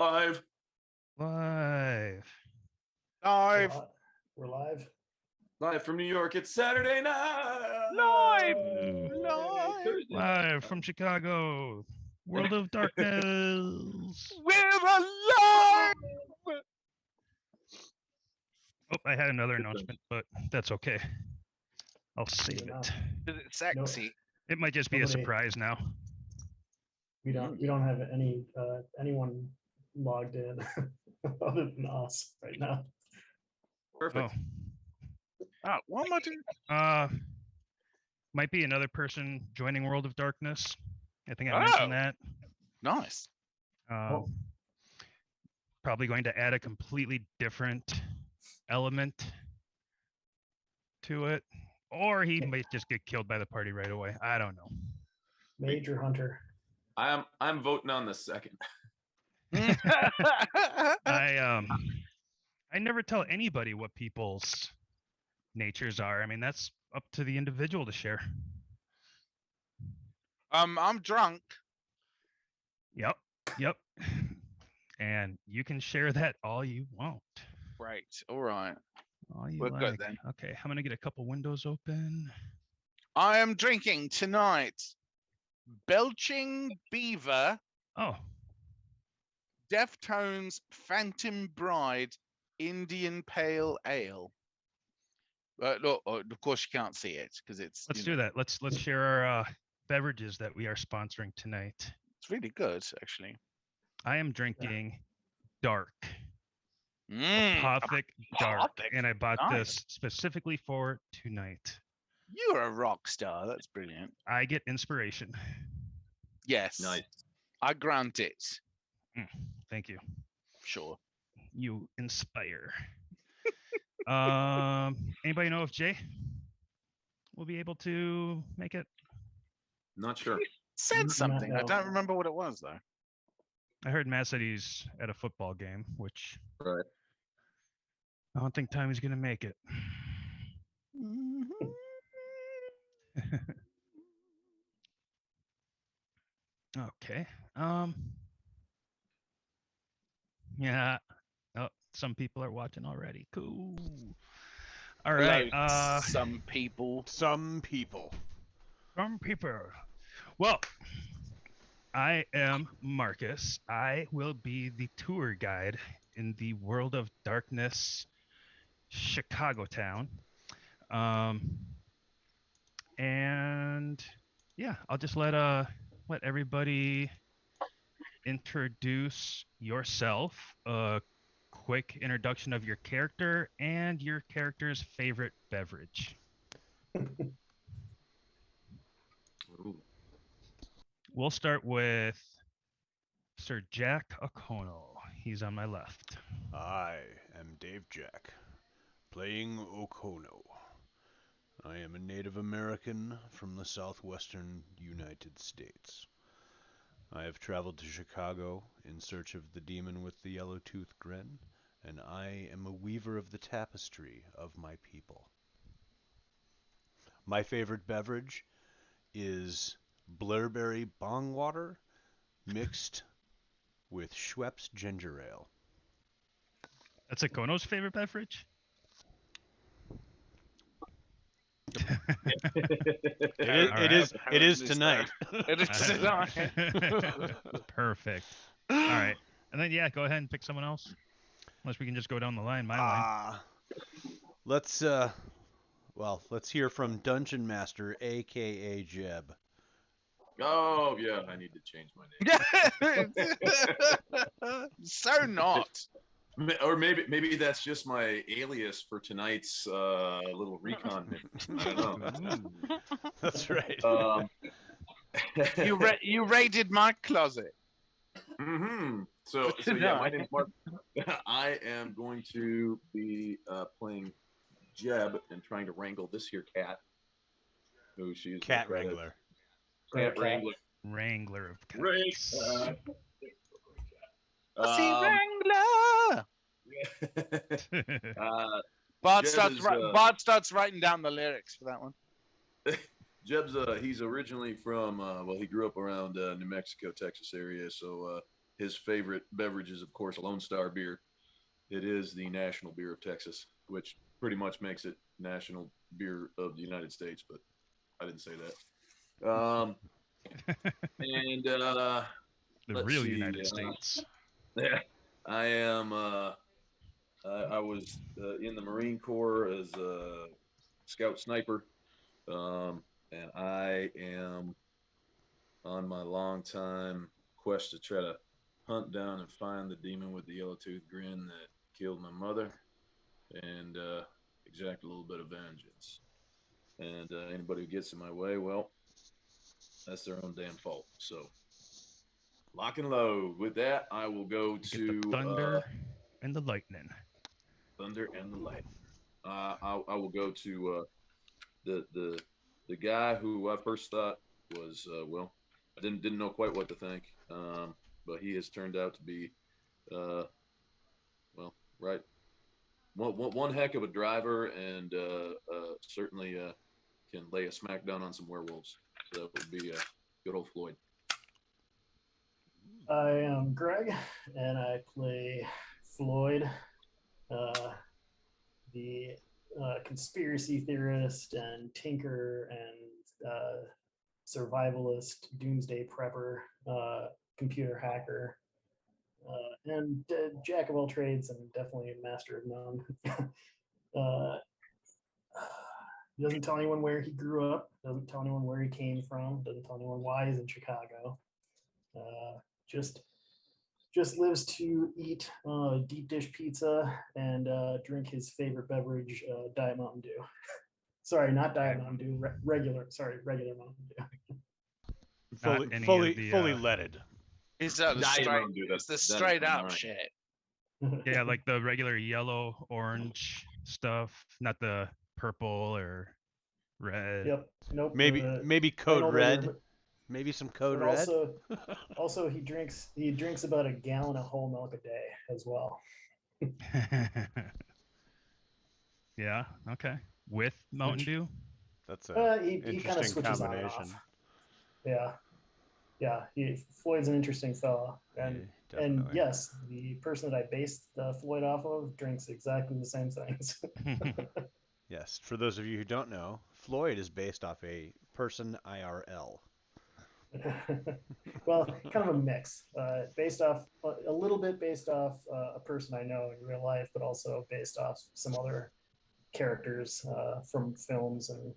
Live. Live. Live. We're live. Live from New York. It's Saturday night. Live. Live from Chicago. World of Darkness. We're alive. Oh, I had another announcement, but that's okay. I'll save it. Is it sexy? It might just be a Nobody- surprise now. We don't have anyone logged in other than us right now. Perfect. What am I doing? Might be another person joining World of Darkness. I think I Oh. mentioned that. Nice. Probably going to add a completely different element to it, or he might just get killed by the party right away. I don't know. Major Hunter. I'm voting on the second. I never tell anybody what people's natures are. I mean, that's up to the individual to share. I'm drunk. Yep. And you can share that all you want. Right. All right. All you We're like. good then. Okay, I'm gonna get a couple windows open. I am drinking tonight Belching Beaver Oh, Deftones Phantom Bride Indian Pale Ale. Look, of course you can't see it because it's. let's do that. Let's share our beverages that we are sponsoring tonight. It's really good, actually. I am drinking Dark. Mm, Apothic Dark, Apothic, and I bought nice. this specifically for tonight. You're a rock star. That's brilliant. I get inspiration. Yes. Nice. I grant it. Thank you. Sure. You inspire. Anybody know if Jay will be able to make it? Not sure. Said Not something. I now. don't remember what it was though. I heard Matt said he's at a football game, which Right. I don't think Tommy's gonna make it. Okay. Yeah. Oh, some people are watching already. Cool. All right. Hello, some people. Some people. Well, I am Marcus. I will be the tour guide in the World of Darkness Chicago town. And yeah, I'll just let everybody introduce yourself, a quick introduction of your character and your character's favorite beverage. Ooh. We'll start with Sir Jack O'Connell. He's on my left. I am Dave Jack, playing Okono. I am a Native American from the southwestern United States. I have traveled to Chicago in search of the demon with the yellow-toothed grin, and I am a weaver of the tapestry of my people. My favorite beverage is Blairberry bong water mixed with Schweppes ginger ale. That's O'Connell's favorite beverage? It is tonight. It is tonight. Perfect. All right. And then, yeah, go ahead and pick someone else. Unless we can just go down the line, my line. Let's hear from Dungeon Master, aka Jeb. Oh yeah, I need to change my name. So not. Or maybe that's just my alias for tonight's little recon mission. I don't know. That's right. You raided my closet. So yeah, my name's Mark. I am going to be playing Jeb and trying to wrangle this here cat. Who she's Cat Wrangler. Cat Wrangler. Wrangler of cats. Wrangler. Bart starts writing down the lyrics for that one. Jeb's he's originally from he grew up around New Mexico, Texas area, so his favorite beverage is, of course, Lone Star beer. It is the national beer of Texas, which pretty much makes it national beer of the United States, but I didn't say that. And The let's real see, United States. yeah, I am. I was in the Marine Corps as a scout sniper, and I am on my long time quest to try to hunt down and find the demon with the yellow tooth grin that killed my mother, and exact a little bit of vengeance. And anybody who gets in my way, well, that's their own damn fault. So, lock and load. With that, I will go Get to the thunder and the lightning. Thunder and the Light. I will go to the guy who I first thought was well, I didn't know quite what to think, but he has turned out to be well, right, one heck of a driver, and certainly can lay a smackdown on some werewolves. So that would be good old Floyd. I am Greg, and I play Floyd, the conspiracy theorist and tinker and survivalist, doomsday prepper, computer hacker, and jack of all trades and definitely a master of none. He doesn't tell anyone where he grew up, doesn't tell anyone where he came from, doesn't tell anyone why he's in Chicago. Just lives to eat deep dish pizza and drink his favorite beverage, Diet Mountain Dew. Sorry, not Diet Mountain Dew, regular Mountain Dew. Not any Fully of the, fully leaded. Is that the Diet straight? Mountain Dew, It's the that is straight up mine. shit. yeah, like the regular yellow, orange stuff, not the purple or red. Yep. Nope. Maybe plain Code old Red. regular- Maybe some Code But Red. also he drinks about a gallon of whole milk a day as well. Yeah. Okay. With Mountain Dew. That's a He kind of interesting switches on and combination. off. Yeah. Floyd's an interesting fellow, and Definitely. yes, the person that I based Floyd off of drinks exactly the same things. Yes. For those of you who don't know, Floyd is based off a person IRL. Well, kind of a mix, based off a little bit based off a person I know in real life, but also based off some other characters from films and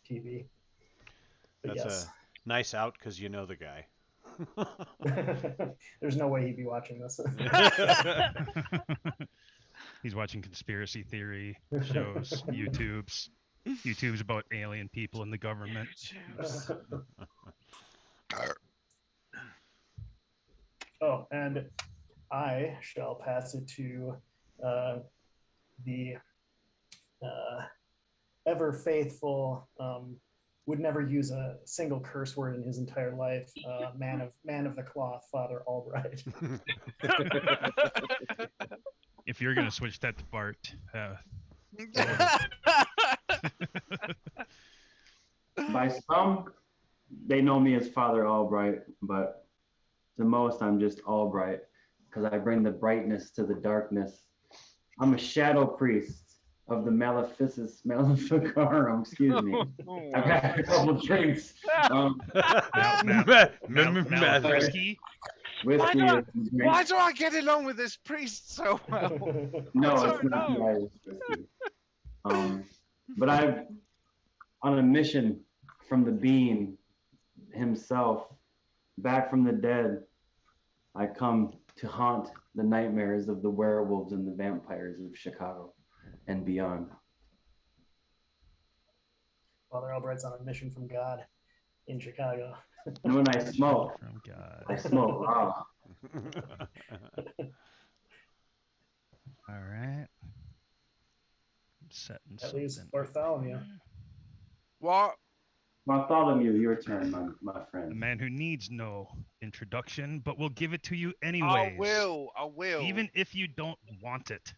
TV. But That's yes, a nice out because you know the guy. there's no way he'd be watching this. He's watching conspiracy theory shows, YouTube's about alien people and the government. Oh, and I shall pass it to the ever faithful, would never use a single curse word in his entire life, man of the cloth, Father Albright. If you're gonna switch that to Bart, By some, they know me as Father Albright, but the most I'm just Albright because I bring the brightness to the darkness. I'm a shadow priest of the Maleficarum. Excuse me. I've had a couple drinks. whiskey. Whiskey. Why do I get along with this priest so well? No, I it's don't not know. Irish whiskey. But I'm on a mission from the Being himself, back from the dead. I come to haunt the nightmares of the werewolves and the vampires of Chicago and beyond. Father Albright's on a mission from God in Chicago. And when I smoke, From God. I smoke raw. All right. I'm setting At least something. Bartholomew. What? Bartholomew, your turn, my A friend. man who needs no introduction, but we'll give it to you I anyways. will. Even if you don't want it,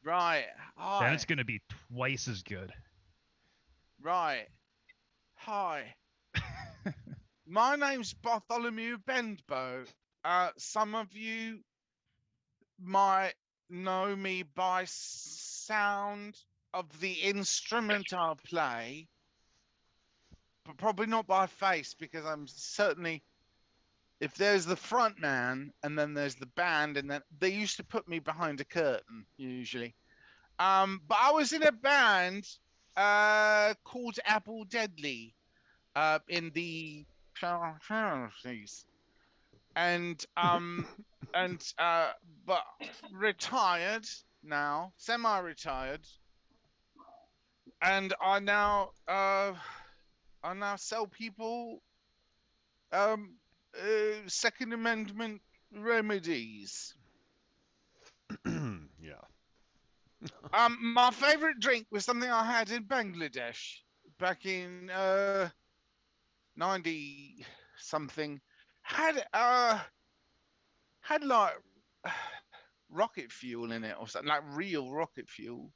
Right. then Hi. it's gonna be twice as good. Right. Hi. My name's Bartholomew Bendbow, some of you might know me by sound of the instrument I play, but probably not by face, because I'm certainly, if there's the front man and then there's the band, and then they used to put me behind a curtain usually. But I was in a band called Apple Deadly in the and but retired now, semi-retired, and I now sell people Second Amendment remedies. Yeah. My favorite drink was something I had in Bangladesh back in 90 something. Had like rocket fuel in it or something, like real rocket fuel.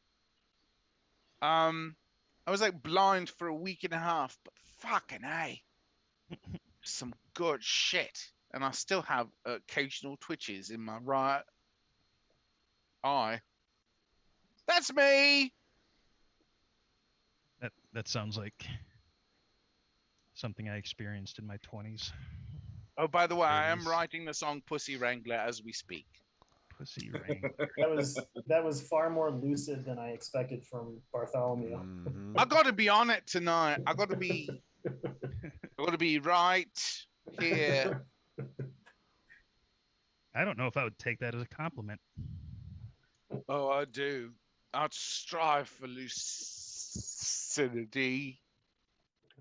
I was like blind for a week and a half, but fucking hey, some good shit. And I still have occasional twitches in my right eye. That's me. That sounds like something I experienced in my 20s. Oh, by the way, I am 30s. writing the song Pussy Wrangler as we speak. Pussy ring. That was far more lucid than I expected from Bartholomew. Mhm. I got to be on it tonight. I got to be right here. I don't know if I would take that as a compliment. Oh, I do. I'd strive for lucidity.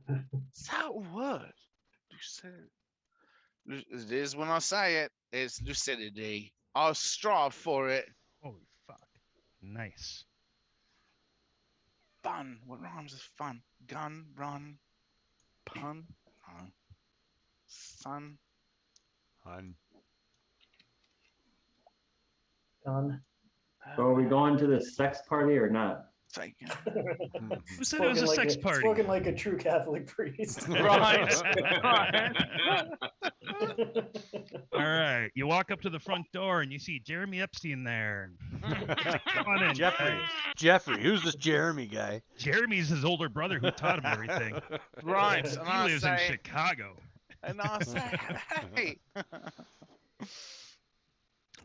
Is that a word? It is when I say it. It's lucidity. I'll strive for it. Holy fuck. Nice. Fun. What rhymes with fun? Gun, run, pun. No. Sun. Hun. Done. So are we going to the sex party or not? Taken. Who said it was a sex party? Spoken like a true Catholic priest. Right. All right. You walk up to the front door and you see Jeremy Epstein there. Come on in, Jeffrey. guys. Jeffrey. Who's this Jeremy guy? Jeremy's his older brother who taught him everything. Right. He And I lives in say, Chicago. and I say, hey.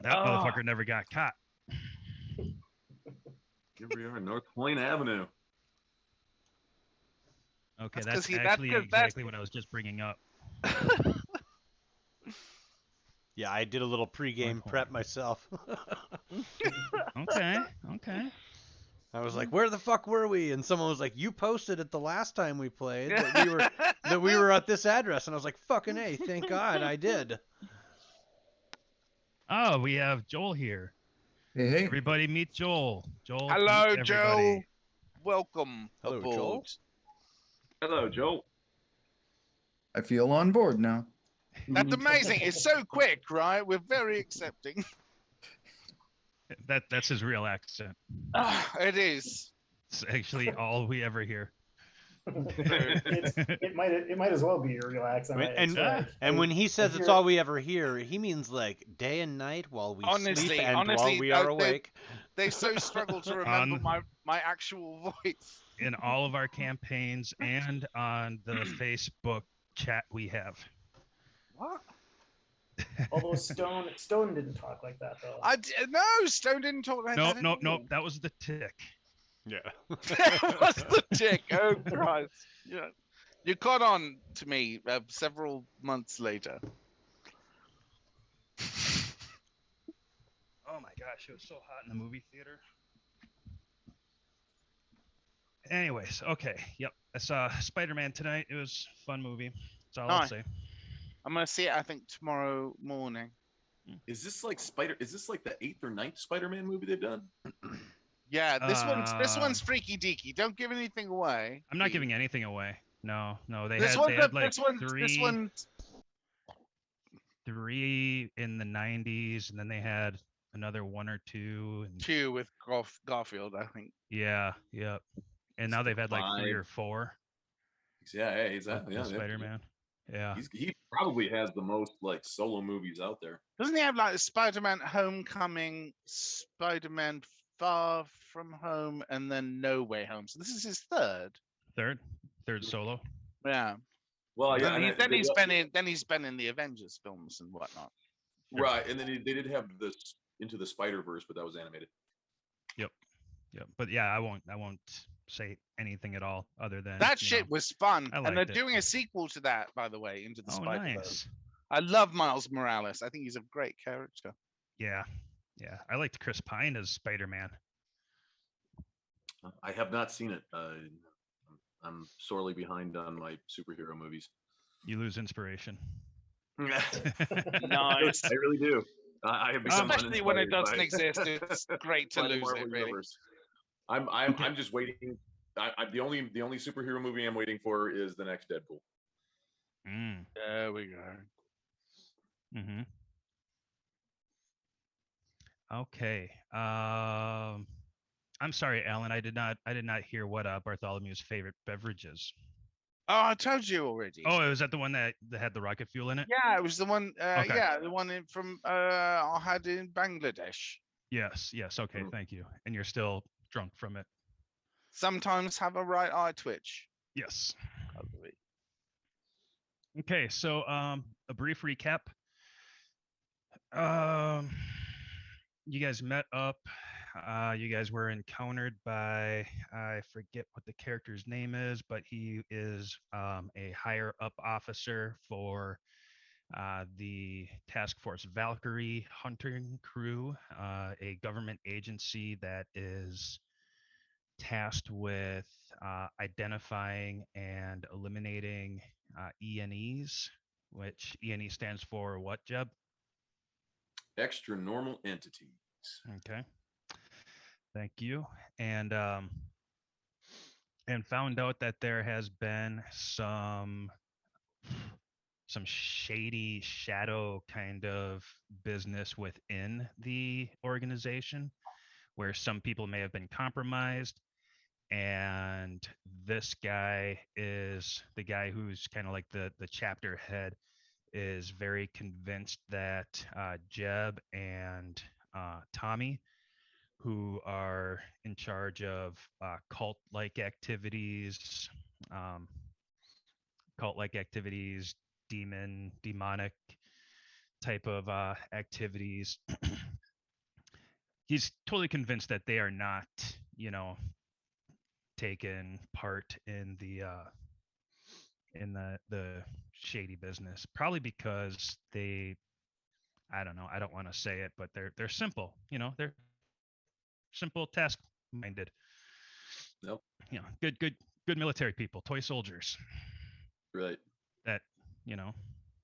That motherfucker never got caught. Here we are, North Plain Avenue. Okay, That's 'cause that's he- actually that's 'cause that's- exactly what I was just bringing up. Yeah, I did a little pregame Hold prep on. myself. Okay, okay. I was like, "Where the fuck were we?" And someone was like, "You posted it the last time we played that we were at this address." And I was like, "Fucking A, thank God I did." Oh, we have Joel here. Hey, Everybody meet Joel. Joel. Hello, meet Joe. everybody. Welcome Hello, aboard. Joel. Hello, Joel. I feel on board now. That's amazing. It's so quick, right? We're very accepting. That's his real accent. It is. It's actually all we ever hear. it might as well be your real accent. I expect. And when he says If it's you're- all we ever hear, he means like day and night while we Honestly, sleep and while we no, are awake. They so struggle to remember On- my actual voice. In all of our campaigns and on the Facebook chat we have. What? Although Stone didn't talk like that though. No, Stone didn't talk like Nope, that. nope, at nope. all. That was the tick. Yeah. That was the tick. Oh Christ! Yeah, you caught on to me several months later. Oh my gosh, it was so hot in the movie theater. Anyways, okay. Yep. I saw Spider-Man tonight. It was a fun movie. That's all I'll Nice. say. I'm gonna see it. I think tomorrow morning. Is this like the 8th or 9th Spider-Man movie they've done? Yeah, this Uh, one's freaky deaky. Don't give anything away. I'm not please. giving anything away. No. They This had one's like this one. three in the 90s, and then they had another one or two. And Two with Garfield, I think. yeah. And now they've had like 3 or 4. Yeah, exactly. of Yeah, Spider-Man. Yeah. He probably has the most like solo movies out there. Doesn't he have like Spider-Man Homecoming, Spider-Man Far From Home, and then No Way Home? So this is his third. Third solo. Yeah. Well, yeah, Then he's been in the Avengers films and whatnot. right, and then they did have this Into the Spider-Verse, but that was animated. Yeah, but yeah, I won't say anything at all other than That you shit know, was fun, I and they're liked it. doing a sequel to that, by the way, Into the Oh, Spider-Verse. nice. I love Miles Morales. I think he's a great character. Yeah, I liked Chris Pine as Spider-Man. I have not seen it. I'm sorely behind on my superhero movies. You lose inspiration. Nice. I really do. I have become Especially when it uninspired doesn't by- exist. It's great to by the lose Marvel it, really. Universe. I'm just waiting. The only superhero movie I'm waiting for is the next Deadpool. There we go. Mm-hmm. Okay. I'm sorry, Alan. I did not hear what Bartholomew's favorite beverages. Oh, I told you already. Oh, was that the one that had the rocket fuel in it? Yeah, it was the one. Okay. Yeah, the one from I had in Bangladesh. Yes. Okay. Thank you. And you're still drunk from it. Sometimes have a right eye twitch. Yes. Okay. So, a brief recap. You guys met up. You guys were encountered by, I forget what the character's name is, but he is a higher up officer for the Task Force Valkyrie hunting crew, a government agency that is tasked with identifying and eliminating ENEs, which ENE stands for what, Jeb? Extra normal entities. Okay. Thank you. And found out that there has been some shady shadow kind of business within the organization where some people may have been compromised, and this guy is the guy who's kind of like the chapter head, is very convinced that Jeb and Tommy, who are in charge of cult-like activities, demonic type of activities. He's totally convinced that they are not, taking part in the shady business. Probably because I don't know. I don't want to say it, but they're simple. They're simple, task-minded. Nope. Good military people, toy soldiers. Right. That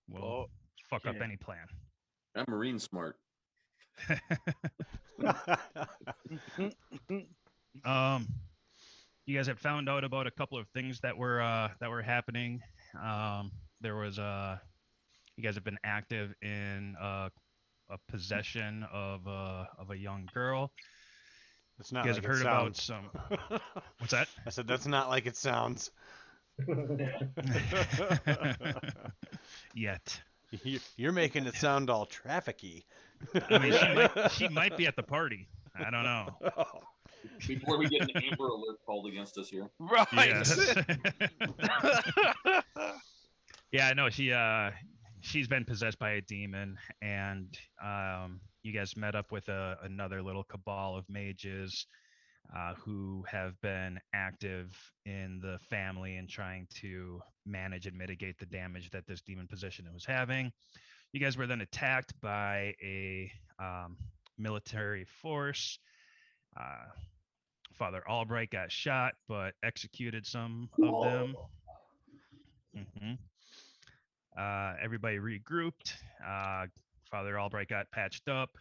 will fuck up any plan. I'm Marine smart. You guys have found out about a couple of things that were happening. There was you guys have been active in a possession of a young girl. It's not. You guys like have heard it about sounds. some. What's that? I said that's not like it sounds. Yet. You're making it sound all trafficky. I mean, she might be at the party. I don't know. Before we get an Amber Alert called against us here. Right. Yes. Yeah, no, she's been possessed by a demon, and you guys met up with another little cabal of mages who have been active in the family and trying to manage and mitigate the damage that this demon possession was having. You guys were then attacked by a military force. Father Albright got shot, but executed some of them. Everybody regrouped. Father Albright got patched up.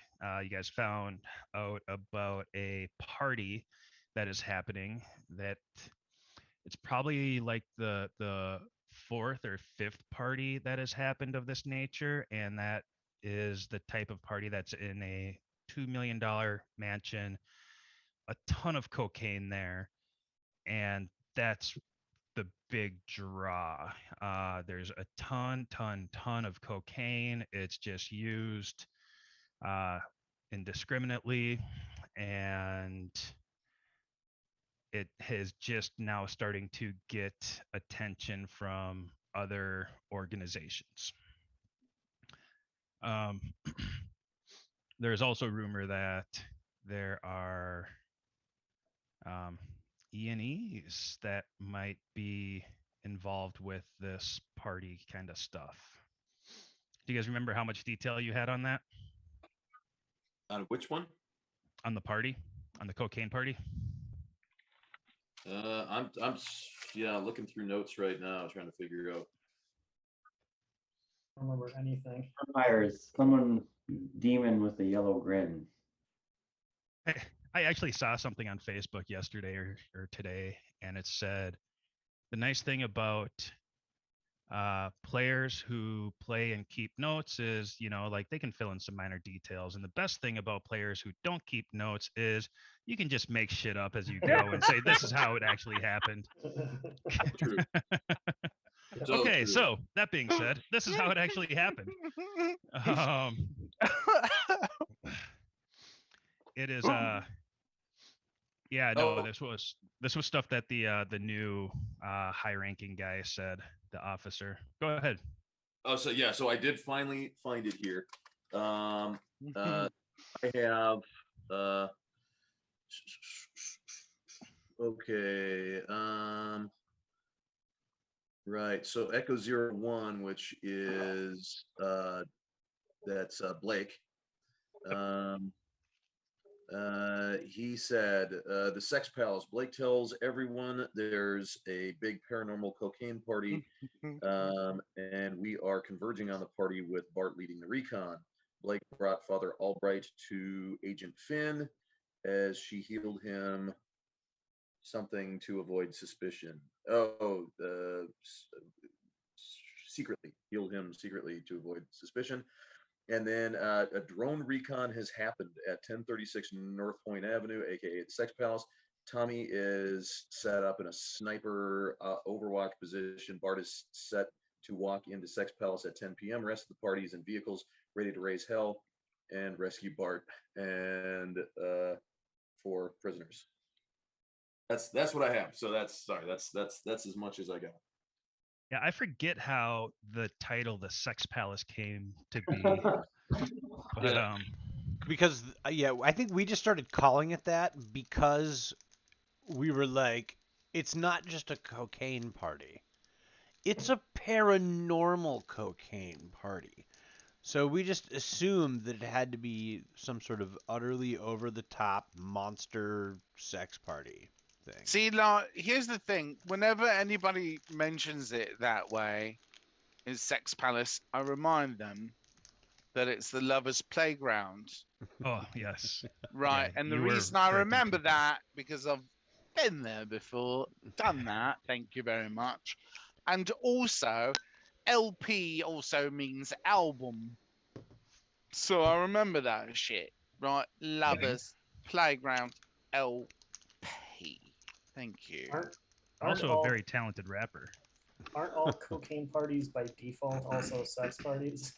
You guys found out about a party that is happening. That it's probably like the fourth or fifth party that has happened of this nature, and that is the type of party that's in a $2 million mansion, a ton of cocaine there, and that's the big draw. There's a ton of cocaine. It's just used indiscriminately, and it is just now starting to get attention from other organizations. There's also rumor that there are E&Es that might be involved with this party kind of stuff. Do you guys remember how much detail you had on that? On which one? On the party? On the cocaine party? Yeah, looking through notes right now, trying to figure out. I don't remember anything. Myers, someone demon with a yellow grin. I actually saw something on Facebook yesterday or today, and it said the nice thing about players who play and keep notes is, like they can fill in some minor details. And the best thing about players who don't keep notes is you can just make shit up as you go and say, this is how it actually happened. True. Okay, true. so that being said, this is how it actually happened. It is yeah, no, this was stuff that the new high ranking guy said, the officer. Go ahead. Oh, so I did finally find it here. I have okay. Right. So Echo 01, which is that's Blake. He said, the Sex Palace. Blake tells everyone there's a big paranormal cocaine party, and we are converging on the party with Bart leading the recon. Blake brought Father Albright to Agent Finn as she healed him something to avoid suspicion. Secretly healed him secretly to avoid suspicion. And then a drone recon has happened at 1036 North Point Avenue, aka the Sex Palace. Tommy is set up in a sniper overwatch position. Bart is set to walk into Sex Palace at 10 p.m. Rest of the party is in vehicles ready to raise hell and rescue Bart and 4 prisoners. That's what I have. So that's as much as I got. Yeah, I forget how the title "The Sex Palace" came to be, but because I think we just started calling it that because we were like, it's not just a cocaine party, it's a paranormal cocaine party. So we just assumed that it had to be some sort of utterly over-the-top monster sex party thing. See, like, here's the thing. Whenever anybody mentions it that way, in Sex Palace, I remind them that it's the lovers' playground. oh yes, Right. Yeah, and the you were reason I correcting remember people. that, because I've been there before, done that. Thank you very much. And also, LP also means album. So I remember that shit. Right. Lovers Playground LP. Thank you. Aren't Also all, a very talented rapper. Aren't all cocaine parties by default also sex parties?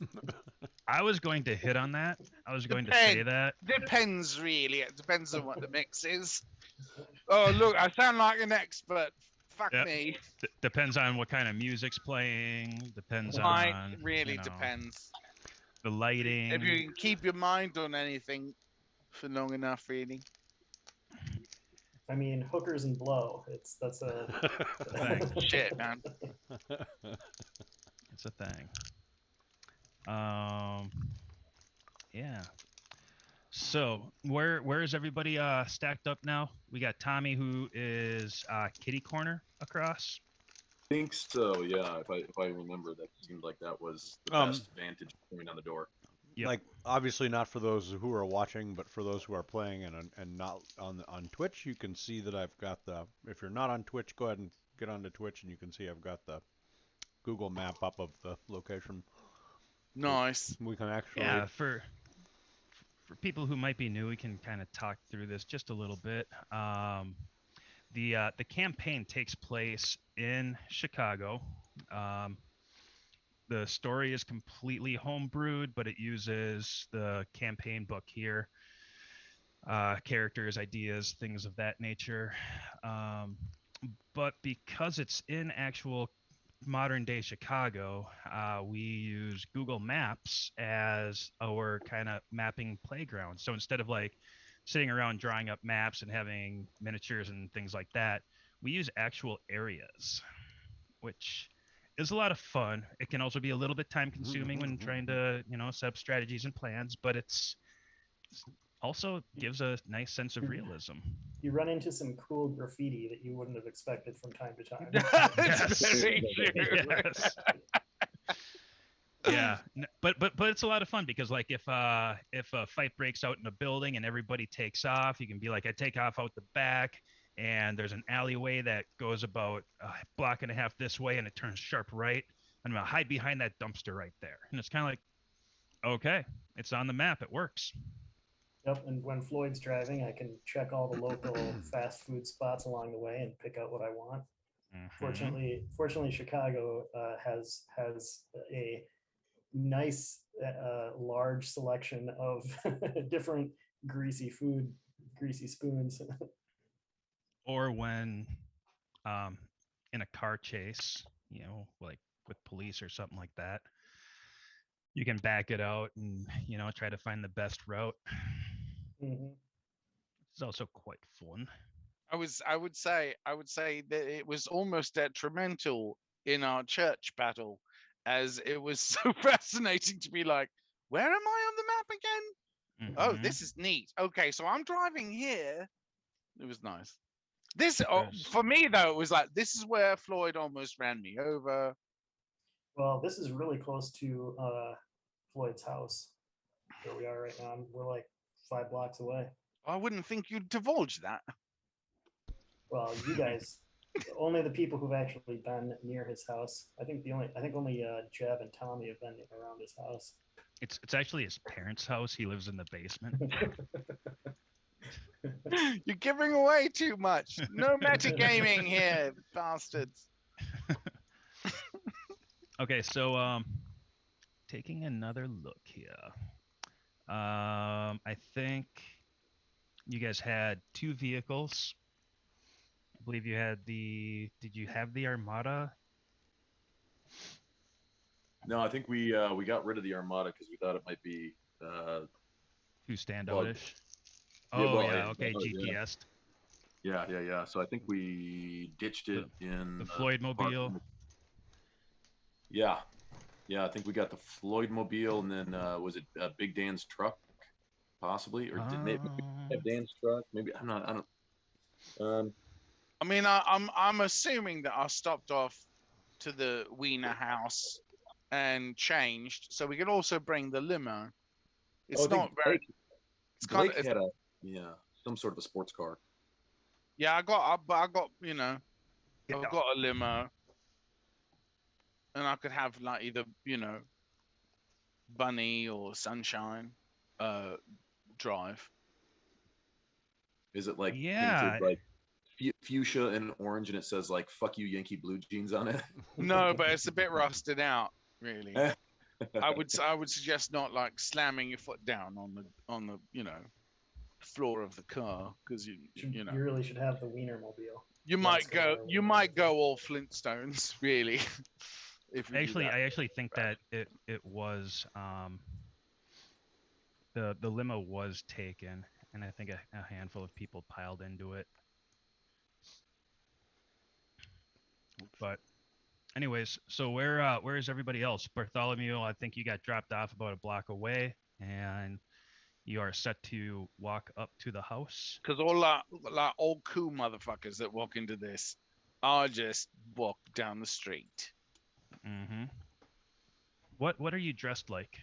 I was going to hit on that. I was going to say that. Depends, really. It depends on what the mix is. Oh, look, I sound like an expert. Fuck Yep. me. Depends on what kind of music's playing. Depends Right, on really depends. the lighting. If you can keep your mind on anything for long enough, really. I mean, hookers and blow. That's a Thing. Shit, man. It's a thing. Yeah. So where is everybody stacked up now? We got Tommy, who is kitty corner across. Think so, yeah. If I remember, that seemed like that was the best vantage point on the door. Yep. Like, obviously not for those who are watching, but for those who are playing and not on Twitch, you can see that I've got the. If you're not on Twitch, go ahead and get onto Twitch, and you can see I've got the Google map up of the location. Nice. We can actually. Yeah, for people who might be new, we can kind of talk through this just a little bit. The campaign takes place in Chicago. Um, the story is completely homebrewed, but it uses the campaign book here, characters, ideas, things of that nature. Um, but because it's in actual modern day Chicago, we use Google Maps as our kind of mapping playground. So instead of like sitting around drawing up maps and having miniatures and things like that, we use actual areas, which is a lot of fun. It can also be a little bit time consuming when trying to, set up strategies and plans, but it's also gives a nice sense of realism. You run into some cool graffiti that you wouldn't have expected from time to time. That's Yes. very true. Yes. Yeah, but it's a lot of fun because like if a fight breaks out in a building and everybody takes off, you can be like, I take off out the back, and there's an alleyway that goes about a block and a half this way, and it turns sharp right. I'm gonna hide behind that dumpster right there, and it's kind of like, okay, it's on the map, it works. Yep, and when Floyd's driving, I can check all the local fast food spots along the way and pick out what I want. Mhm. Fortunately, Chicago has a nice, large selection of different greasy spoons. Or when in a car chase, like with police or something like that, you can back it out and try to find the best route. Mhm. It's also quite fun. I would say that it was almost detrimental in our church battle, as it was so fascinating to be like, where am I on the map again? Oh, Mhm. this is neat. Okay, so I'm driving here. It was nice. This There's- for me though, it was like this is where Floyd almost ran me over. Well, this is really close to Floyd's house, where we are right now. We're like 5 blocks away. I wouldn't think you'd divulge that. Well, you guys, only the people who've actually been near his house. I think only Jeb and Tommy have been around his house. it's actually his parents' house. He lives in the basement. You're giving away too much. No metagaming here, bastards. Okay, so taking another look here. I think you guys had 2 vehicles. I believe you had did you have the Armada? No, I think we got rid of the Armada because we thought it might be Too standoutish. yeah, Oh well, yeah, okay, yeah. GTS. Yeah. So I think we ditched it in The Floyd Mobile. Yeah, I think we got the Floyd Mobile, and then was it Big Dan's truck, possibly, or did maybe have Dan's truck? Maybe I'm not. I don't. I mean, I'm assuming that I stopped off to the Wiener house and changed, so we could also bring the limo. It's I think not very. It's kind Blake of had some sort of a sports car. yeah. I got I've got a limo, and I could have like either Bunny or Sunshine drive. Is it like Yeah. painted like fuchsia and orange, and it says like "fuck you, Yankee Blue Jeans" on it? No, but it's a bit rusted out, really. I would suggest not like slamming your foot down on the floor of the car, because you really should have the Wienermobile. you might go all Flintstones, really. If you do that. I actually think that it was the limo was taken, and I think a handful of people piled into it. But anyways, so where is everybody else? Bartholomew, I think you got dropped off about a block away, and you are set to walk up to the house. Because all like old cool motherfuckers that walk into this are just walk down the street. Mm-hmm. What are you dressed like?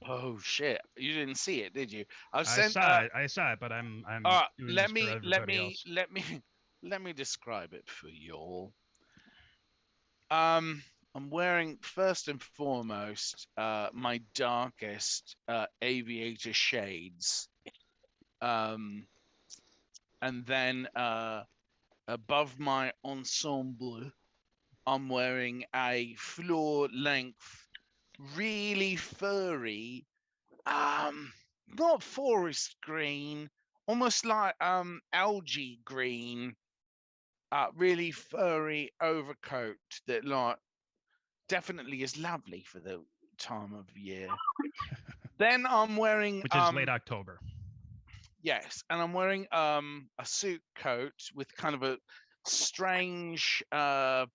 Oh shit! You didn't see it, did you? I saw it, but I'm doing let this me for everybody else. let me describe it for you all. I'm wearing first and foremost my darkest aviator shades, and then above my ensemble, I'm wearing a floor-length, really furry, not forest green, almost like algae green, really furry overcoat that like definitely is lovely for the time of year. Then I'm wearing Which is late October. yes, and I'm wearing a suit coat with kind of a strange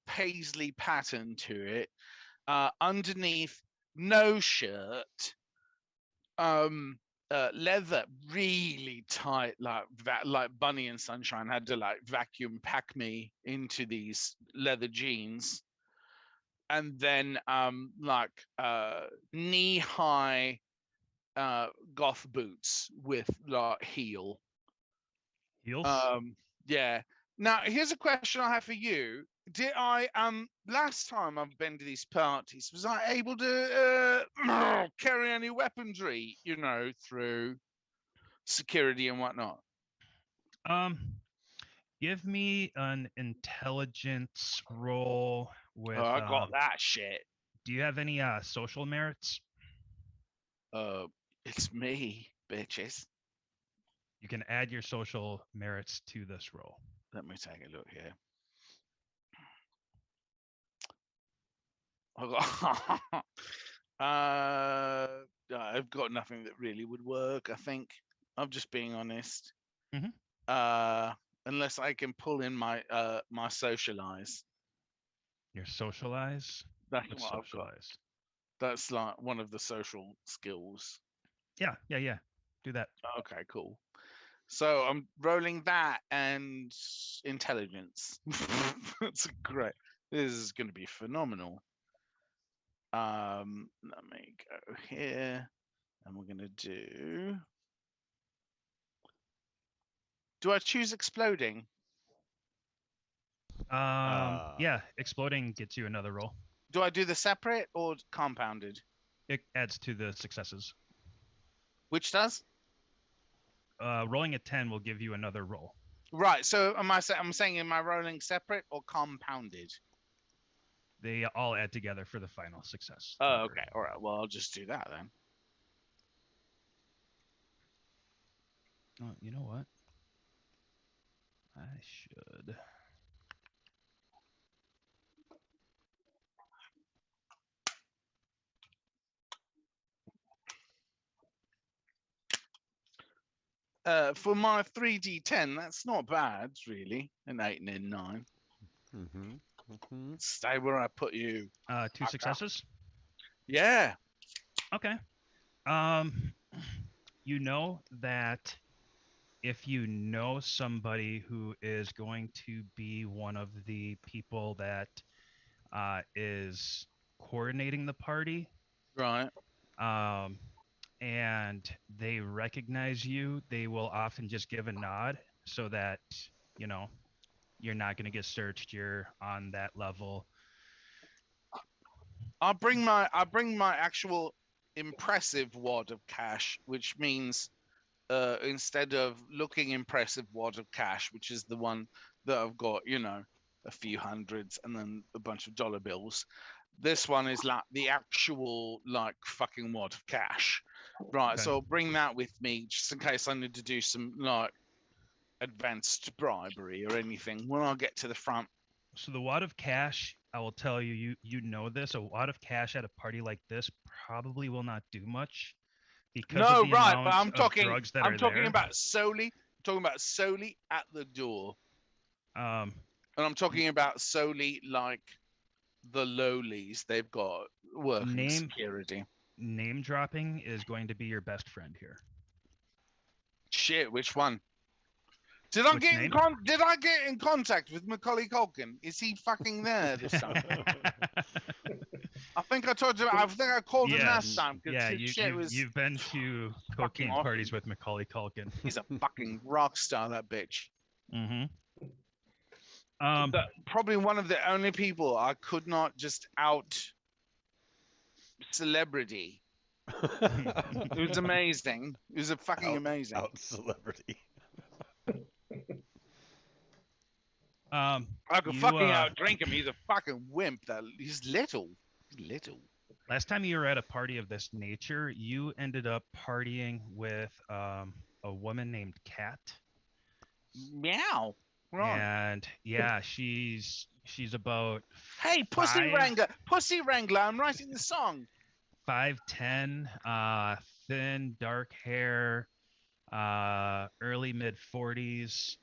paisley pattern to it. Underneath, no shirt. Leather really tight, like Bunny and Sunshine had to like vacuum pack me into these leather jeans, and then like knee high goth boots with like heel. Heels. Yeah. Now here's a question I have for you. Did I last time I've been to these parties, was I able to carry any weaponry, you know, through security and whatnot? Give me an intelligence roll with. Oh, I got that shit. Do you have any social merits? It's me, bitches. You can add your social merits to this roll. Let me take a look here. I've got nothing that really would work. I think I'm just being honest. Unless I can pull in my my socialize. Your socialize. That's What's what I've got. socialize? That's like one of the social skills. Yeah. Do that. Okay, cool. So I'm rolling that and intelligence. That's great. This is going to be phenomenal. Let me go here, and we're going to do. Do I choose exploding? Yeah, exploding gets you another roll. Do I do the separate or compounded? It adds to the successes. Which does? Rolling a 10 will give you another roll. Right. So I'm saying, am I rolling separate or compounded? They all add together for the final success. Oh, okay. All right. Well, I'll just do that then. Oh, you know what? I should. For my 3d10, that's not bad, really. An 8 and a 9. Stay where I put you. 2 successes? Yeah. Okay. You know that if you know somebody who is going to be one of the people that is coordinating the party, Right. and they recognize you, they will often just give a nod so that, you know, you're not going to get searched. You're on that level. I'll bring my actual impressive wad of cash, which means instead of looking impressive wad of cash, which is the one that I've got, you know, a few hundreds and then a bunch of dollar bills. This one is like the actual like fucking wad of cash. Right. Okay. So I'll bring that with me just in case I need to do some like advanced bribery or anything when I get to the front. So the wad of cash, I will tell you, you know this, a wad of cash at a party like this probably will not do much because No, of the right, amount but I'm of talking drugs that I'm are talking there. about solely at the door. And I'm talking about solely like the lowlies. They've got working security. Name dropping is going to be your best friend here. Shit, which one? Did I get in contact with Macaulay Culkin? Is he fucking there this time? I think I told you. I think I called him last time. Yeah, you've been to cocaine awesome. parties with Macaulay Culkin. He's a fucking rock star, that bitch. Mm-hmm. Probably one of the only people I could not just out celebrity. It was amazing. It was a fucking amazing out celebrity. Um, I could you, fucking uh, outdrink him. He's a fucking wimp. That he's little. He's little. last time you were at a party of this nature, you ended up partying with a woman named Kat. Meow. Right. And yeah, she's about Hey, Pussy five, Wrangler. Pussy Wrangler. I'm writing the song. 5'10", thin, dark hair, early mid 40s.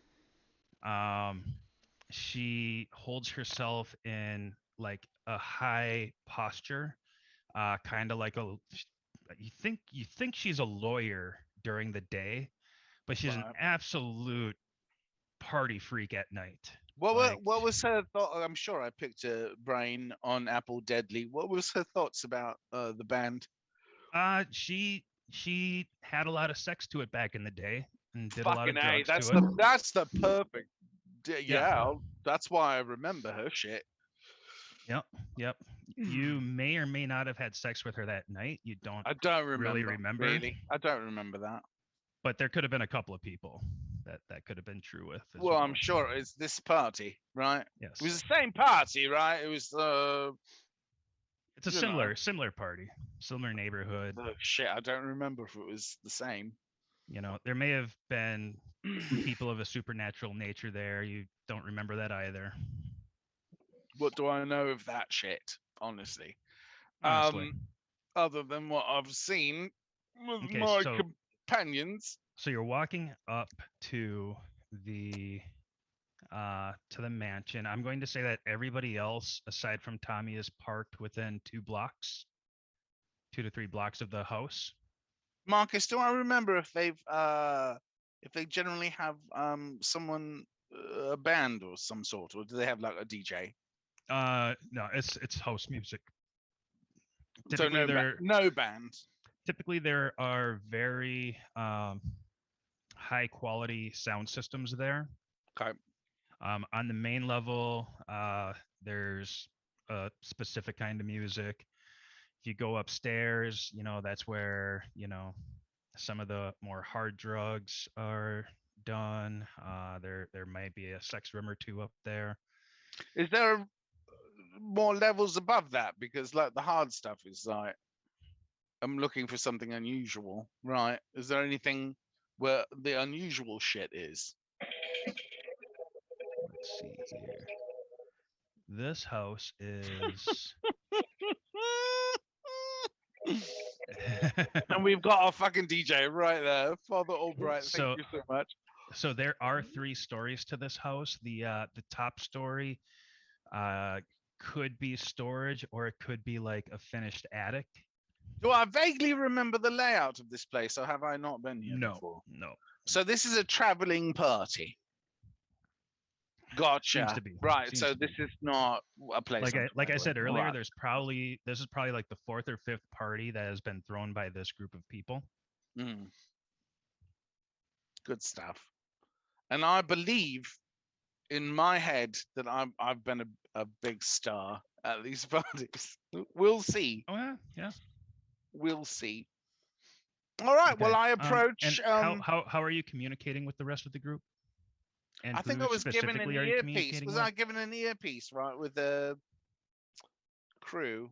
She holds herself in like a high posture, kind of like you think she's a lawyer during the day, but she's an Right. absolute party freak at night. What was her thought? I'm sure I picked a brain on Apple Deadly. What was her thoughts about the band? She had a lot of sex to it back in the day and did a lot of Fucking A. drugs to it. That's the perfect. Yeah. That's why I remember her shit. Yep. You may or may not have had sex with her that night. You don't, I don't remember. really remember? Really, I don't remember that. but there could have been a couple of people that could have been true with. As Well, I'm sure it's this party, right? Yes. It was the same party, right? It was It's a you know. similar party, similar neighborhood. oh, shit. I don't remember if it was the same. You know, there may have been people of a supernatural nature there. You don't remember that either. What do I know of that shit? Honestly, Honestly. other than what I've seen with Okay, my so- companions. So you're walking up to the mansion. I'm going to say that everybody else aside from Tommy is parked within 2 to 3 blocks of the house. Marcus, do I remember if they generally have someone a band or some sort, or do they have like a DJ? No, it's house music. So Typically no band. typically there are very high quality sound systems there. Okay. On the main level, there's a specific kind of music. If you go upstairs, that's where, some of the more hard drugs are done. There might be a sex room or two up there. Is there more levels above that? Because like the hard stuff is like, I'm looking for something unusual, right? Is there anything where the unusual shit is? Let's see here. This house is And we've got our fucking DJ right there, Father Albright. So- Thank you so much. So there are 3 stories to this house. The top story could be storage, or it could be like a finished attic. Do I vaguely remember the layout of this place, or have I not been here before? No. So this is a traveling party. Gotcha. to be. Right. Seems So to be. this is not a place. Like I'm I familiar said with. earlier, Right. this is probably like the 4th or 5th party that has been thrown by this group of people. Mm. Good stuff. And I believe in my head that I've been a big star at these parties. We'll see. Oh yeah. We'll see. All right. Well, Okay, I and approach. how are you communicating with the rest of the group? And I think I who was given an specifically are you earpiece. communicating Was with? I given an earpiece, right, with the crew?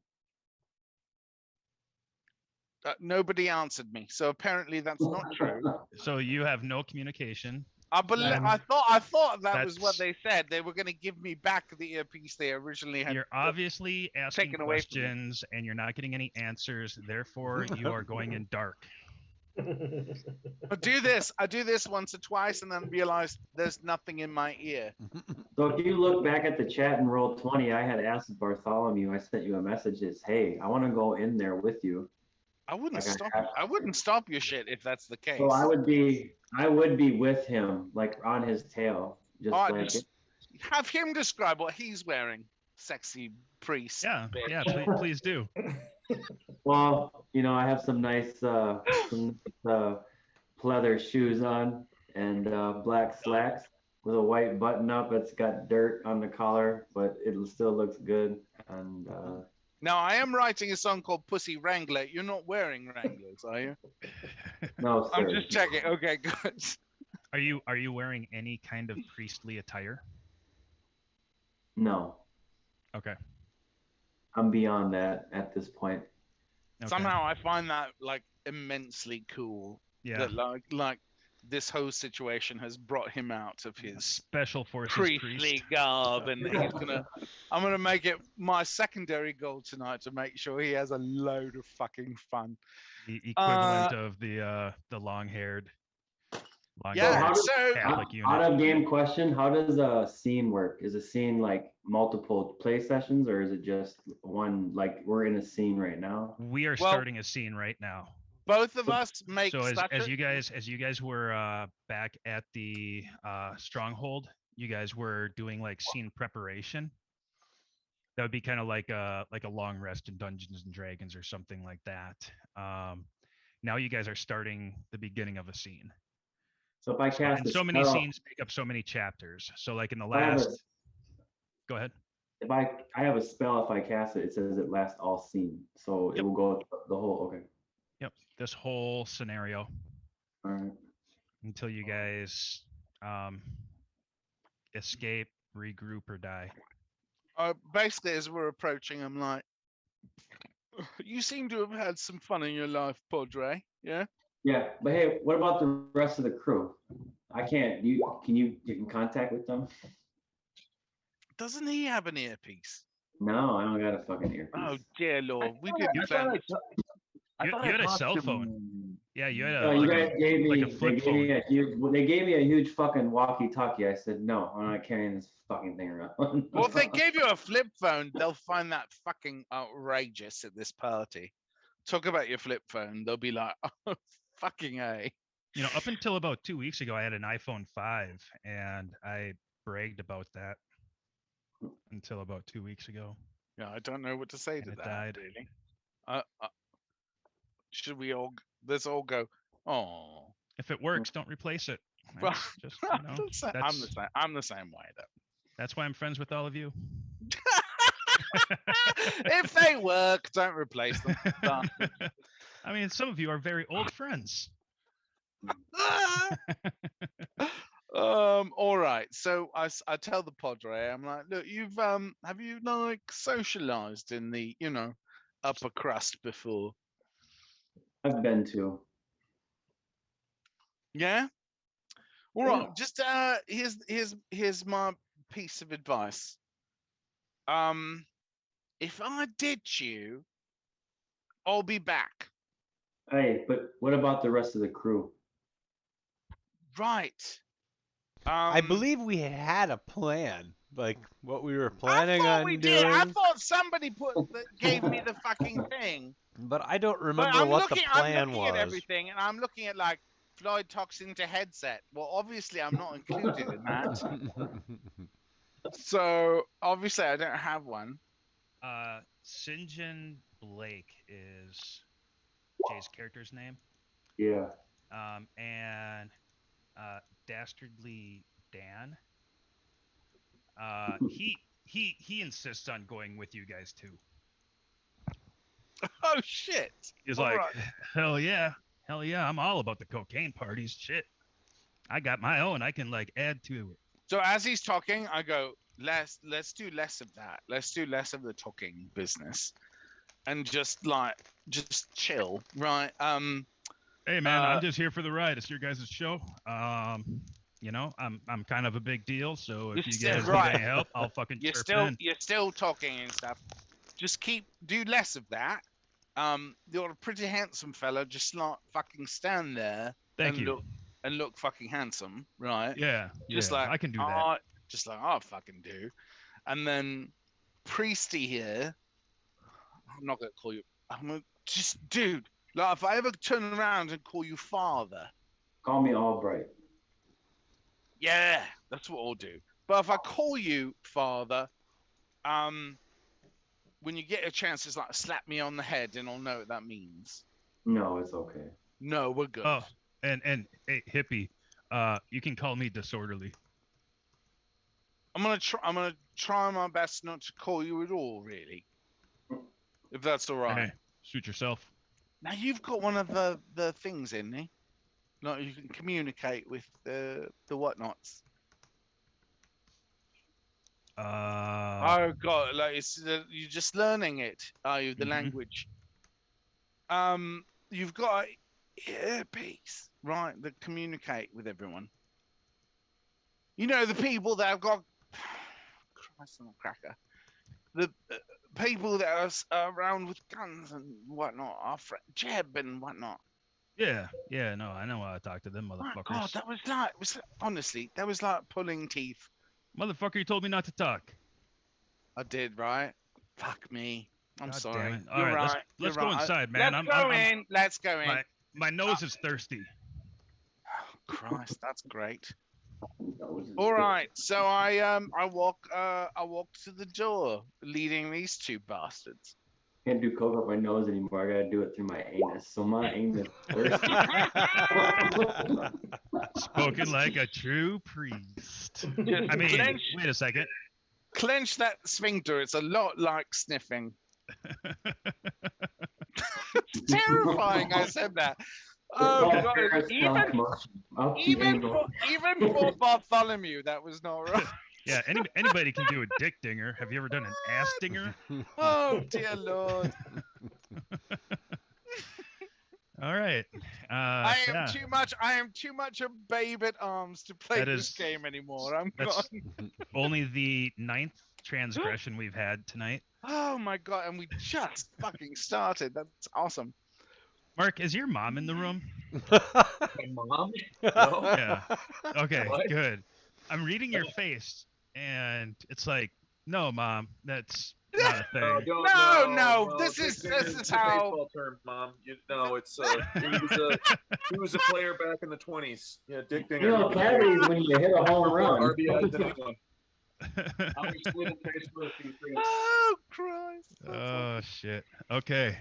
Nobody answered me, so apparently that's not true. So you have no communication. I believe. Then I thought that was what that's- they said. They were going to give me back the earpiece they originally had. You're obviously asking taken away from me. questions and you're not getting any answers. Therefore, you are going in dark. I do this once or twice, and then realize there's nothing in my ear. So if you look back at the chat in roll 20, I had asked Bartholomew, I sent you a message that's, hey, I want to go in there with you. I wouldn't Like I stop. have- I wouldn't stop your shit if that's the case. So I would be with him, like on his tail. Just All right, like just have him describe what he's wearing. Sexy priest. Yeah, bitch. yeah. Please do. well, I have some nice pleather shoes on and black slacks with a white button up. It's got dirt on the collar, but it still looks good. And Now I am writing a song called Pussy Wrangler. You're not wearing Wranglers, are you? no, I'm sir. just checking. Okay, good. Are you wearing any kind of priestly attire? No, Okay. I'm beyond that at this point. Okay. Somehow I find that like immensely cool. Yeah. That like this whole situation has brought him out of his Special forces priestly priest. garb, and I'm gonna make it my secondary goal tonight to make sure he has a load of fucking fun. The equivalent of the long-haired. Yeah, how does- so Catholic unit. Out of game question, how does a scene work? Is a scene like multiple play sessions, or is it just one? Like we're in a scene right now. We are Well, starting a scene right now. both of us make So such as a- you guys were back at the stronghold, you guys were doing like scene preparation. That would be kind of like a long rest in Dungeons and Dragons or something like that. Now you guys are starting the beginning of a scene. So if I cast And a so many spell, scenes make up so many chapters. So like in the I have a- last, go ahead. if I have a spell, if I cast it, it says it lasts all scene, so it Yep. will go the whole. Okay. Yep, this whole scenario All right. until you guys escape, regroup, or die. basically as we're approaching, I'm like, you seem to have had some fun in your life, Padre. Yeah. Yeah, but hey, what about the rest of the crew? I can't. Can you get in contact with them? Doesn't he have an earpiece? No, I don't got a fucking earpiece. Oh dear Lord, we I didn't. thought plan- You had a cell phone. Yeah, you had a, You like guys gave me, like a they flip gave me phone. a huge, well, they gave me a huge fucking walkie-talkie. I said, no, I'm not carrying this fucking thing around. Well, if they gave you a flip phone, they'll find that fucking outrageous at this party. Talk about your flip phone, they'll be like, oh, fucking A. You know, up until about 2 weeks ago, I had an iPhone 5, and I bragged about that until about 2 weeks ago. Yeah, I don't know what to say And to it that, died. really. Should we all, let's all go, oh. If it works, don't replace it. Well, That's just, you know, I'm the same way, though. that's why I'm friends with all of you. If they work, don't replace them. Done. I mean, some of you are very old friends. All right. So I tell the Padre, I'm like, look, you've have you like socialized in the, upper crust before? I've been to. Yeah. All right. Yeah. Just here's my piece of advice. If I ditch you, I'll be back. Hey, but what about the rest of the crew? Right. I believe we had a plan, like what we were I planning thought on we doing. did. I thought somebody gave me the fucking thing. But I don't But remember I'm what looking, the plan I'm looking was. at everything, and I'm looking at like Floyd talks into headset. Well, obviously I'm not included in that. So obviously I don't have one. St. John Blake is Jay's character's name. Yeah. And Dastardly Dan. He insists on going with you guys too. Oh shit! He's All like, right. hell yeah, I'm all about the cocaine parties. Shit, I got my own. I can like add to it. So as he's talking, I go, let's do less of that. Let's do less of the talking business, and just chill, right? Hey man, I'm just here for the ride. It's your guys' show. You know, I'm kind of a big deal, so if You're you still guys right. need any help, I'll fucking You're chirp in. still talking and stuff. Just do less of that. You're a pretty handsome fella. Just not fucking stand there Thank you. look fucking handsome, right? Yeah, Just yeah, like I can do that. Just like I fucking do. And then Priesty here, I'm not gonna call you. I'm gonna just dude. Like if I ever turn around and call you father, Call me Albright. yeah, that's what I'll do. But if I call you father, when you get a chance, it's like slap me on the head, and I'll know what that means. No, it's okay. No, we're good. Oh, and hey, hippie, you can call me disorderly. I'm gonna try my best not to call you at all, really. If that's all right. Hey, suit yourself. Now you've got one of the things in me, like you can communicate with the whatnots. Oh God, like you're just learning it, are you? The Mhm. language. You've got a earpiece, right? That communicate with everyone. You know, the people that have got Christ on a cracker. The people that are around with guns and whatnot, our friend Jeb and whatnot. Yeah, no, I know how to talk to them My God, motherfuckers. honestly, that was like pulling teeth. Motherfucker, you told me not to talk. I did, right? Fuck me. I'm God sorry. damn it. All You're right, right. You're let's go right. inside, man. Let's go in. Let's go in. My nose is thirsty. Oh, Christ, that's great. Nose is All good. right, so I walk to the door, leading these two bastards. Can't do coke up my nose anymore. I gotta do it through my anus. So my anus thirsty. Spoken like a true priest. Just I mean, clench, wait a second. clench that sphincter. It's a lot like sniffing. It's terrifying. I said that. Oh Well, God! peristaltic motion. Up the Even angle. for Bartholomew, that was not right. Yeah, anybody can do a dick dinger. Have you ever done an ass dinger? Oh dear Lord! All right. I am yeah, too much a babe at arms to play That this is- game anymore. I'm that's gone. only the 9th transgression we've had tonight. Oh my God! And we just fucking started. That's awesome. Mark, is your mom in the room? My mom? No. Yeah. Okay, What? good. I'm reading your face, and it's like, no, mom, that's not a No, thing. don't, No, this dick is dinger's a how. baseball term, Mom. It's he was a player back in the 20s. Yeah, Dick Dinger. You know, caddies when you hit a home run. RBIs to anyone. Obviously, the Facebook, these things. Oh Christ! That's Oh shit. Okay.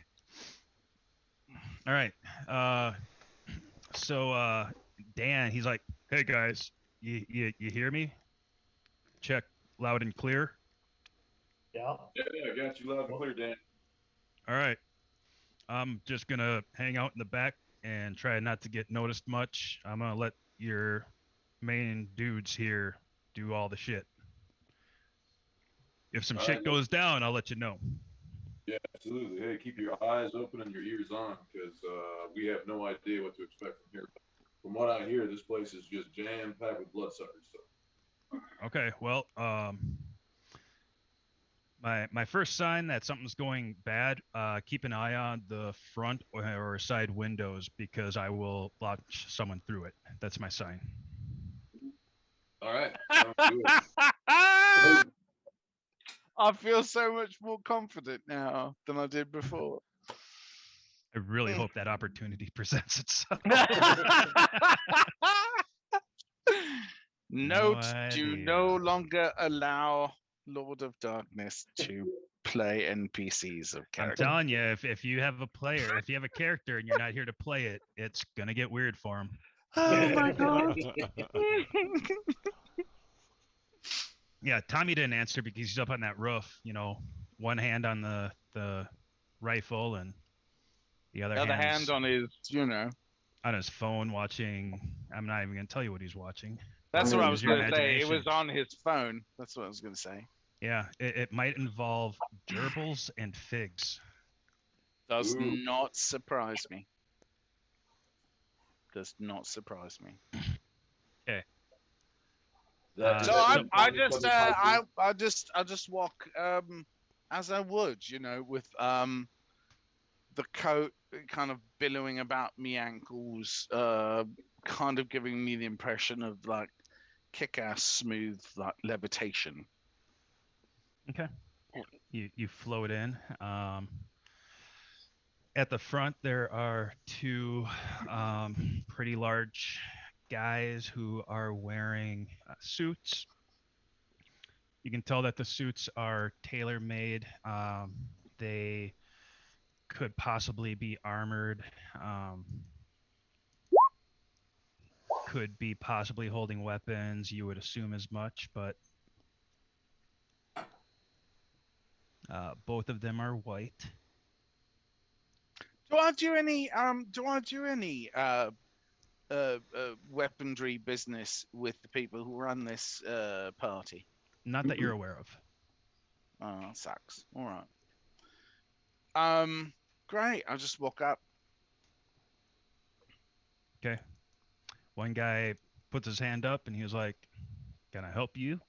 All right. So Dan, he's like, "Hey guys, you hear me? Check loud and clear. Yeah. Yeah, I got you loud and clear, Dan. All right. I'm just gonna hang out in the back and try not to get noticed much. I'm gonna let your main dudes here do all the shit. If some All shit right. goes down, I'll let you know." Yeah, absolutely. Hey, keep your eyes open and your ears on because we have no idea what to expect from here. From what I hear, this place is just jam packed with bloodsuckers. So. Okay. Well, my first sign that something's going bad, keep an eye on the front or side windows because I will launch someone through it. That's my sign. All right. Sounds good. I feel so much more confident now than I did before. I really hope that opportunity presents itself. Note: No do idea. no longer allow Lord of Darkness to play NPCs of I'm character. telling you, if you have a player, if you have a character and you're not here to play it, it's gonna get weird for him. Oh my God! Yeah, Tommy didn't answer because he's up on that roof. You know, one hand on the rifle and the other, The other hand's hand on his, on his phone watching. I'm not even gonna tell you what he's watching. That's I what mean, I was use your going to say. It was imagination. on his phone. That's what I was going to say. Yeah, it might involve gerbils and figs. Does Ooh. not surprise me. Does not surprise me. That- So So- I just walk as I would, with the coat kind of billowing about me ankles, kind of giving me the impression of like kick-ass smooth like levitation. Okay. You float in. At the front, there are two pretty large guys who are wearing suits. You can tell that the suits are tailor-made. They could possibly be armored. Could be possibly holding weapons. You would assume as much, but both of them are white. Do I do any weaponry business with the people who run this party? Not that you're aware of. Oh, that sucks. All right. Great. I'll just walk up. Okay. One guy puts his hand up and he was like, "Can I help you?"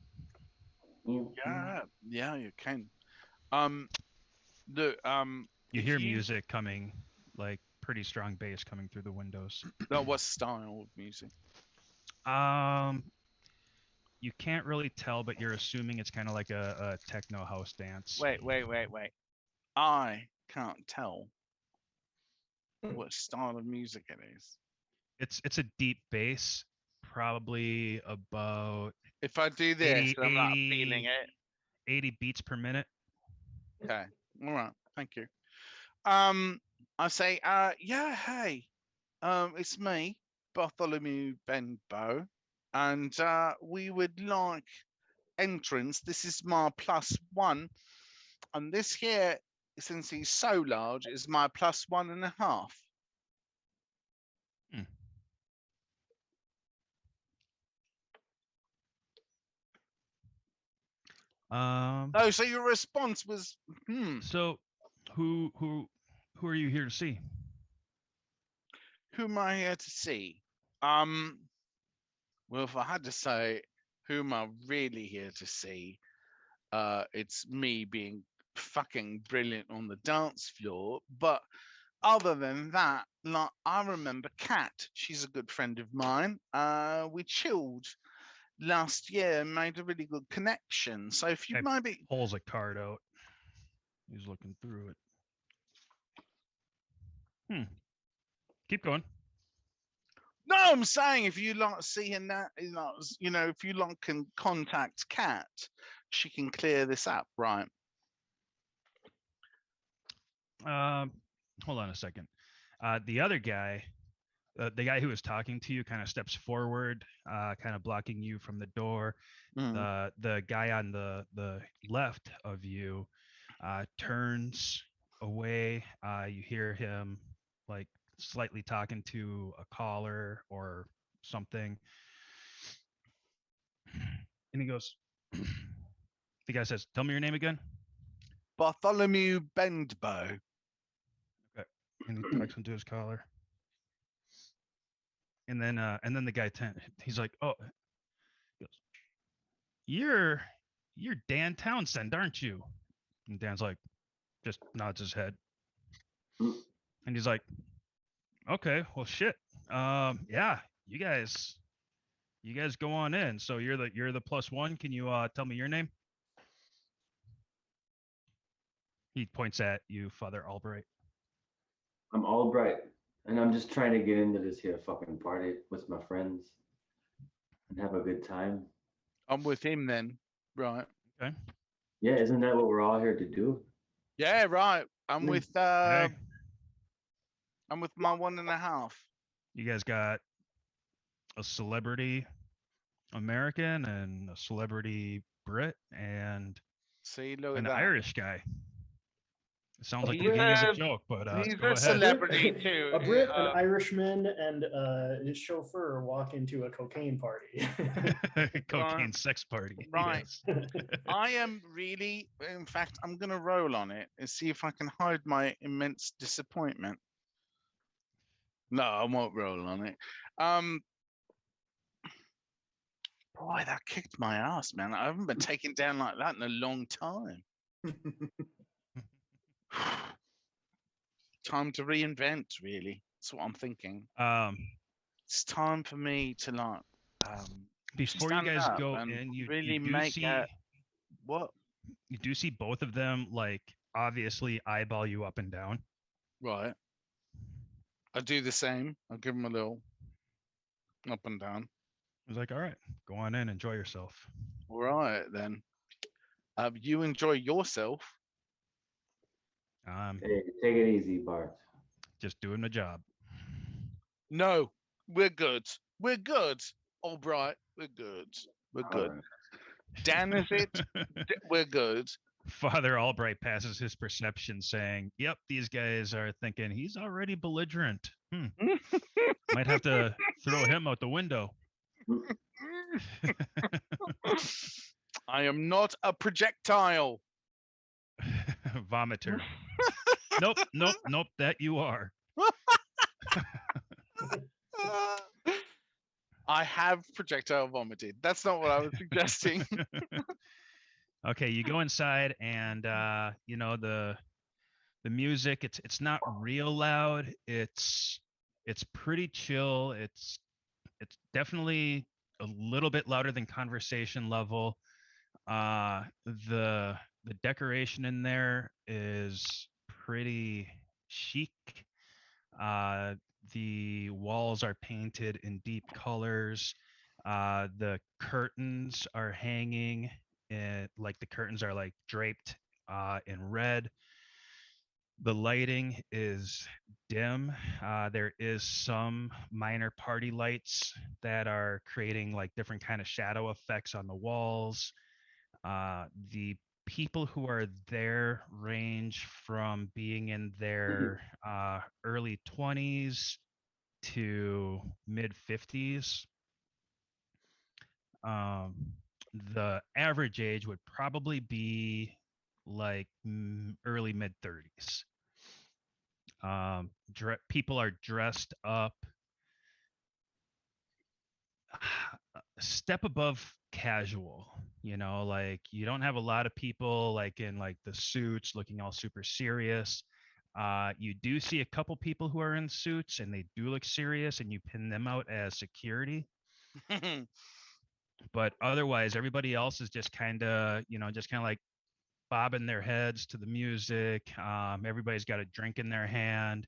Yeah, you can. The You if hear music coming, like pretty strong bass coming through the windows. No, what style of music? You can't really tell, but you're assuming it's kind of like a techno house dance. Wait. I can't tell what style of music it is. It's a deep bass, probably about If I do this, 80, I'm not feeling it. 80 beats per minute. Okay. All right. Thank you. I say, yeah, hey, it's me, Bartholomew Benbow, and we would like entrance. This is my +1, and this here, since he's so large, is my +1.5. Oh, so your response was, So, who are you here to see? Who am I here to see? Well, if I had to say who am I really here to see, it's me being fucking brilliant on the dance floor. But other than that, like I remember Kat, she's a good friend of mine. We chilled last year and made a really good connection. So if you Okay. maybe Pulls a card out. He's looking through it. Keep going. No, I'm saying if you like seeing that, if you like can contact Kat, she can clear this up, right? Hold on a second. The other guy, the guy who was talking to you, kind of steps forward, kind of blocking you from the door. The guy on the left of you turns away. You hear him like slightly talking to a caller or something, and he goes. The guy says, "Tell me your name again." Bartholomew Benbow. Okay. And he talks into his collar. And then the guy he's like, "Oh," he goes, you're Dan Townsend, aren't you?" And Dan's like, just nods his head. And he's like, "Okay, well, shit. Yeah, you guys go on in. So you're the +1. Can you tell me your name?" He points at you, Father Albright. I'm Albright, and I'm just trying to get into this here fucking party with my friends and have a good time. I'm with him then, right? Okay. Yeah, isn't that what we're all here to do? Yeah, right. I'm with Okay. I'm with my 1.5. You guys got a celebrity American and a celebrity Brit and See, look at an that. Irish guy. It sounds like He's the beginning of a- a joke, but he's go a ahead. celebrity too. A Brit, an Irishman, and his chauffeur walk into a cocaine party. Cocaine sex party. Right. Yes. I am really, in fact, I'm going to roll on it and see if I can hide my immense disappointment. No, I won't roll on it. Boy, that kicked my ass, man. I haven't been taken down like that in a long time. Time to reinvent, really. That's what I'm thinking. It's time for me to like Before you stand guys up go and in, you really do make see what? you do see both of them like obviously eyeball you up and down. Right. I do the same. I'll give them a little up and down. I was like, "All right, go on in, enjoy yourself." All right then. You enjoy yourself. Hey, take it easy, Bart. Just doing my job. No, we're good. We're good. All right, we're good. We're good. Alright. Dan, is it? We're good. Father Albright passes his perception, saying, "Yep, these guys are thinking he's already belligerent. Might have to throw him out the window." I am not a projectile. Vomiter. Nope, nope, nope. That you are. I have projectile vomited. That's not what I was suggesting. Okay, you go inside, and you know the music. It's not real loud. It's pretty chill. It's definitely a little bit louder than conversation level. The decoration in there is pretty chic. The walls are painted in deep colors. The curtains are hanging, and like the curtains are like draped in red. The lighting is dim. There is some minor party lights that are creating like different kind of shadow effects on the walls. The people who are there range from being in their early 20s to mid 50s. The average age would probably be like early mid 30s. People are dressed up a step above casual, you know, like you don't have a lot of people like in like the suits looking all super serious. You do see a couple people who are in suits and they do look serious, and you pin them out as security. But otherwise, everybody else is just kind of, you know, just kind of like bobbing their heads to the music. Everybody's got a drink in their hand.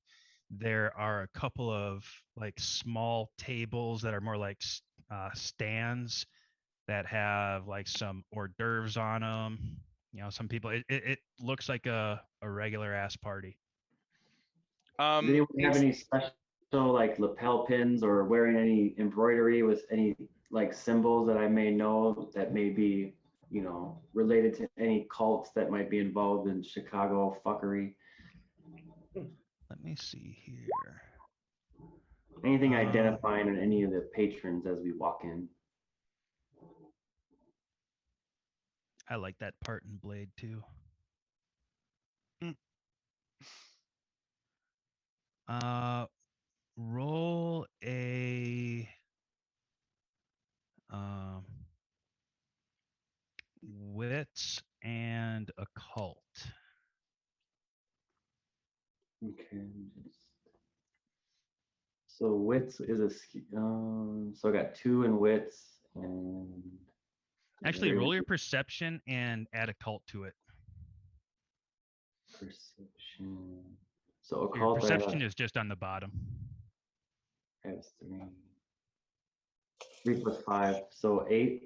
There are a couple of like small tables that are more like stands that have like some hors d'oeuvres on them. You know, some people. It looks like a regular ass party. Does anyone have any special like lapel pins or wearing any embroidery with any like symbols that I may know that may be, you know, related to any cults that might be involved in Chicago fuckery? Let me see here. Anything identifying in any of the patrons as we walk in? I like that part in Blade too. Roll a wits and occult. Okay. So wits is a so I got 2 in wits and Actually, roll your perception and add occult to it. perception. So Your occult perception is just on the bottom. I have 3. 3 plus 5, so 8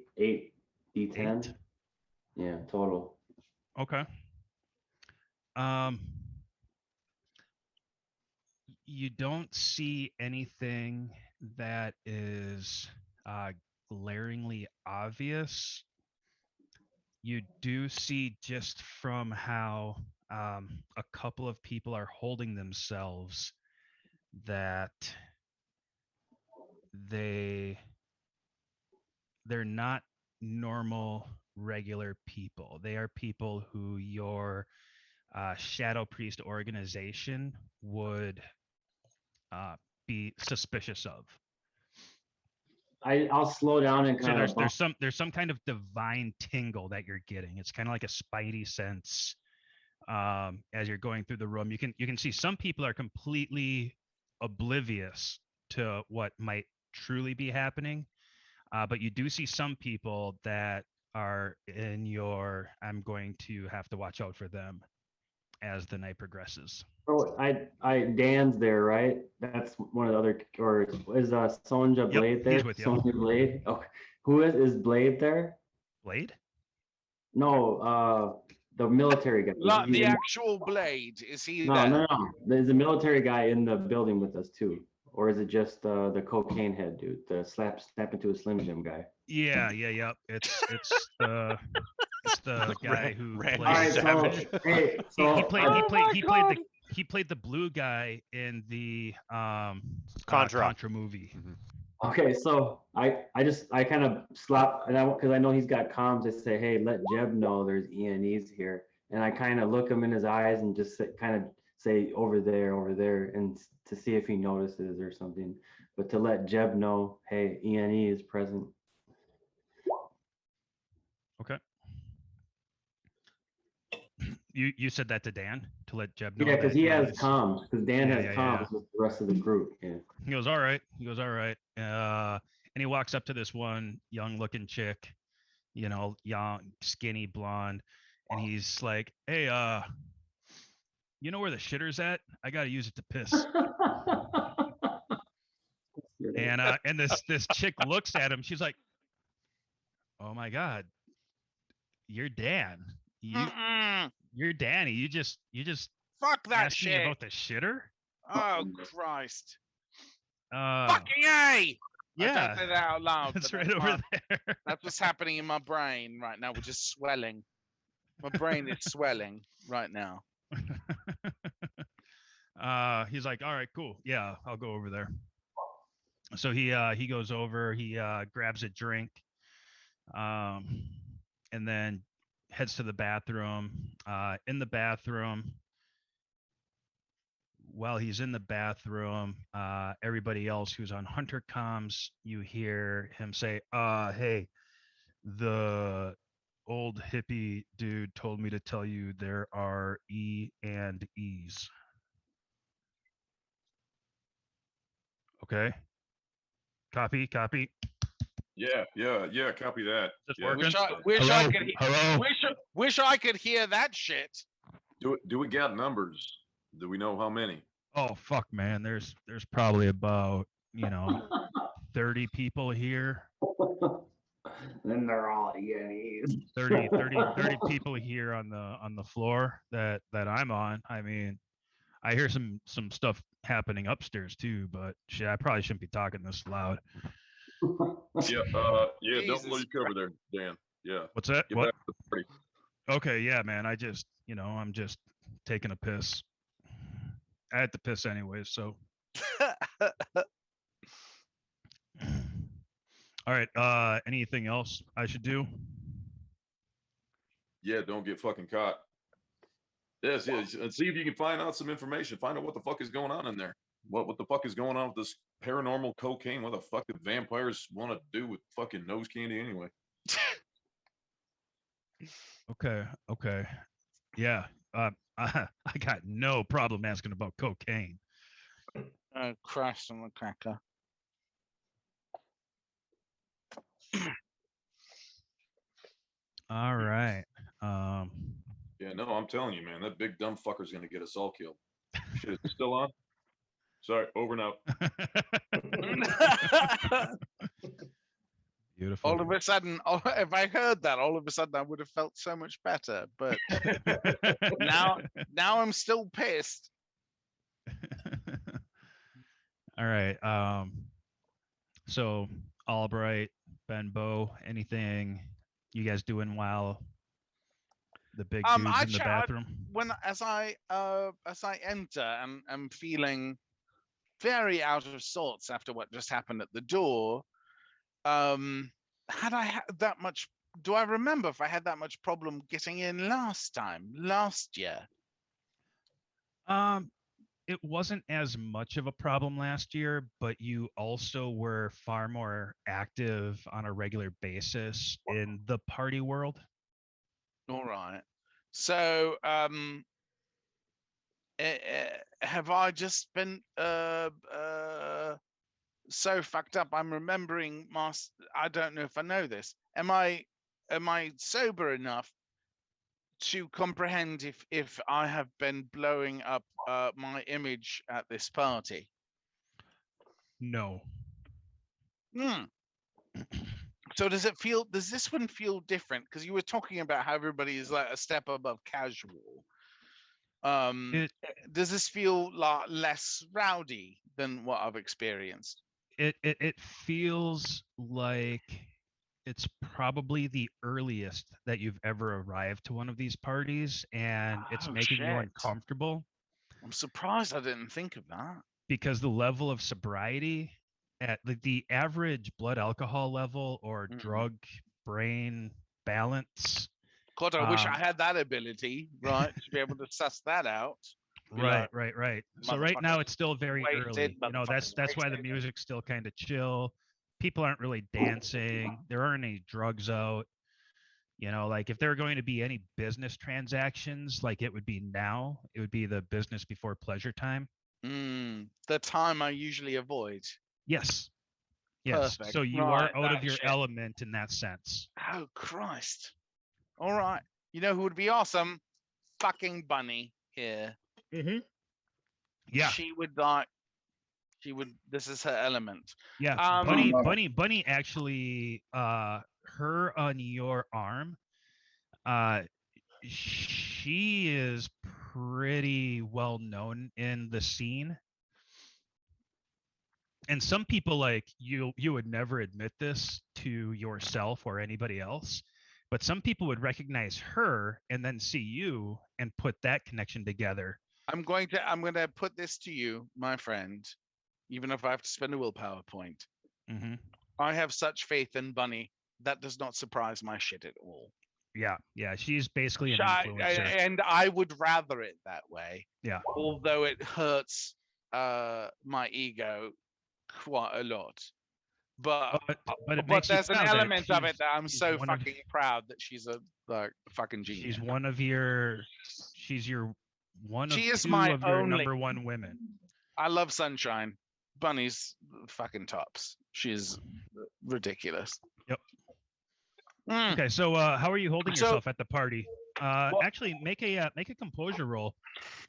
d10. 8. Yeah, total. Okay. You don't see anything that is glaringly obvious. You do see just from how a couple of people are holding themselves that they're not normal regular people. They are people who your shadow priest organization would be suspicious of. I'll slow down and So kind of there's some kind of divine tingle that you're getting. It's kind of like a spidey sense as you're going through the room. You can see some people are completely oblivious to what might truly be happening, but you do see some people that are in your I'm going to have to watch out for them as the night progresses. Oh, Dan's there, right? That's one of the other, or is Sonja Blade there? He's with you. Sonja Blade. Okay, who is Blade there? Blade? No, the military guy. Like He's the in- actual Blade, is he no, there? no. There's a military guy in the building with us too, or is it just the cocaine head dude, the snap into a Slim Jim guy? Yeah. It's the guy who Randy played. Savage. Hey, so He played the blue guy in the Contra. Contra movie. Mhm. Okay, so I kind of slap, and because I know he's got comms, I say, hey, let Jeb know there's ENEs here, and I kind of look him in his eyes and just kind of say over there, and to see if he notices or something, but to let Jeb know, hey, ENE is present. Okay. You said that to Dan to let Jeb know. Yeah, because that he has he's- comms, because Dan Yeah, has yeah, comms yeah. with the rest of the group. Yeah. He goes, all right. He goes, all right. And he walks up to this one young looking chick, you know, young, skinny, blonde, and he's like, hey, you know where the shitter's at? I gotta use it to piss. And this chick looks at him. She's like, oh my God, you're Dan. You're Danny. You just Fuck that asked me shit. about the shitter? Oh Christ. Uh Fucking A! I yeah. don't say that out loud. It's but right that's over my- there. That's what's happening in my brain right now, which is swelling. My brain is swelling right now. He's like, all right, cool. Yeah, I'll go over there. So he goes over, he grabs a drink, and then heads to the bathroom. In the bathroom, while he's in the bathroom, everybody else who's on Hunter comms, you hear him say, hey, the old hippie dude told me to tell you there are E and E's. Okay. Copy. Yeah. Copy that. Is this Yeah, working? Wish I Hello? could Hello? wish I could hear that shit. Do we got numbers? Do we know how many? Oh fuck, man. There's probably about 30 people here. Then they're all ENEs. 30 people here on the floor that I'm on. I mean, I hear some stuff happening upstairs too, but shit, I probably shouldn't be talking this loud. Yeah. Yeah. Don't blow Jesus your cover there, Dan. Yeah. What's that? Get What? back to the party. Okay, yeah, man. I just, I'm just taking a piss. I had to piss anyway, so. All right. Anything else I should do? Yeah. Don't get fucking caught. Yes. And see if you can find out some information. Find out what the fuck is going on in there. What the fuck is going on with this paranormal cocaine? What the fuck did vampires want to do with fucking nose candy anyway? Okay. Yeah. I got no problem asking about cocaine. Oh Christ on the cracker. All right. Yeah, no, I'm telling you, man, that big dumb fucker's gonna get us all killed. Shit, is it still on? Sorry, over and out. Beautiful. All of a sudden, if I heard that, all of a sudden I would have felt so much better. But now I'm still pissed. All right. So Albright, Benbow, anything you guys doing while the big dude's in the bathroom? As I enter and am feeling very out of sorts after what just happened at the door, had I had that much? Do I remember if I had that much problem getting in last year? It wasn't as much of a problem last year, but you also were far more active on a regular basis in the party world. All right. So, have I just been so fucked up? I'm remembering I don't know if I know this. Am I sober enough to comprehend if I have been blowing up my image at this party? No. So does this one feel different? Because you were talking about how everybody is like a step above casual. Does this feel like less rowdy than what I've experienced? It feels like it's probably the earliest that you've ever arrived to one of these parties, and it's making you shit. uncomfortable I'm surprised I didn't think of that. because the level of sobriety at the average blood alcohol level or Mhm. drug brain balance. God, I wish I Um, had that ability, right, to be able to suss that out. Be Right, like, right, right. So right now "Motherfucker, it's still very wasted, early. You know, that's motherfucker's why the wasted." music's still kind of chill. People aren't really dancing. There aren't any drugs out. You know, like if there are going to be any business transactions, like it would be now. It would be the business before pleasure time. The time I usually avoid. Yes. Yes. Perfect. So you Right, are out of that your shit. element in that sense. Oh Christ! All right, you know who would be awesome? Fucking Bunny here. Mm-hmm. Yeah. She would like. She would. This is her element. Yeah. Bunny actually her on your arm, she is pretty well known in the scene. And some people like you would never admit this to yourself or anybody else, but some people would recognize her and then see you and put that connection together. I'm going to put this to you, my friend, even if I have to spend a willpower point. Mm-hmm. I have such faith in Bunny that does not surprise my shit at all. Yeah, yeah, she's basically an influencer. And I would rather it that way. Yeah. Although it hurts my ego quite a lot. But it makes you there's an proud that element of it she's- that I'm she's so one of- fucking proud that she's a like fucking genius. She's one of your She is two my of your only- number one women. I love Sunshine. Bunny's fucking tops. She's ridiculous. Yep. Mm. Okay, so how are you holding So- yourself at the party? Well- Actually, make a composure roll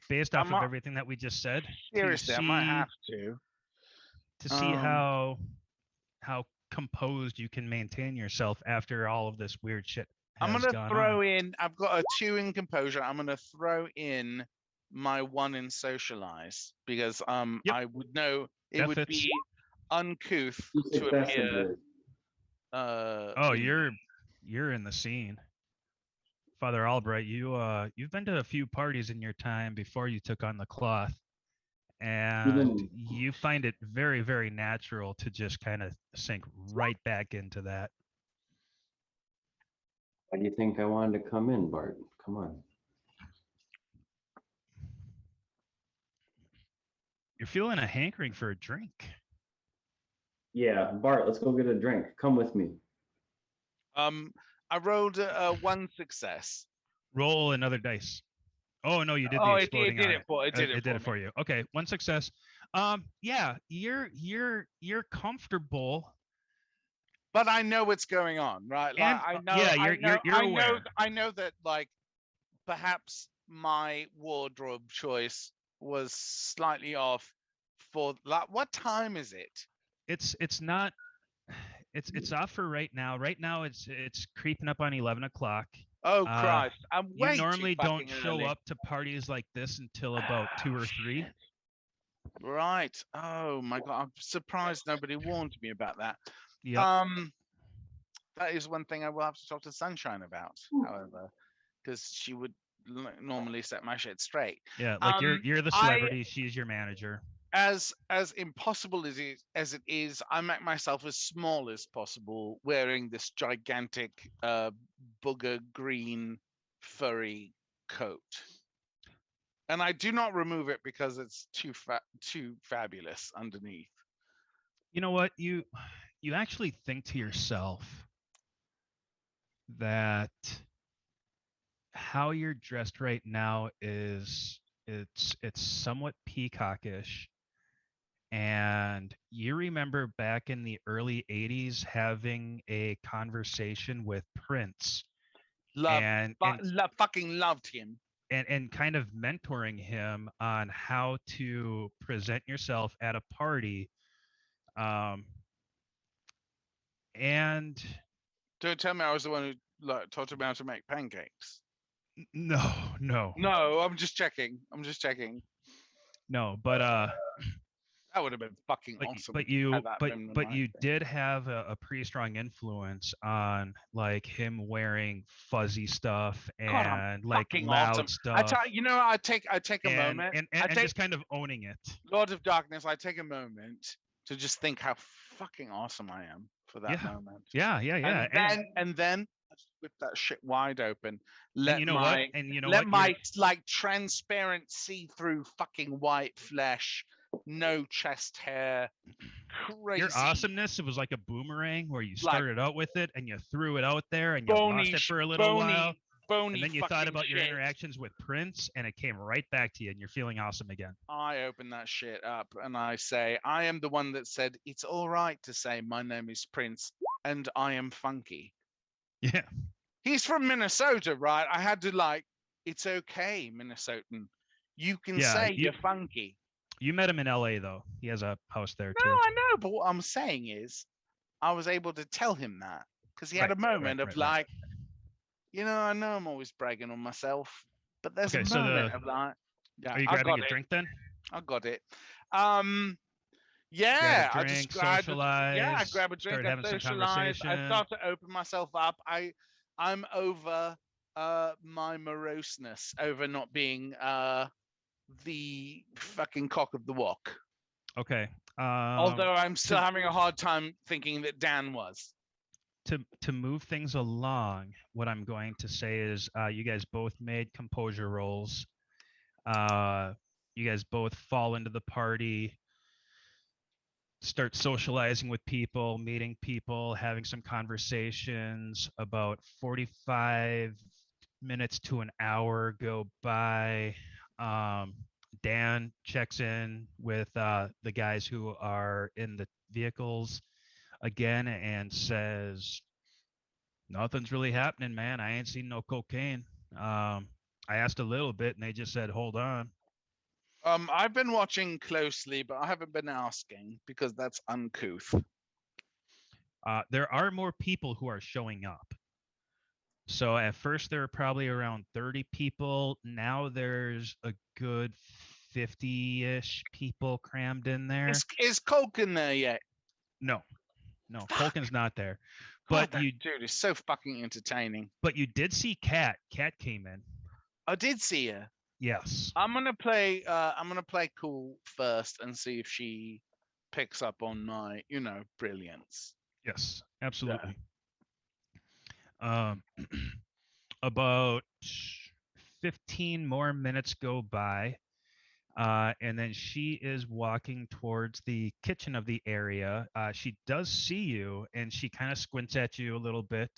based off I'm of not- everything that we just said. Seriously, I might see- have to. To see Um, how composed you can maintain yourself after all of this weird shit. I'm has gonna gone throw on. in. I've got a 2 in composure. I'm gonna throw in my 1 in socialize because Yep. I would know it That would fits. be uncouth Two to appear. successes. Oh, in- you're in the scene. Father Albright, you've been to a few parties in your time before you took on the cloth. And Even- you find it very, very natural to just kind of sink right back into that. Why do you think I wanted to come in, Bart? Come on. You're feeling a hankering for a drink. Yeah, Bart, let's go get a drink. Come with me. I rolled a 1 success. Roll another dice. Oh no, you did the Oh, it exploding did on it for it did it it for you. Okay, 1 success. Yeah, you're comfortable. But I know what's going on, right? Like And, I know. yeah, I you're- know. you're I know. aware. I know that like perhaps my wardrobe choice was slightly off for like. What time is it? It's not. It's off for right now. Right now, it's creeping up on 11 o'clock. Oh Uh, Christ! I'm You way normally too don't fucking show early. up to parties like this until about 2 or 3. Shit. Right. Oh my God! I'm surprised nobody warned me about that. Yeah. That is one thing I will have to talk to Sunshine about, however, because she would normally set my shit straight. Yeah, like um, you're the I- celebrity, she's your manager. As impossible as it is, I make myself as small as possible, wearing this gigantic booger green furry coat, and I do not remove it because it's too fabulous underneath. You know what? You actually think to yourself that how you're dressed right now is it's somewhat peacockish. And you remember back in the early 80s having a conversation with Prince and Fucking loved him. and kind of mentoring him on how to present yourself at a party. And Don't tell me I was the one who like taught him how to make pancakes. no, No, I'm just checking. but That would have been fucking awesome. but you had that been in my you thing. did have a pretty strong influence on like him wearing fuzzy stuff God, I'm and like fucking loud awesome. stuff. I take a and, moment. and I take just kind of owning it. Lord of Darkness. I take a moment to just think how fucking awesome I am for that Yeah. moment. Yeah, yeah, yeah. And then I just whip that shit wide open. And Let you know my what? And you know let what? my like transparent see-through fucking white flesh, no chest hair, crazy Your awesomeness, it was like a boomerang where you Like- started out with it and you threw it out there and you bony, lost it sh- for a little while. bony And then you thought fucking about your shit. interactions with Prince and it came right back to you and you're feeling awesome again. I open that shit up and I say, I am the one that said it's all right to say my name is Prince and I am funky. Yeah. He's from Minnesota, right? I had to like, it's okay, Minnesotan. You can Yeah, say you- you're funky. You met him in LA though. He has a house there No, too. I know, but what I'm saying is, I was able to tell him that because he had a Right, right, moment right, of right. like, you know, I know I'm always bragging on myself, but there's Okay, a so moment of like, yeah, Are you I grabbing got a it. drink then? I got it. Grab Yeah, a I drink, just grabbed. socialize. Yeah, I grab a drink. Start I having some socialize. I conversation. start to open myself up. I'm over my moroseness over not being the fucking cock of the walk. Okay. Although I'm still having a hard time thinking that Dan was. To move things along, what I'm going to say is you guys both made composure rolls. You guys both fall into the party, start socializing with people, meeting people, having some conversations. About 45 minutes to an hour go by. Dan checks in with the guys who are in the vehicles again and says, nothing's really happening, man. I ain't seen no cocaine. I asked a little bit and they just said, hold on. I've been watching closely, but I haven't been asking because that's uncouth. There are more people who are showing up. So at first there were probably around 30 people. Now there's a good 50-ish people crammed in there. Is Coke in there yet? No, Culkin's not there. God, But that you dude is so fucking entertaining. did see Kat. Kat came in. I did see her. Yes. I'm gonna play cool first and see if she picks up on my, brilliance. Yes, absolutely. About 15 more minutes go by, and then she is walking towards the kitchen of the area. She does see you, and she kind of squints at you a little bit,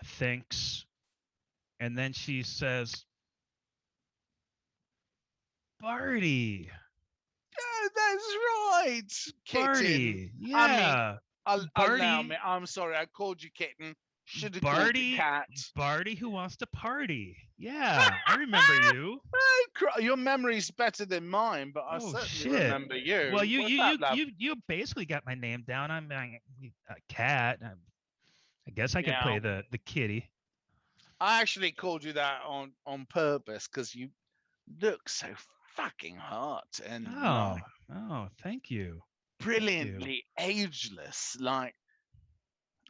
thinks, and then she says, Barty. Yeah, that's right, kitten. Barty. Yeah. I mean, allow Barty. me. I'm sorry, I called you kitten. Should have called Barty. you cat. Barty who wants to party. Yeah, I remember you. Your memory's better than mine, but I Oh, certainly shit. remember you. Well, What's up, love? you basically got my name down. I'm a cat. I guess I could Yeah. play the kitty. I actually called you that on purpose because you look so fucking hot and Oh, like, thank you. brilliantly ageless. Like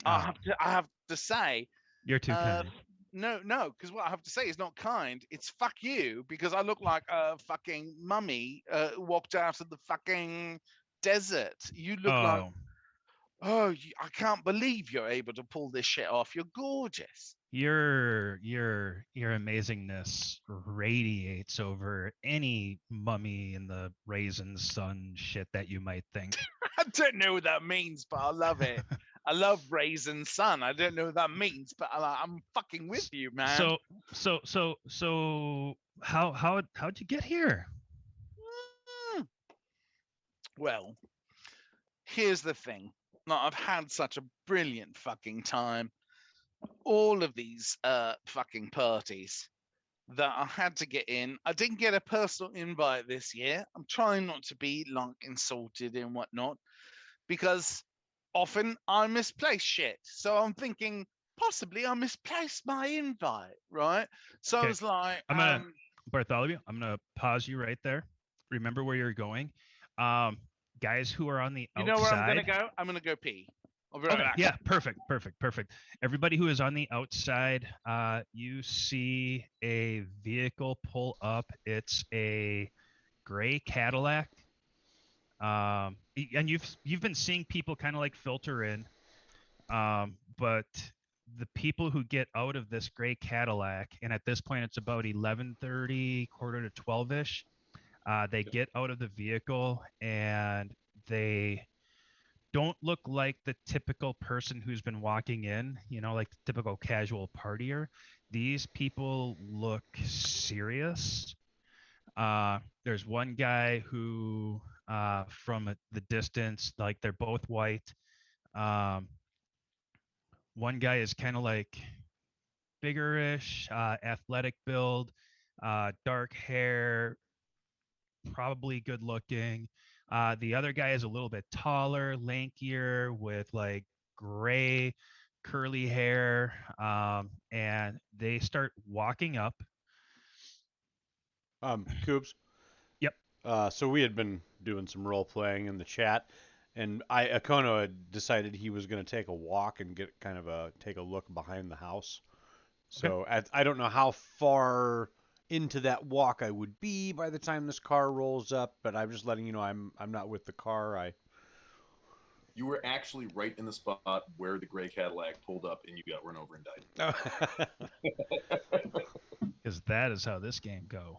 Oh, I have to say, you're too kind. no, because what I have to say is not kind. It's fuck you because I look like a fucking mummy walked out of the fucking desert. You look like, I can't believe you're able to pull this shit off. You're gorgeous. Your amazingness radiates over any mummy in the raisin sun shit that you might think. I don't know what that means, but I love it. I love raisin sun. I don't know what that means, but I'm fucking with you, man. So how'd you get here? Mm. Well, here's the thing. Like, I've had such a brilliant fucking time. All of these fucking parties that I had to get in. I didn't get a personal invite this year. I'm trying not to be like insulted and whatnot because often I misplace shit. So I'm thinking possibly I misplaced my invite, right? So I Okay, was like, Bartholomew, I'm gonna pause you right there. Remember where you're going. Guys who are on the you outside. know where I'm gonna go? I'm gonna go pee. I'll be right back. Yeah, perfect. Everybody who is on the outside, you see a vehicle pull up. It's a gray Cadillac. And you've been seeing people kind of like filter in, but the people who get out of this gray Cadillac, and at this point it's about 11:30, quarter to 12ish. They get out of the vehicle and they don't look like the typical person who's been walking in, like the typical casual partier. These people look serious. There's one guy who, from the distance, like they're both white. One guy is kind of like biggerish, athletic build, dark hair, probably good looking. The other guy is a little bit taller, lankier, with like gray, curly hair. And they start walking up. Coops. Yep. So we had been doing some role playing in the chat, and Akono had decided he was going to take a walk and take a look behind the house. So I don't know how far into that walk I would be by the time this car rolls up, but I'm just letting you know I'm not with the car. You were actually right in the spot where the gray Cadillac pulled up and you got run over and died. Because that is how this game go.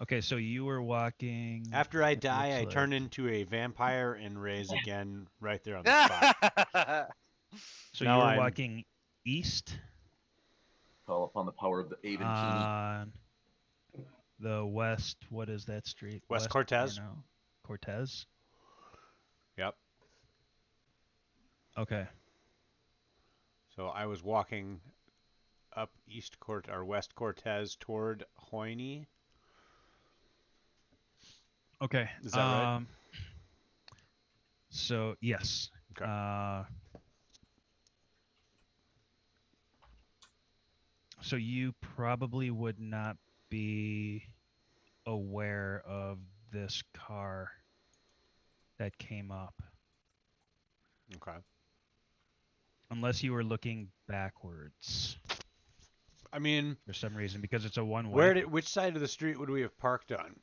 Okay, so you were walking. After I die, I turn into a vampire and raise again right there on the spot. So Now you were I'm- walking east Call upon the power of the Avon on the west. What is that street? West Cortez. No, Cortez. Yep. Okay. So I was walking up West Cortez toward Hoyne. Okay. Is that right? So yes. Okay. So you probably would not be aware of this car that came up Okay. unless you were looking backwards I mean, for some reason because it's a one-way. which side of the street would we have parked on?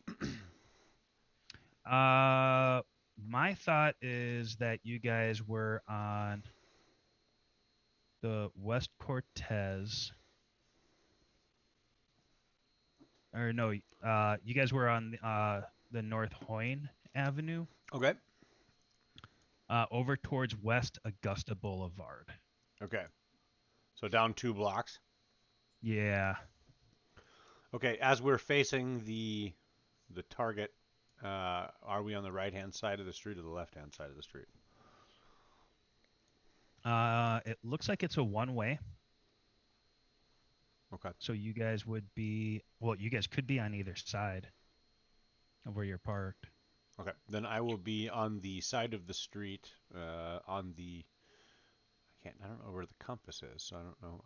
My thought is that you guys were on the West Cortez. Or no, you guys were on the North Hoyne Avenue, Okay. over towards West Augusta Boulevard. Okay. So down 2 blocks. Yeah. Okay. As we're facing the target, are we on the right-hand side of the street or the left-hand side of the street? It looks like it's a one-way. Okay. So you guys would be, well, you guys could be on either side of where you're parked. Okay. Then I will be on the side of the street, I don't know where the compass is, so I don't know.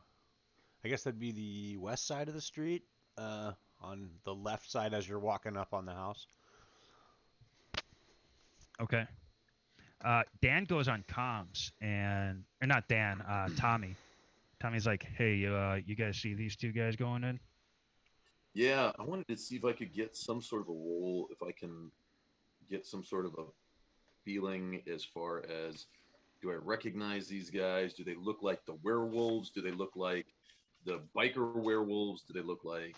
I guess that'd be the west side of the street, on the left side as you're walking up on the house. Okay. Dan goes on comms or not Dan, Tommy. Tommy's like, hey, you guys see these two guys going in? Yeah, I wanted to see if I could get some sort of a role, if I can get some sort of a feeling as far as, do I recognize these guys? Do they look like the werewolves? Do they look like the biker werewolves? Do they look like,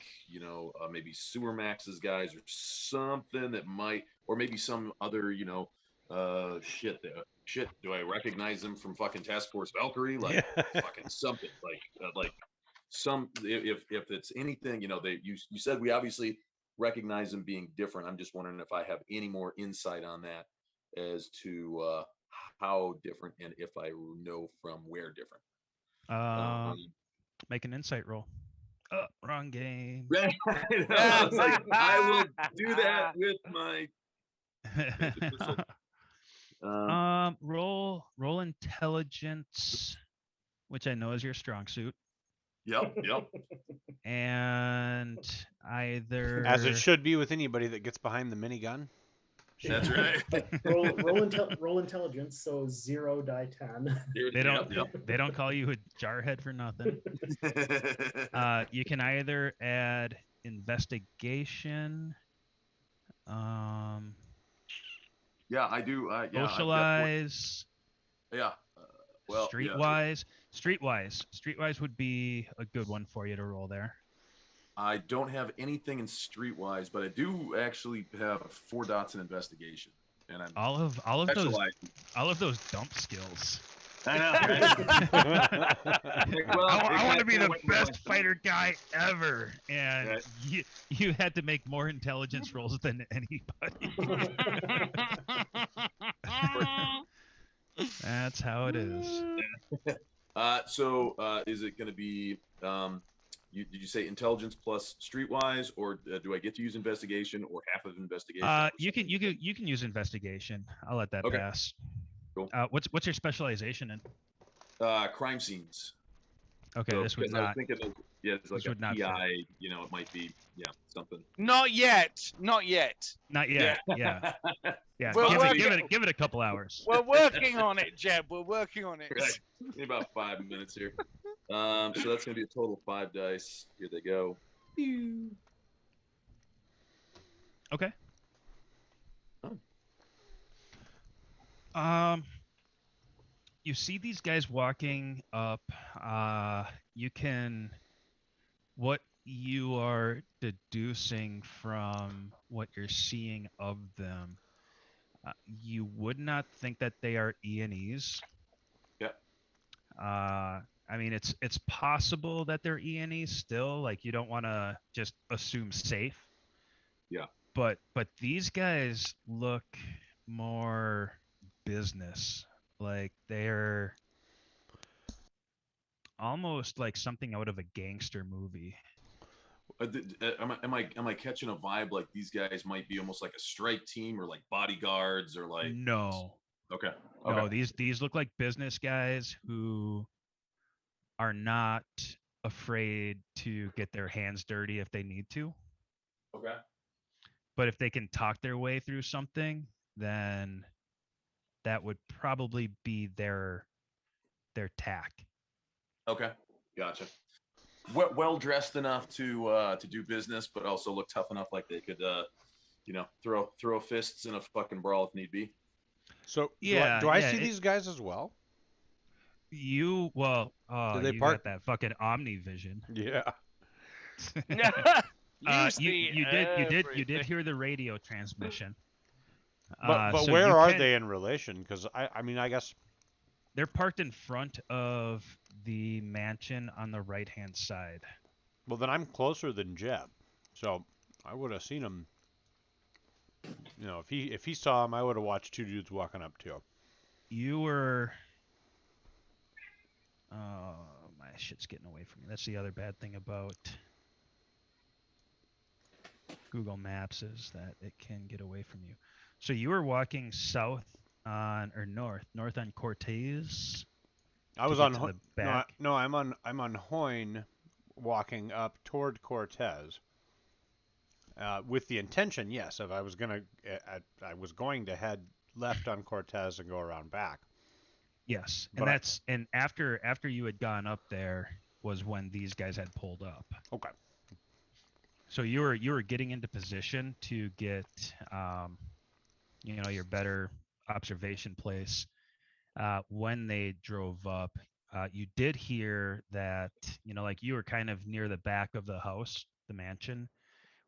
maybe Sewer Max's guys or something that might, or maybe some other, shit. Do I recognize them from fucking Task Force Valkyrie? Like fucking something like some, if it's anything, you said we obviously recognize them being different. I'm just wondering if I have any more insight on that as to how different and if I know from where different. Make an insight roll. Oh, wrong game. Right. I was like, I will do that with my. Roll intelligence, which I know is your strong suit. Yep. And either, As it should be with anybody that gets behind the minigun. That's right. roll intelligence, so 0 die 10. They don't call you a jarhead for nothing. You can either add investigation. Yeah, I do. Yeah, I've got Socialize. yeah. Well, yeah. Streetwise would be a good one for you to roll there. I don't have anything in Streetwise, but I do actually have 4 dots in investigation, and I'm All of specialized. those dump skills. I know. Right? Well, I want to be the went with best myself. fighter guy ever, and Right. you had to make more intelligence rolls than anybody. That's how it is. So is it going to be? Did you say intelligence plus Streetwise, or do I get to use investigation or half of investigation? or You something? can use investigation. I'll let that Okay. pass. Cool. What's your specialization in? Crime scenes. Okay, So, this would because I was not. thinking of, it's like this a would not fit. PI. It might be something. Not yet. Not yet. Not yet. Yeah. Yeah. Well, Give it a couple hours. We're working on it, Jeb. We're working on it. Right. Need about 5 minutes here. So that's going to be a total of 5 dice. Here they go. Okay. Oh. You see these guys walking up. What you are deducing from what you're seeing of them, you would not think that they are E&Es. Yep. I mean, it's possible that they're E&Es still. Like, you don't want to just assume safe. Yeah. But these guys look more business. Like, they're almost like something out of a gangster movie. Am I catching a vibe like these guys might be almost like a strike team or like bodyguards or like? No. Okay. No, these look like business guys who are not afraid to get their hands dirty if they need to. Okay. But if they can talk their way through something, then that would probably be their tack. Okay. Gotcha. Well dressed enough to do business, but also look tough enough like they could throw fists in a fucking brawl if need be. So Yeah, do I yeah, see these guys as well? You they you park- got that fucking omni vision. Yeah. You did hear the radio transmission. But so where you are can- they in relation? Because I mean, I guess They're parked in front of the mansion on the right-hand side. well then I'm closer than Jeb, so I would have seen him. If he saw him, I would have watched 2 dudes walking up to him. You were. Oh, my shit's getting away from me. That's the other bad thing about Google Maps is that it can get away from you. So you were walking north on Cortez. I was get on to Ho- the back. no, I'm on Hoyne, walking up toward Cortez. With the intention, yes, if I was I was going to head left on Cortez and go around back. Yes, But and after you had gone up there was when these guys had pulled up. Okay. So you were getting into position to get your better observation place. When they drove up, you did hear that, like you were kind of near the back of the house, the mansion,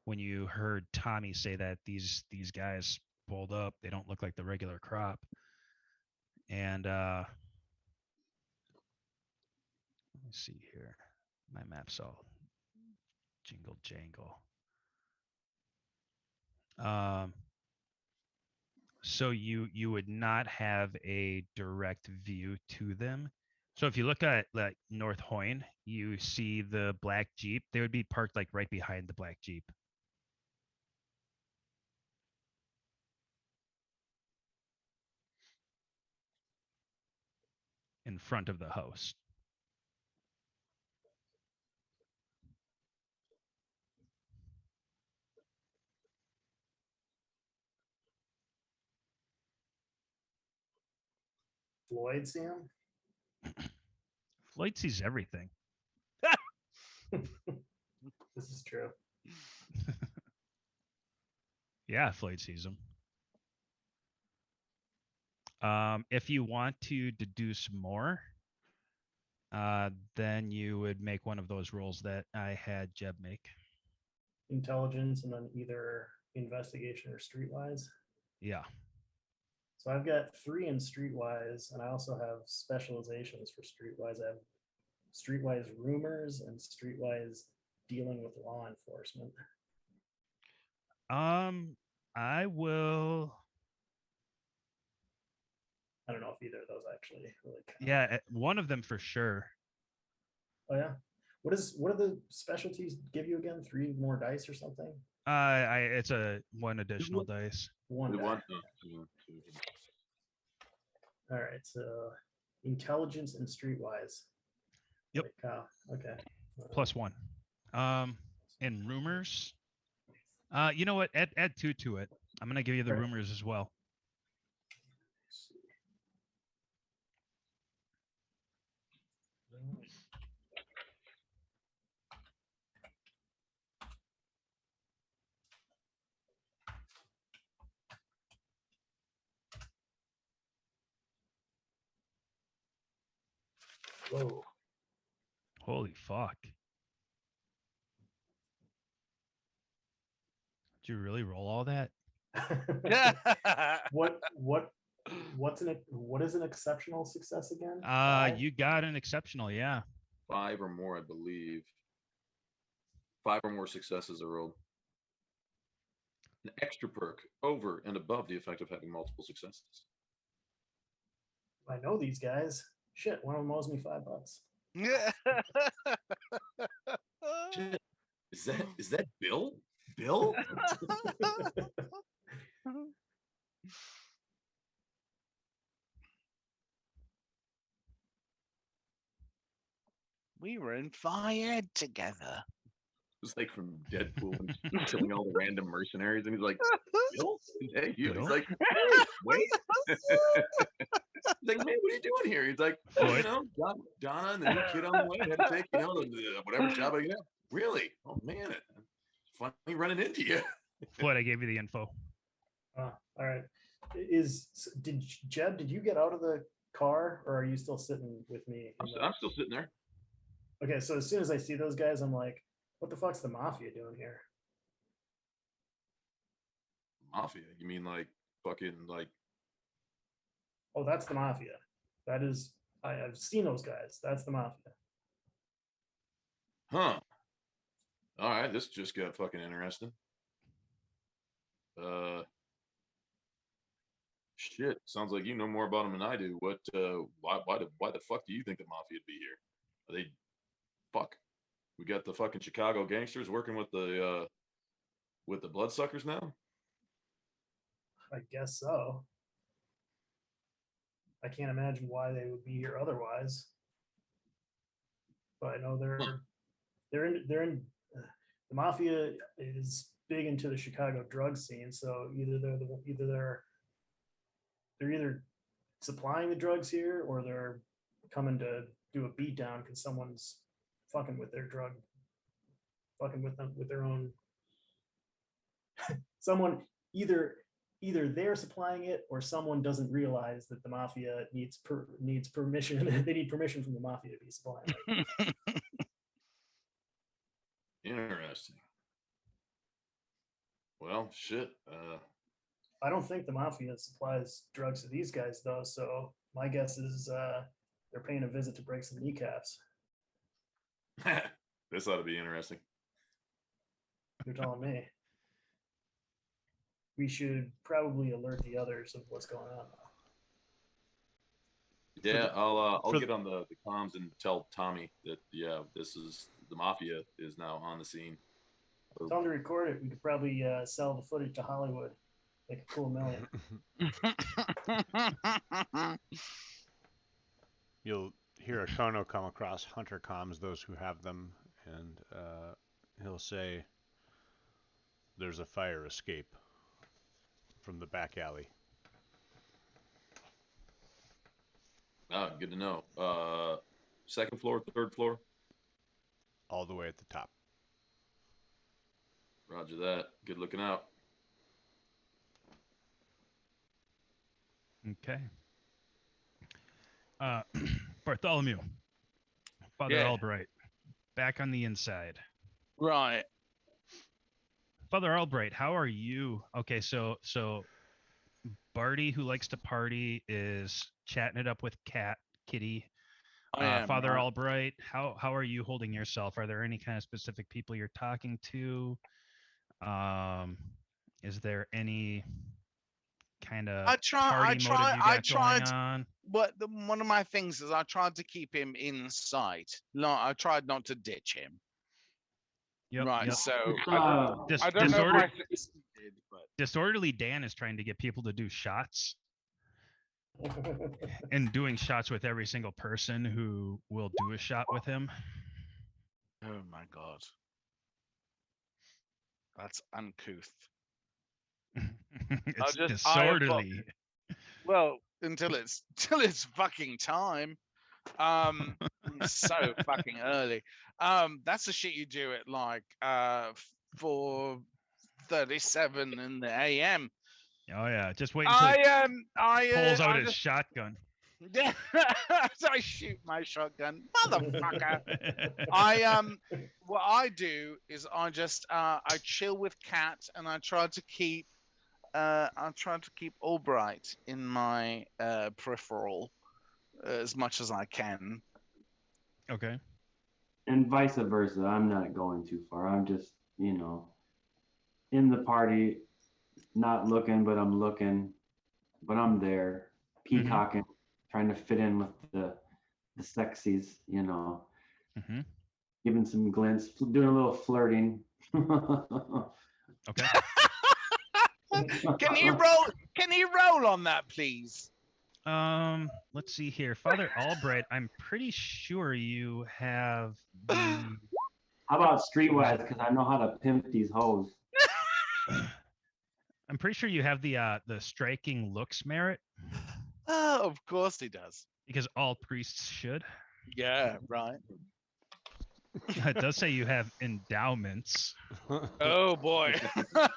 when you heard Tommy say that these guys pulled up. They don't look like the regular crop. And let me see here. My map's all jingle jangle. So you would not have a direct view to them. So if you look at like North Hoyne, you see the black Jeep. They would be parked like right behind the black Jeep. In front of the house. Floyd see him? Floyd sees everything. This is true. Yeah, Floyd sees him. If you want to deduce more, then you would make one of those rolls that I had Jeb make. Intelligence and then either investigation or streetwise. Yeah. So I've got 3 in streetwise, and I also have specializations for streetwise. I have streetwise rumors and streetwise dealing with law enforcement. I will. I don't know if either of those actually really count. Yeah, one of them for sure. Oh yeah. What do the specialties give you again? 3 more dice or something? It's a 1 additional dice. 1 The die. one- All right. So intelligence and streetwise. Yep. Holy cow. Okay. Plus 1. And rumors. You know what? Add 2 to it. I'm gonna give you the Okay. rumors as well. Let's see. Whoa. Holy fuck. Did you really roll all that? what is an exceptional success again? 5? You got an exceptional, yeah. 5 or more, I believe. 5 or more successes are rolled. An extra perk over and above the effect of having multiple successes. I know these guys. Shit, one of them owes me $5. Shit. Is that Bill? Bill? We were in fire together. It's like from Deadpool and killing all the random mercenaries, and he's like, Bill? Hey, you. Bill? He's like, wait. He's like, man, what are you doing here? He's like, oh, Donna and the new kid on the way. Had to take, whatever job I get. Really? Oh man, it's funny running into you. Floyd, I gave you the info. All right. Jeb, did you get out of the car, or are you still sitting with me? I'm still sitting there. Okay, so as soon as I see those guys, I'm like, what the fuck's the mafia doing here? Mafia? You mean like fucking like? Oh, that's the mafia. That is, I've seen those guys. That's the mafia. Huh. All right, this just got fucking interesting. Shit. Sounds like you know more about them than I do. What? Why the fuck do you think the mafia would be here? Are they? Fuck. We got the fucking Chicago gangsters working with the bloodsuckers now. I guess so. I can't imagine why they would be here otherwise. But I know they're in the mafia is big into the Chicago drug scene. So they're either supplying the drugs here, or they're coming to do a beatdown because someone's fucking with their drug, fucking with them with their own. Someone either they're supplying it, or someone doesn't realize that the mafia needs permission. They need permission from the mafia to be supplying it. Interesting. Well, shit. I don't think the mafia supplies drugs to these guys though. So my guess is they're paying a visit to break some kneecaps. This ought to be interesting. You're telling me. We should probably alert the others of what's going on. Yeah, I'll get on the comms and tell Tommy that this is the mafia is now on the scene. Tell them to record it. We could probably sell the footage to Hollywood, make a cool million. You'll hear Okono come across Hunter comms, those who have them, and he'll say, "There's a fire escape from the back alley." Oh, good to know. Second floor, third floor. All the way at the top. Roger that. Good looking out. Okay. Bartholomew, Father Yeah. Albright, back on the inside. Right. Father Albright, how are you? Okay, so Barty, who likes to party, is chatting it up with Kitty. I am. Father right. Albright, how are you holding yourself? Are there any kind of specific people you're talking to? Is there any kind of I party motive you got going tried. on? One of my things is I tried to keep him in sight. No, I tried not to ditch him. Yep, Right. yep. So It's, I don't know if I succeeded, but Disorderly Dan is trying to get people to do shots and doing shots with every single person who will do a shot with him. oh my god, that's uncouth. It's just- I have got- disorderly. Well, until it's fucking time. So fucking early. That's the shit you do at like 4:37 in the AM. Oh yeah, just wait until he pulls out his just, shotgun. so I shoot my shotgun, motherfucker. What I do is I just I chill with Cat, and I try to keep Albright in my peripheral as much as I can. Okay. and vice versa. I'm not going too far. I'm just, in the party, not looking, but I'm looking, but I'm there, peacocking, trying to fit in with the sexies, Mm-hmm. giving some glints, doing a little flirting. Okay. Can you roll on that, please? Let's see here, Father Albright. I'm pretty sure you have the. How about streetwise? Because I know how to pimp these hoes. I'm pretty sure you have the striking looks merit, Oh, of course he does. because all priests should. Yeah, right. It does say you have endowments. Oh boy.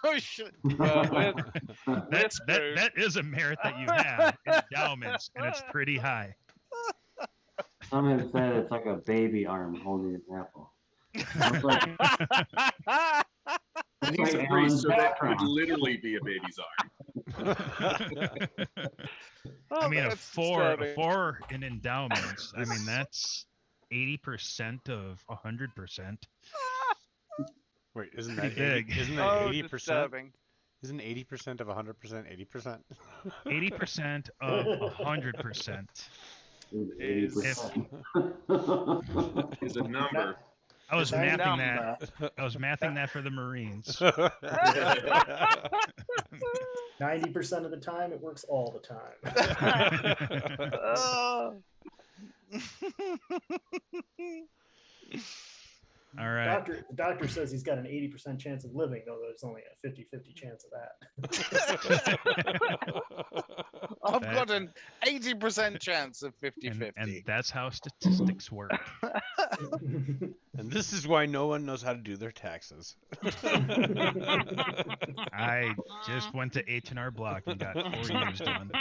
Oh shit. Well, That is a merit that you have, endowments, and it's pretty high. Some have said it's like a baby arm holding an apple. It's like, And it's he's like a priest, so Alan that could background. literally be a baby's arm. I mean, that's for disturbing. an endowments, I mean that's 80% of 100%. Wait, isn't Pretty that 80, big. isn't that Oh, 80%? disturbing. Isn't 80% of 100% 80%? 80% of 100%. Is- 80%. Is a number. I was Is that mathing number. that. I was mathing that for the Marines. 90% of the time, it works all the time. Oh. All right. The doctor says he's got an 80% chance of living, though there's only a 50-50 chance of that. I've got an 80% chance of 50-50. And that's how statistics work. And this is why no one knows how to do their taxes. I just went to H&R Block and got 4 years done.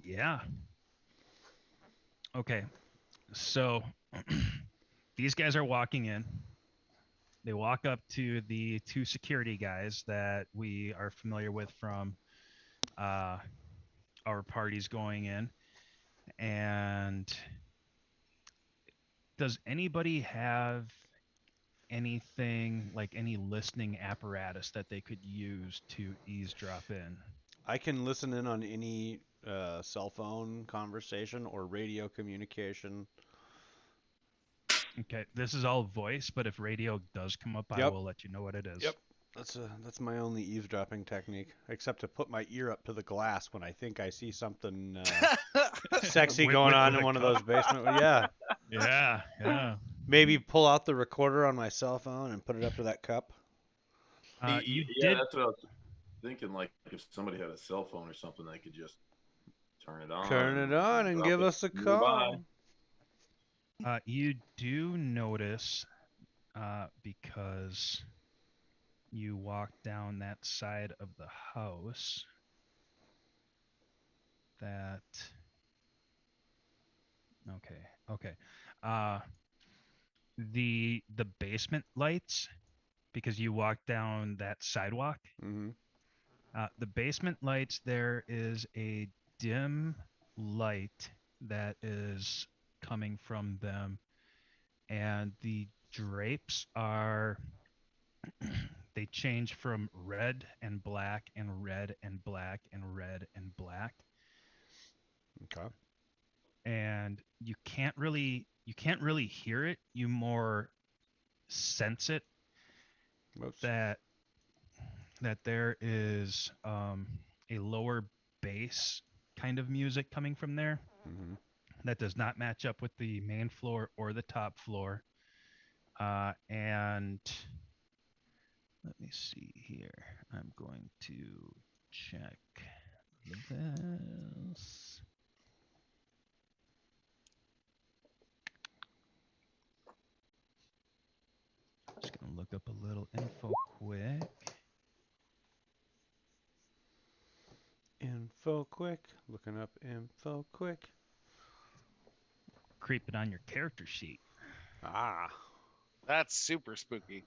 Yeah. Okay. So these guys are walking in. They walk up to the 2 security guys that we are familiar with from our parties going in. And does anybody have anything like any listening apparatus that they could use to eavesdrop in? I can listen in on any cell phone conversation or radio communication. Okay, this is all voice, but if radio does come up, I Yep. will let you know what it is. Yep. That's my only eavesdropping technique, except to put my ear up to the glass when I think I see something sexy With- going with on a in one of cup. those basement. Yeah. Yeah. Maybe pull out the recorder on my cell phone and put it up to that cup. You Yeah, did. that's what I was thinking. Like, if somebody had a cell phone or something, they could just turn it on. Turn it on and drop give it us a nearby. call. You do notice because you walk down that side of the house. Okay. Uh, the basement lights, because you walk down that sidewalk. Mm-hmm. The basement lights, there is a dim light that is coming from them, and the drapes are they change from red and black and red and black and red and black, Okay. and you can't really hear it. You more sense it, Whoops. that there is a lower bass kind of music coming from there Mm-hmm. that does not match up with the main floor or the top floor. And let me see here. I'm going to check this. Just gonna look up a little info quick. Info quick. Looking up info quick. Creeping on your character sheet. Ah. That's super spooky.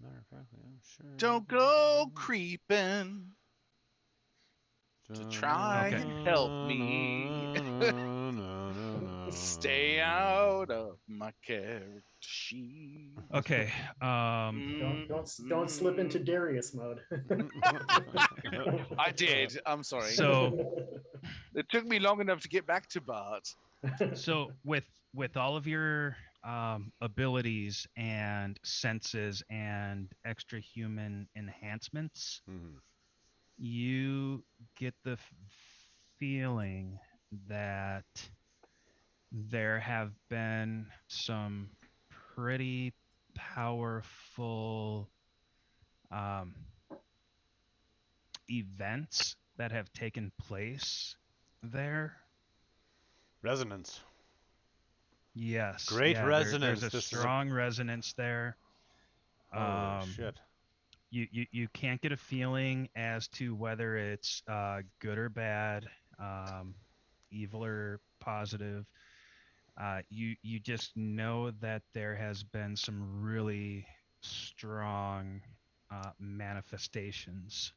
Matter of fact, I'm sure. Don't go creeping to try Okay. and help me. Stay out of my character sheet. Okay. Don't slip into Darius mode. I did. I'm sorry. So It took me long enough to get back to Bart. so with all of your abilities and senses and extra human enhancements, Mhm. you get the feeling that there have been some pretty powerful um, events that have taken place there. Resonance. Yes. Great yeah, resonance. there's a This is a- strong resonance there. Holy shit. You can't get a feeling as to whether it's good or bad, evil or positive. You just know that there has been some really strong manifestations.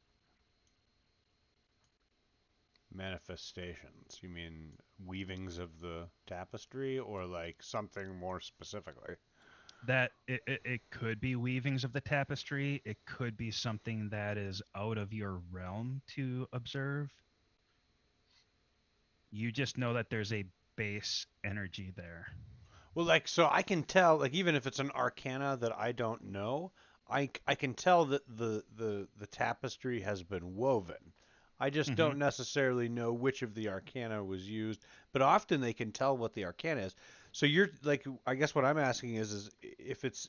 Manifestations. You mean weavings of the tapestry or like something more specifically? That it could be weavings of the tapestry. It could be something that is out of your realm to observe. You just know that there's a base energy there. Well, like, so I can tell, like, even if it's an arcana that I don't know, I can tell that the tapestry has been woven. I just Mhm. don't necessarily know which of the arcana was used, but often they can tell what the arcana is. So you're like, I guess what I'm asking is if it's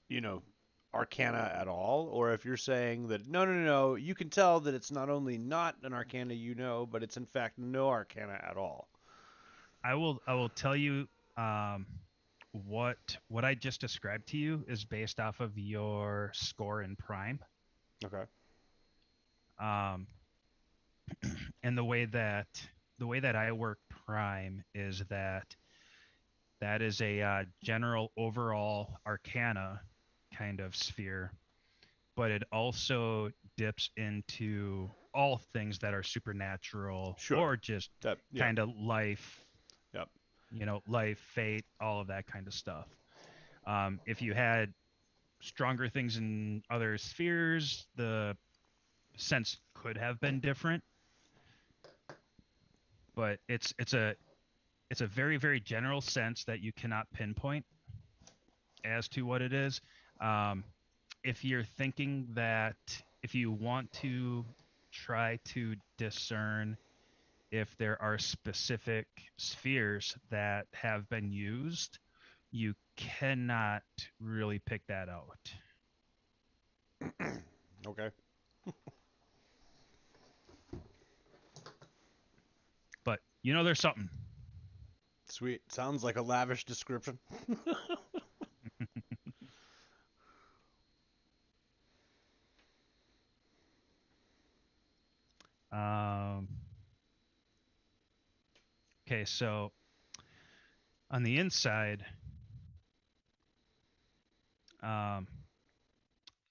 you know arcana at all, or if you're saying that no, you can tell that it's not only not an arcana you know, but it's in fact no arcana at all. I will tell you um, what I just described to you is based off of your score in Prime. Okay. Um, and the way that I work Prime is that is a general overall arcana kind of sphere, but it also dips into all things that are supernatural Sure. or just That yeah. kind of life, Yep. life, fate, all of that kind of stuff. If you had stronger things in other spheres, the sense could have been different, but it's a very very general sense that you cannot pinpoint as to what it is. Um, if you're thinking that if you want to try to discern if there are specific spheres that have been used, you cannot really pick that out. Okay. But there's something. Sweet. Sounds like a lavish description. Okay, so on the inside,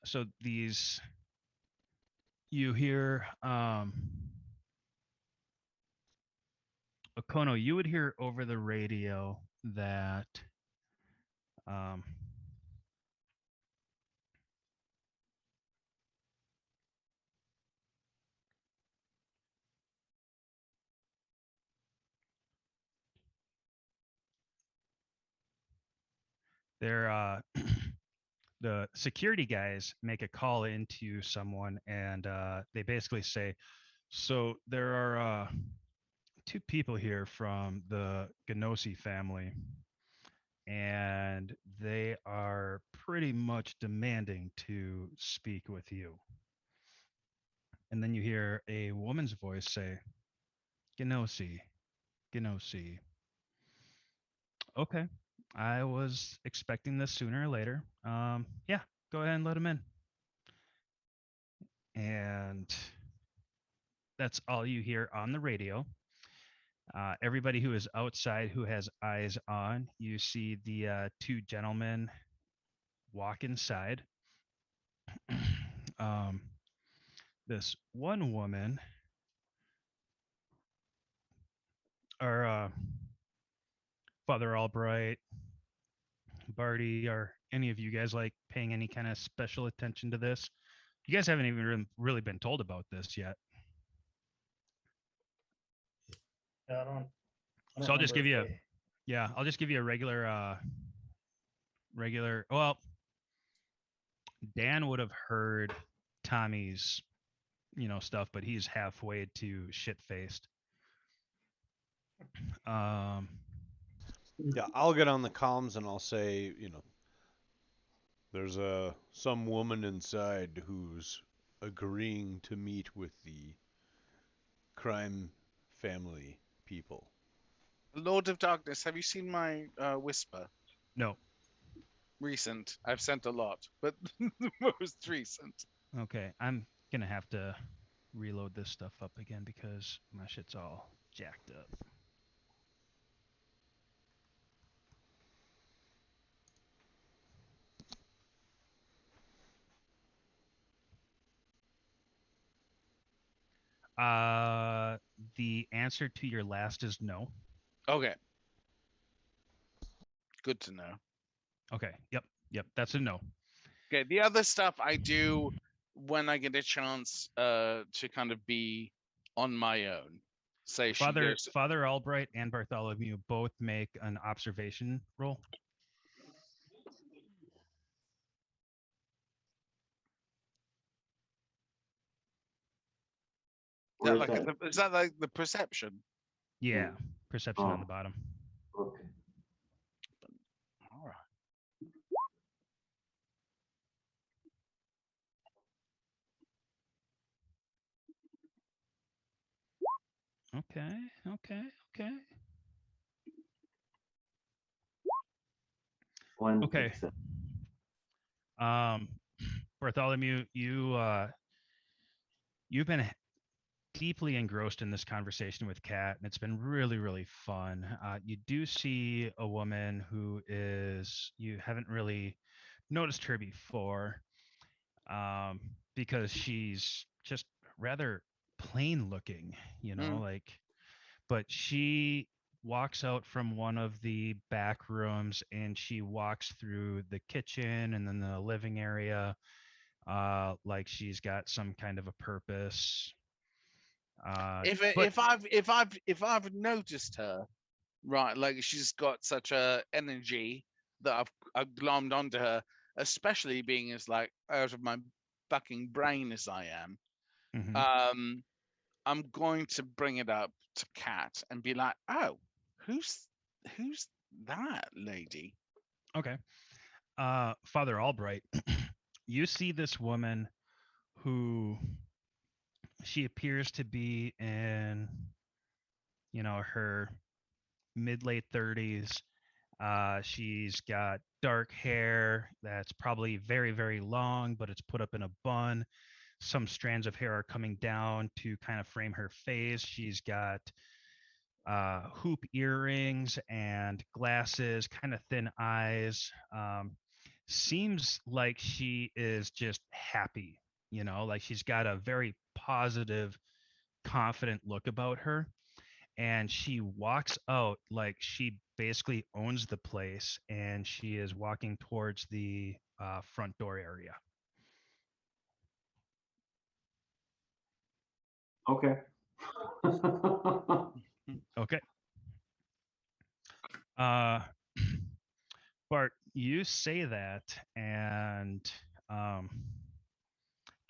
so these you hear Okono, you would hear over the radio that um, they're the security guys make a call into someone, and they basically say, so there are two people here from the Ganosi family, and they are pretty much demanding to speak with you. And then you hear a woman's voice say, Ganosi, Ganosi. Okay. I was expecting this sooner or later. Yeah, go ahead and let him in. And that's all you hear on the radio. Everybody who is outside who has eyes on, you see the two gentlemen walk inside. This one woman, or Father Albright, Barty, are any of you guys like paying any kind of special attention to this? You guys haven't even really been told about this yet. Yeah, I don't So I'll just give remember you if yeah, I'll just give you a regular well, Dan would have heard Tommy's, stuff, but he's halfway to shit faced. Yeah, I'll get on the comms and I'll say, there's some woman inside who's agreeing to meet with the crime family people. Lord of Darkness, have you seen my whisper? No. Recent. I've sent a lot, but the most recent. Okay, I'm gonna have to reload this stuff up again because my shit's all jacked up. The answer to your last is no. Okay. Good to know. Okay, yep, that's a no. Okay, the other stuff I do when I get a chance to kind of be on my own. Say she goes, Father Albright and Bartholomew both make an observation roll. Where's that? is that like the perception? Yeah, perception on Oh. the bottom. Okay. All right. Okay. One Okay. success. Bartholomew, you've been deeply engrossed in this conversation with Kat, and it's been really, really fun. You do see a woman who you haven't really noticed her before, because she's just rather plain looking, but she walks out from one of the back rooms and she walks through the kitchen and then the living area, like she's got some kind of a purpose. If I've noticed her, right, like she's got such a energy that I've glommed onto her, especially being as like out of my fucking brain as I am. Mhm. I'm going to bring it up to Kat and be like, oh, who's that lady? Okay. Father Albright, you see this woman who she appears to be in, her mid late 30s. She's got dark hair that's probably very, very long, but it's put up in a bun. some strands of hair are coming down to kind of frame her face. She's got hoop earrings and glasses, kind of thin eyes. Seems like she is just happy, like she's got a very positive, confident look about her. And she walks out like she basically owns the place, and she is walking towards the front door area. Okay. Okay. Uh, Bart, you say that, and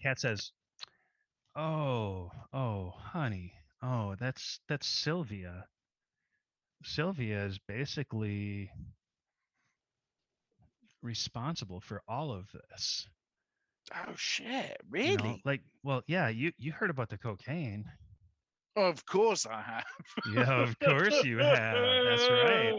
Kat says, "Oh, honey. Oh, that's Sylvia. Sylvia is basically responsible for all of this. Oh shit! Really? Well, yeah, you heard about the cocaine. Of course I have. Yeah, of course you have.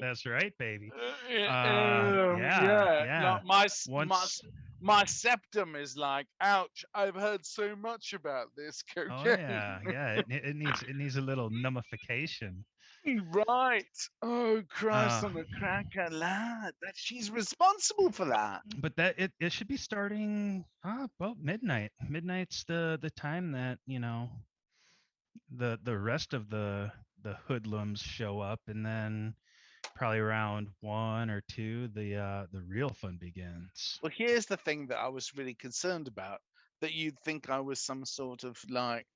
That's right, baby. Yeah. Like my Once, my septum is like, ouch! I've heard so much about this oh cocaine. yeah, it needs a little nummification. Right. Oh Christ Uh, on a cracker, lad. That she's responsible for that. but that it should be starting about midnight. Midnight's the time that the rest of the hoodlums show up, and then probably around 1 or 2 the real fun begins. Well, here's the thing that I was really concerned about, that you'd think I was some sort of like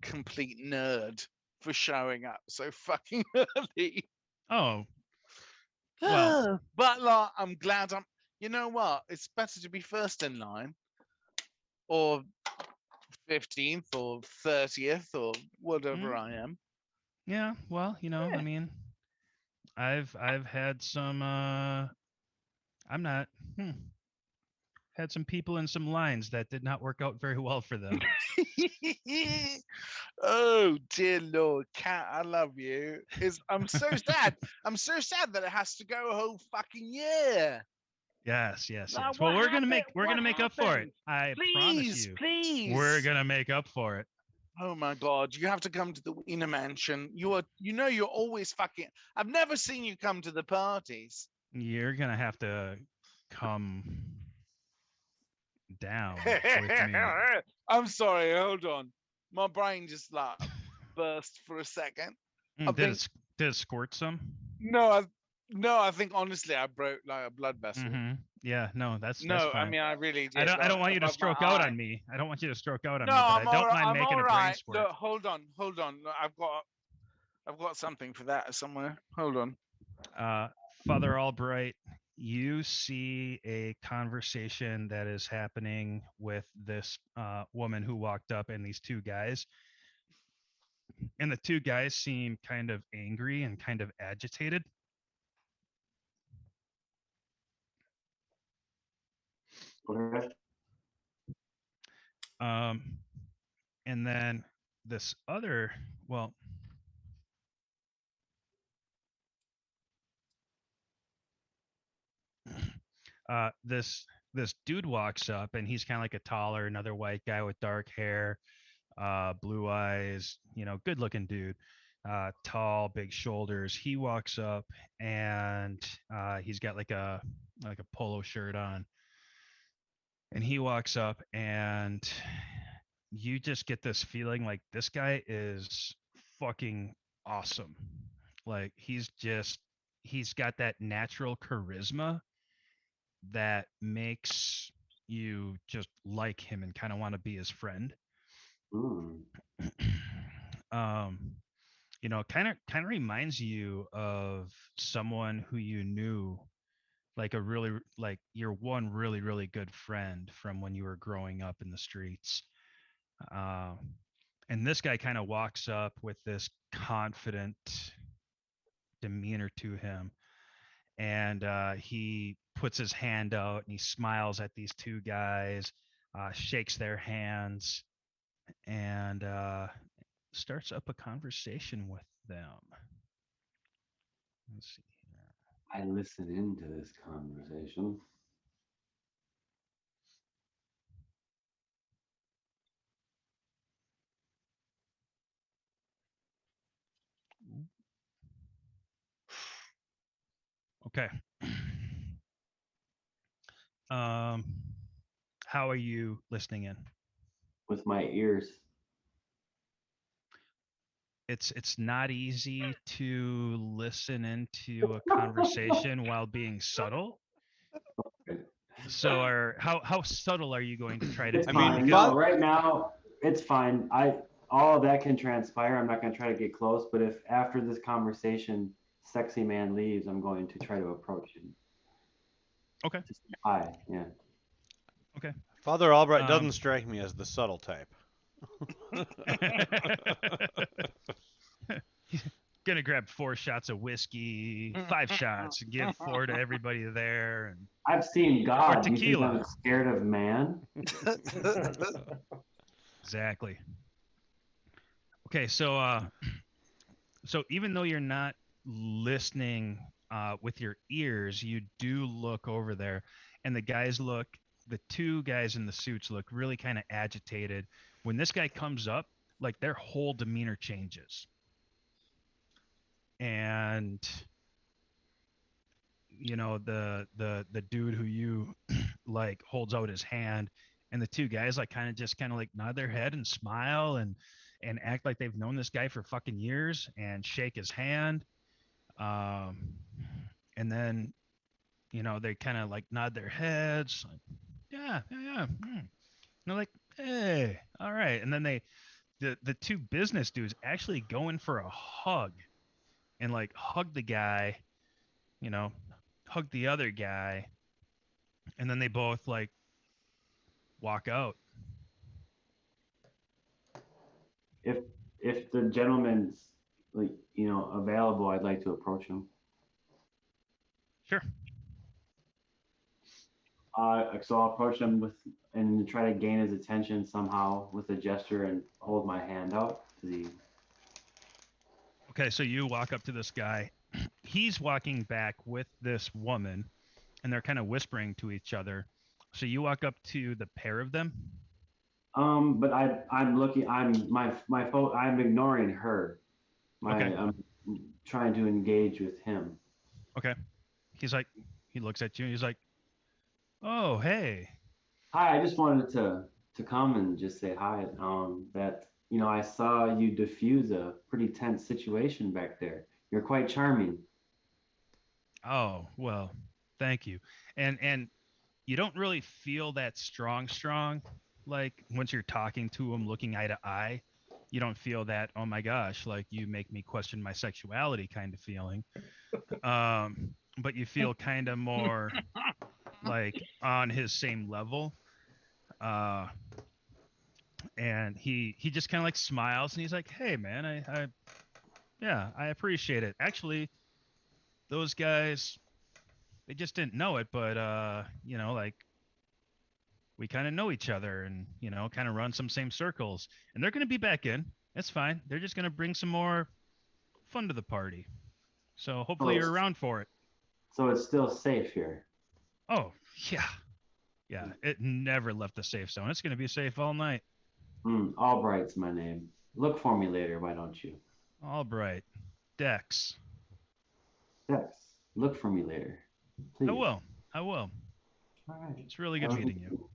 complete nerd for showing up so fucking early. Oh, well, But like, I'm glad I'm. You know what? It's better to be first in line, or 15th, or 30th, or whatever I am. yeah, well, Yeah. I mean, I've had some I'm not had some people in some lines that did not work out very well for them. Oh dear Lord, Cat, I love you. I'm so sad. I'm so sad that it has to go a whole fucking year. Yes. Like, Well, what we're gonna happened? make up for it. I promise you. Please. We're gonna make up for it. Oh my God, you have to come to the Wiener Mansion. You're always fucking. I've never seen you come to the parties. You're gonna have to come down with me. I'm sorry, hold on. My brain just like burst for a second. Did it squirt some? No, I think honestly I broke like a blood vessel. Yeah, no, that's No, fine. I mean I really did. I don't want you to above my stroke out eye. on me. I don't want you to stroke out on me, No, but I don't mind I'm making all a brain right. squirt. Look, hold on. Look, I've got something for that somewhere. Hold on. Father Albright, you see a conversation that is happening with this woman who walked up and these 2 guys. And the 2 guys seem kind of angry and kind of agitated. Okay. And then this other, well, this dude walks up, and he's kind of like a taller, another white guy with dark hair, blue eyes, good looking dude, tall, big shoulders. He walks up, and he's got like a polo shirt on, and he walks up, and you just get this feeling like this guy is fucking awesome. Like he's got that natural charisma that makes you just like him and kind of want to be his friend. Mm. Kind of reminds you of someone who you knew, like your one really, really good friend from when you were growing up in the streets. And this guy kind of walks up with this confident demeanor to him, and he puts his hand out and he smiles at these 2 guys, shakes their hands, and starts up a conversation with them. Let's see here. I listen into this conversation. Okay. How are you listening in? with my ears. It's not easy to listen into a conversation while being subtle. So how subtle are you going to try to It's be? fine. Because No, right now it's fine. All of that can transpire. I'm not going to try to get close, but if after this conversation, sexy man leaves, I'm going to try to approach him. Okay. Just hi, yeah. Okay. Father Albright Um, doesn't strike me as the subtle type. Gonna grab 4 shots of whiskey, 5 shots, and give 4 to everybody there, and I've seen God. You think tequila. I'm scared of man? Exactly. Okay, so so even though you're not listening with your ears, you do look over there, and the 2 guys in the suits look really kind of agitated. When this guy comes up, like their whole demeanor changes. And you know, the dude who you like holds out his hand, and the 2 guys like kind of like nod their head and smile and act like they've known this guy for fucking years and shake his hand. And then, you know, they kind of like nod their heads like, yeah. And they're like, hey, all right. And then the 2 business dudes actually go in for a hug and like hug the guy, you know, hug the other guy, and then they both like walk out. If the gentleman's like available, I'd like to approach him. Sure. So I'll approach him and try to gain his attention somehow with a gesture and hold my hand out. Okay, so you walk up to this guy. He's walking back with this woman, and they're kind of whispering to each other. So you walk up to the pair of them. But I'm looking. I'm ignoring her. Okay. I'm trying to engage with him. Okay. He looks at you and he's like, oh, hey. Hi, I just wanted to come and just say hi. That I saw you diffuse a pretty tense situation back there. You're quite charming. Oh, well, thank you. And you don't really feel that strong, like once you're talking to him, looking eye to eye. You don't feel that, oh my gosh, like you make me question my sexuality kind of feeling. But you feel kind of more like on his same level. And he just kind of like smiles and he's like, hey man, I appreciate it. Actually, those guys, they just didn't know it, but you know, like we kind of know each other and, you know, kind of run some same circles, and they're going to be back in. It's fine. They're just going to bring some more fun to the party. So hopefully you're around for it. So it's still safe here. Oh, yeah. Yeah. It never left the safe zone. It's going to be safe all night. Albright's my name. Look for me later, why don't you? Albright. Dex. Dex, look for me later. Please. I will. All right. It's really good meeting you.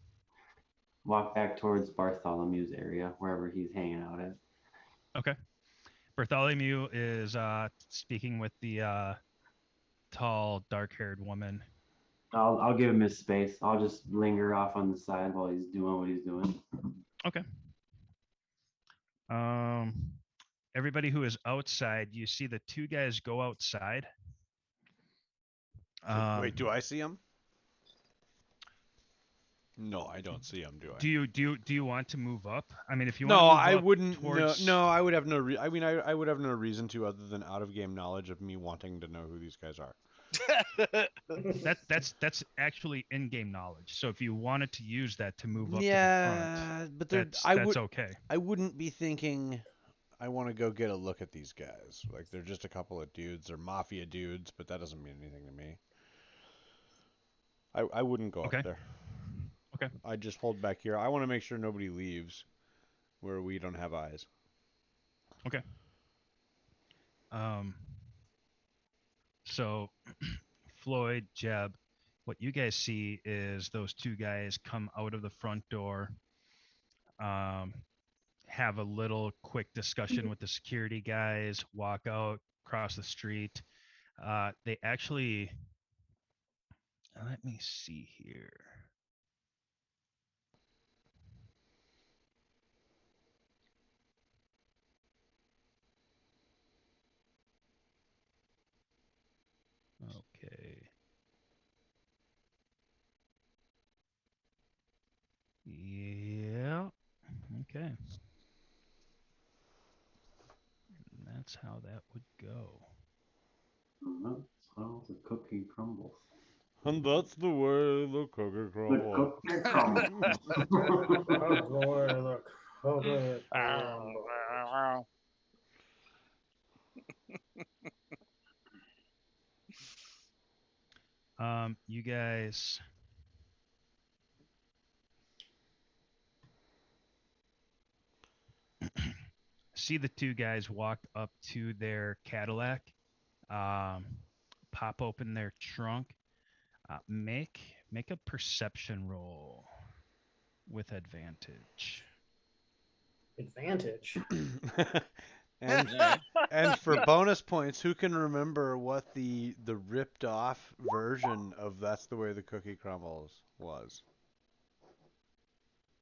Walk back towards Bartholomew's area, wherever he's hanging out at. Okay. Bartholomew is speaking with the tall, dark-haired woman. I'll give him his space. I'll just linger off on the side while he's doing what he's doing. Okay. Everybody who is outside, you see the 2 guys go outside. Wait, do I see him? No, I don't see him. Do I? Do you want to move up? I mean, if you No, want to I move up wouldn't. towards... No, I would have no. I would have no reason to, other than out of game knowledge of me wanting to know who these guys are. That's actually in-game knowledge. So if you wanted to use that to move up to the front, but that's okay. I wouldn't be thinking I want to go get a look at these guys. Like, they're just a couple of dudes. They're mafia dudes, but that doesn't mean anything to me. I wouldn't go up there. Okay. I just hold back here. I want to make sure nobody leaves where we don't have eyes. Okay. So Floyd, Jeb, what you guys see is those two guys come out of the front door, have a little quick discussion with the security guys, walk out, cross the street. They actually, let me see here. Okay. Yeah. Okay. And that's how that would go. That's how the cookie crumbles. And that's the way the cookie The crumbles. cookie crumbles. Oh boy, look. Oh boy. You guys see the two guys walk up to their Cadillac, pop open their trunk, make a perception roll with advantage. Advantage. and for bonus points, who can remember what the ripped off version of That's the Way the Cookie Crumbles was?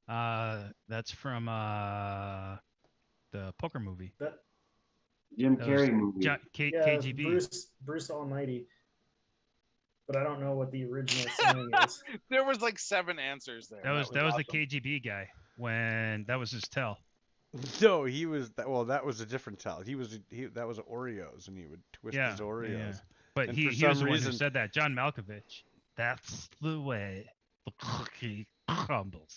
That's from the poker movie. That, Jim That was Carrey movie. yeah, it's KGB. Bruce Almighty. But I don't know what the original saying is. There was like 7 answers there. That was the awesome. KGB guy when that was his tell. No, he was that was a different tell. That was Oreos, and he would twist his Oreos. Yeah. But And he for was some the one reason- who said that. John Malkovich. That's the way the cookie crumbles.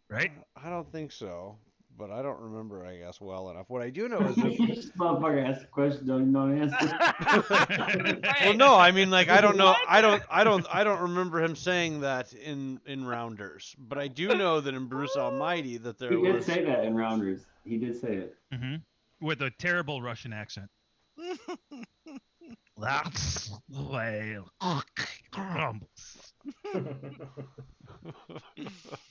Right? I don't think so, but I don't remember, I guess, well enough. What I do know is that This motherfucker asked a question, don't know the answer. well, no, I mean, like, I don't know. I don't remember him saying that in Rounders, but I do know that in Bruce Almighty that there He did was. say that in Rounders. He did say it. Mm-hmm. With a terrible Russian accent. That's the way the cookie crumbles.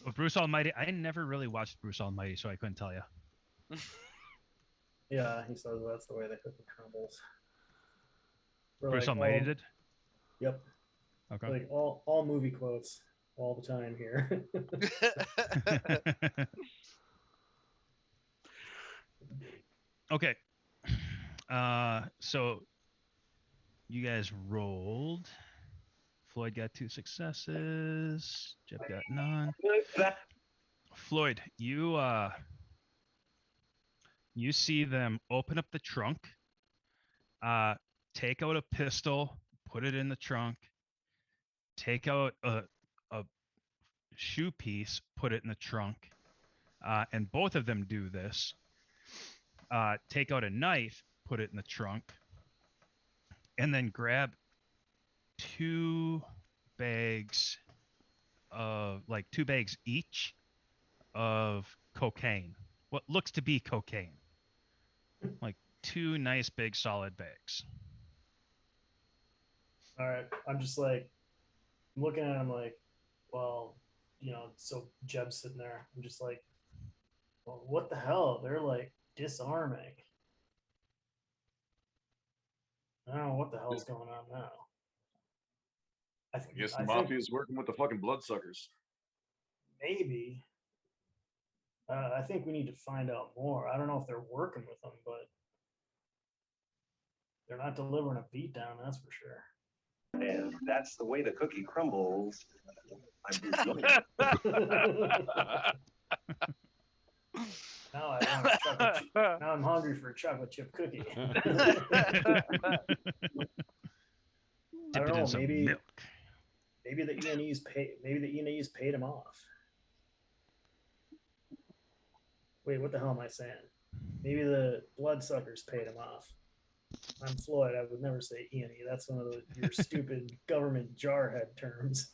But Bruce Almighty, I never really watched Bruce Almighty, so I couldn't tell you. Yeah, he says that's the way the cookie crumbles. We're Bruce like Almighty all- did? Yep. Okay. Like all movie quotes all the time here. Okay. So you guys rolled. Floyd got 2 successes. Jeb got none. Floyd, you see them open up the trunk, take out a pistol, put it in the trunk, take out a shoe piece, put it in the trunk, and both of them do this. Take out a knife, put it in the trunk, and then grab 2 bags of 2 bags each of cocaine. What looks to be cocaine. Like 2 nice big solid bags. All right. I'm just like, I'm looking at him like, well, so Jeb's sitting there. I'm just like, well, what the hell? They're like disarming. I don't know what the hell's going on now. I guess the mafia is working with the fucking bloodsuckers. Maybe. I think we need to find out more. I don't know if they're working with them, but they're not delivering a beatdown, that's for sure. And that's the way the cookie crumbles. Now now I'm hungry for a chocolate chip cookie. Dip don't it know, in some maybe- milk. Maybe the E&E's paid him off. Wait, what the hell am I saying? Maybe the bloodsuckers paid him off. I'm Floyd. I would never say E&E. That's one of your stupid government jarhead terms.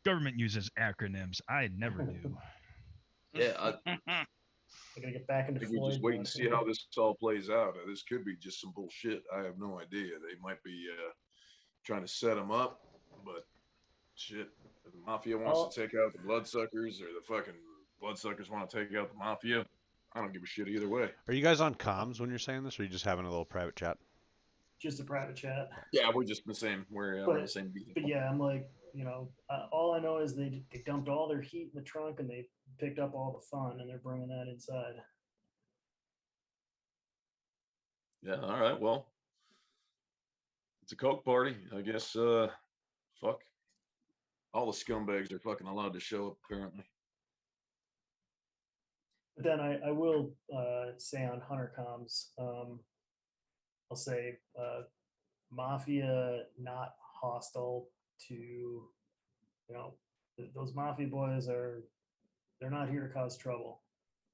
Government uses acronyms. I never knew. Yeah, I We're gonna get back I into think we Floyd. just wait and mode. see how this all plays out. This could be just some bullshit. I have no idea. They might be trying to set him up, but shit, if the mafia wants to take out the bloodsuckers, or the fucking bloodsuckers want to take out the mafia, I don't give a shit either way. Are you guys on comms when you're saying this, or are you just having a little private chat? Just a private chat. Yeah, we're just the same. We're in the same beat. But yeah, I'm like, all I know is they dumped all their heat in the trunk and they picked up all the fun and they're bringing that inside. Yeah, all right. Well, it's a coke party, I guess. Fuck. All the scumbags are fucking allowed to show up, apparently. But then I will say on Hunter comms, I'll say Mafia not hostile to, those Mafia boys they're not here to cause trouble.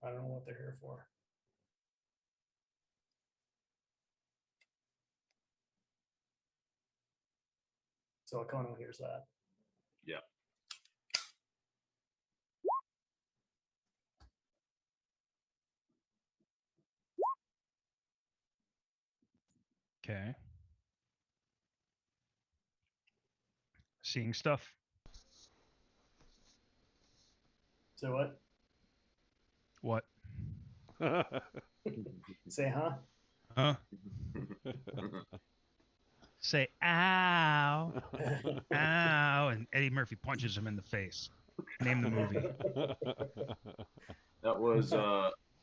I don't know what they're here for. So Okono hears that. Yeah. Okay. Seeing stuff. So what? What? Say huh? Huh? Say ow. Ow. And Eddie Murphy punches him in the face. Name the movie. That was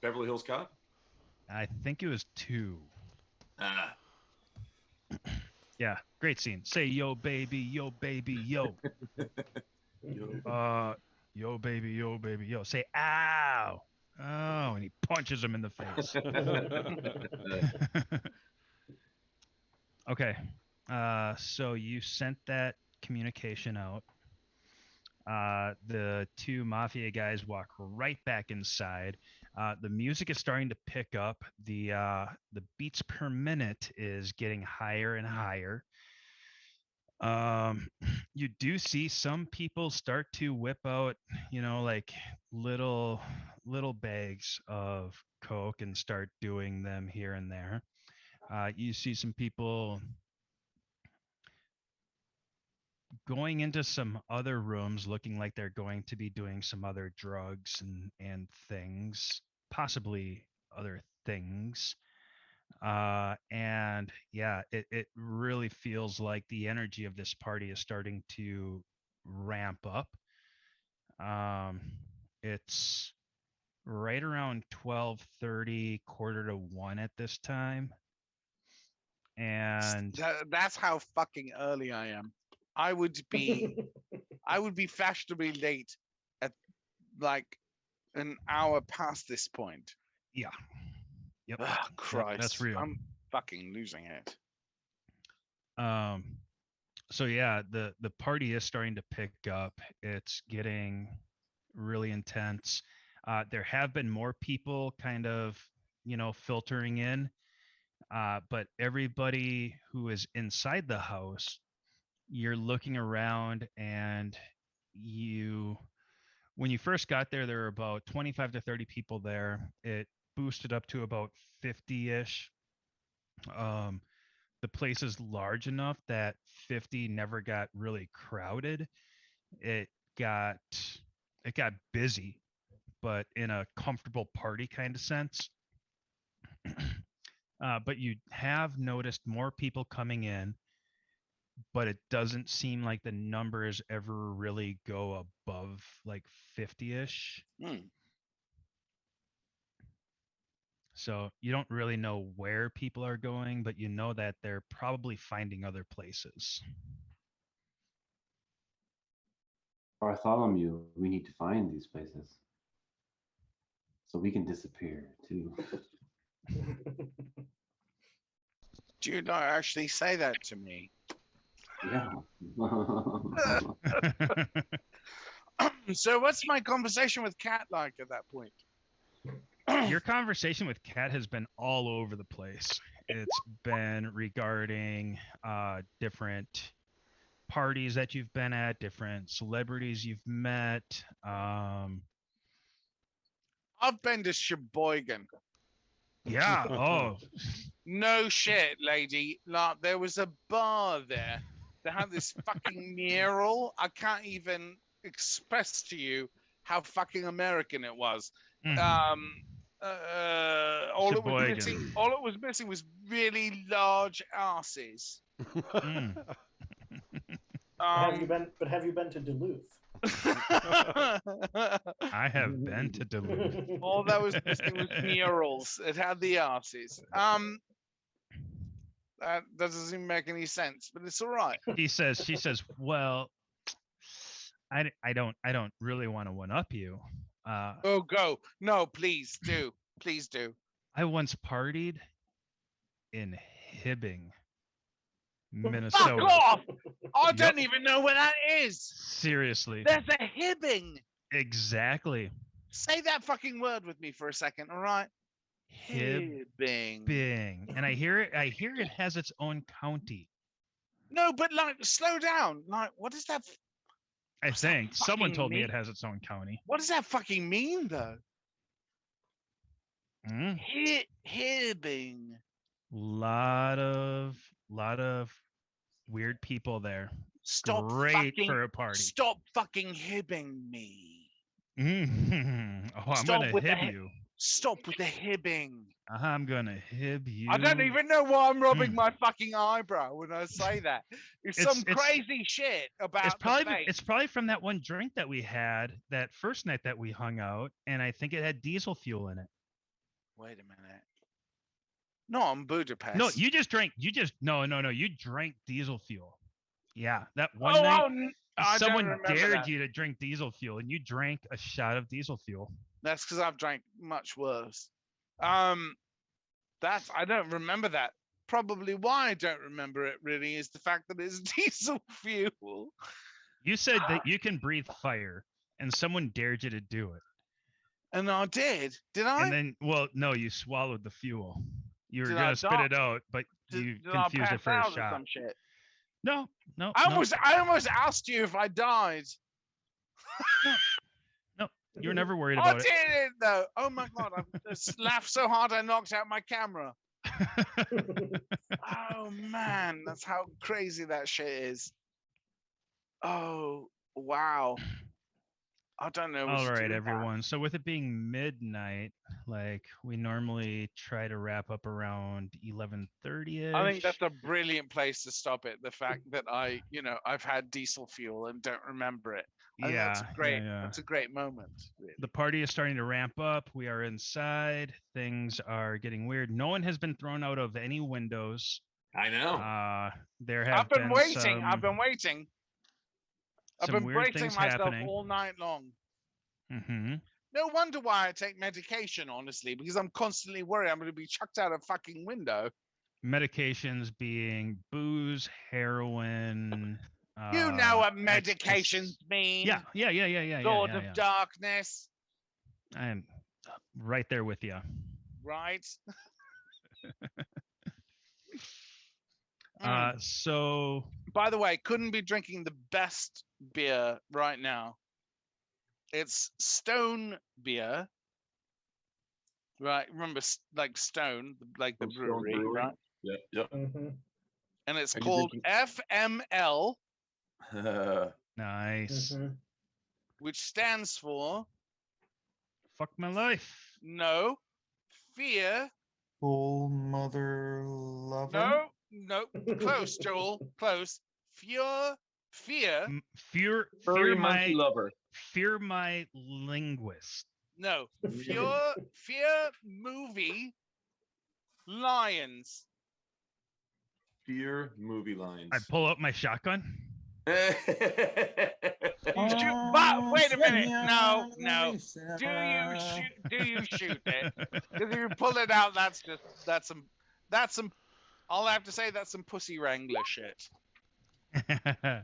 Beverly Hills Cop? I think it was 2. Ah. Yeah, great scene. Say yo baby, yo baby, yo. Yo baby, yo baby, yo. Say ow. Oh, and he punches him in the face. Okay. So you sent that communication out. The 2 mafia guys walk right back inside. The music is starting to pick up. The beats per minute is getting higher and higher. You do see some people start to whip out, like little bags of coke and start doing them here and there. You see some people going into some other rooms looking like they're going to be doing some other drugs and things, possibly other things. And yeah, it really feels like the energy of this party is starting to ramp up. It's right around 12:30, 1:45 at this time. And That's how fucking early I am. I would be fashionably late at like an hour past this point. yeah. Yep. Oh, Yep, Christ. that's real. I'm fucking losing it. So yeah, the party is starting to pick up. It's getting really intense. There have been more people kind of, filtering in. But everybody who is inside the house, you're looking around and when you first got there were about 25 to 30 people there. It boosted up to about 50-ish. The place is large enough that 50 never got really crowded. It got busy, but in a comfortable party kind of sense. But you have noticed more people coming in, but it doesn't seem like the numbers ever really go above like 50-ish. So you don't really know where people are going, but you know that they're probably finding other places. Bartholomew, we need to find these places so we can disappear too. Do you not actually say that to me? Yeah. So what's my conversation with Kat like at that point? Your conversation with Kat has been all over the place. It's been regarding different parties that you've been at, different celebrities you've met. I've been to Sheboygan. Yeah. Oh, No shit, lady. Like there was a bar there that had this fucking mural. I can't even express to you how fucking American it was. mm, Sheboygan. All it was missing was really large asses. Mm. Have you been? But have you been to Duluth? I have been to Duluth. All that was missing was murals. It had the asses. That doesn't even make any sense, but it's all right. She says, well, I don't really want to one up you. Oh, go. No, please do. Please do. I once partied in Hibbing, Fuck Minnesota. off! I Yep. don't even know where that is. Seriously. There's a Hibbing. Exactly. Say that fucking word with me for a second, all right? Hibbing. Hibbing. And I hear it has its own county. No, but like, slow down. Like, what does that? I What's that think someone fucking told me mean? it has its own county. What does that fucking mean, though? Mm. Hibbing. Lot of weird people there. Stop Great fucking. for a party. Stop fucking hibbing me. Mhm. Oh, I'm Stop gonna with the hib hi- you. Stop with the hibbing. I'm gonna hib you. I don't even know why I'm rubbing Mm. my fucking eyebrow when I say that. It's some crazy shit about It's the probably face. it's probably from that one drink that we had that first night that we hung out, and I think it had diesel fuel in it. Wait a minute. No, I'm Budapest. No, you just drank. No. You drank diesel fuel. Yeah, that one Oh, night I don't someone remember dared that. you to drink diesel fuel, and you drank a shot of diesel fuel. That's because I've drank much worse. That's I don't remember that. Probably why I don't remember it really is the fact that it's diesel fuel. You said that you can breathe fire, and someone dared you to do it. And I did. Did I? And then, well, no, you swallowed the fuel. You were Did I gonna spit die? it out, but you Did I confused pass it for a out or shot. some shit? No. I almost asked you if I died. No, you were never worried I about didn't though. Oh my god! I laughed so hard I knocked out my camera. it. Oh man, that's how crazy that shit is. Oh wow. I don't know. what All to right, do with that. everyone. So with it being midnight, like we normally try to wrap up around 11:30. I think that's a brilliant place to stop it. The fact that I've had diesel fuel and don't remember it. I think that's great. yeah. That's a great moment. Really. The party is starting to ramp up. We are inside. Things are getting weird. No one has been thrown out of any windows. I know. There have I've been waiting. some, I've been waiting. I've some been weird bracing things myself happening. all night long. Hmm. No wonder why I take medication, honestly, because I'm constantly worried I'm going to be chucked out a fucking window. Medications being booze, heroin. You know what ecstasy. medications mean. Yeah. Lord of Darkness, I'm right there with you. right? Mm. So By the way, couldn't be drinking the best beer right now. It's Stone beer, right? Remember, like Stone, like the Oh, Stone brewery, Brewery. right? Yep. Mhm. And it's Are you called drinking- FML, nice. Mhm. which stands for Fuck my life. no fear. Full mother lover. No, close, Joel, close. Fear. Fear Furry my monkey lover. fear my linguist. No, fear movie. Lions. Fear movie lines. I pull out my shotgun. You shoot, but wait a minute. No. Do you shoot it? Because if you pull it out, that's some. I'll have to say that's some pussy wrangler shit.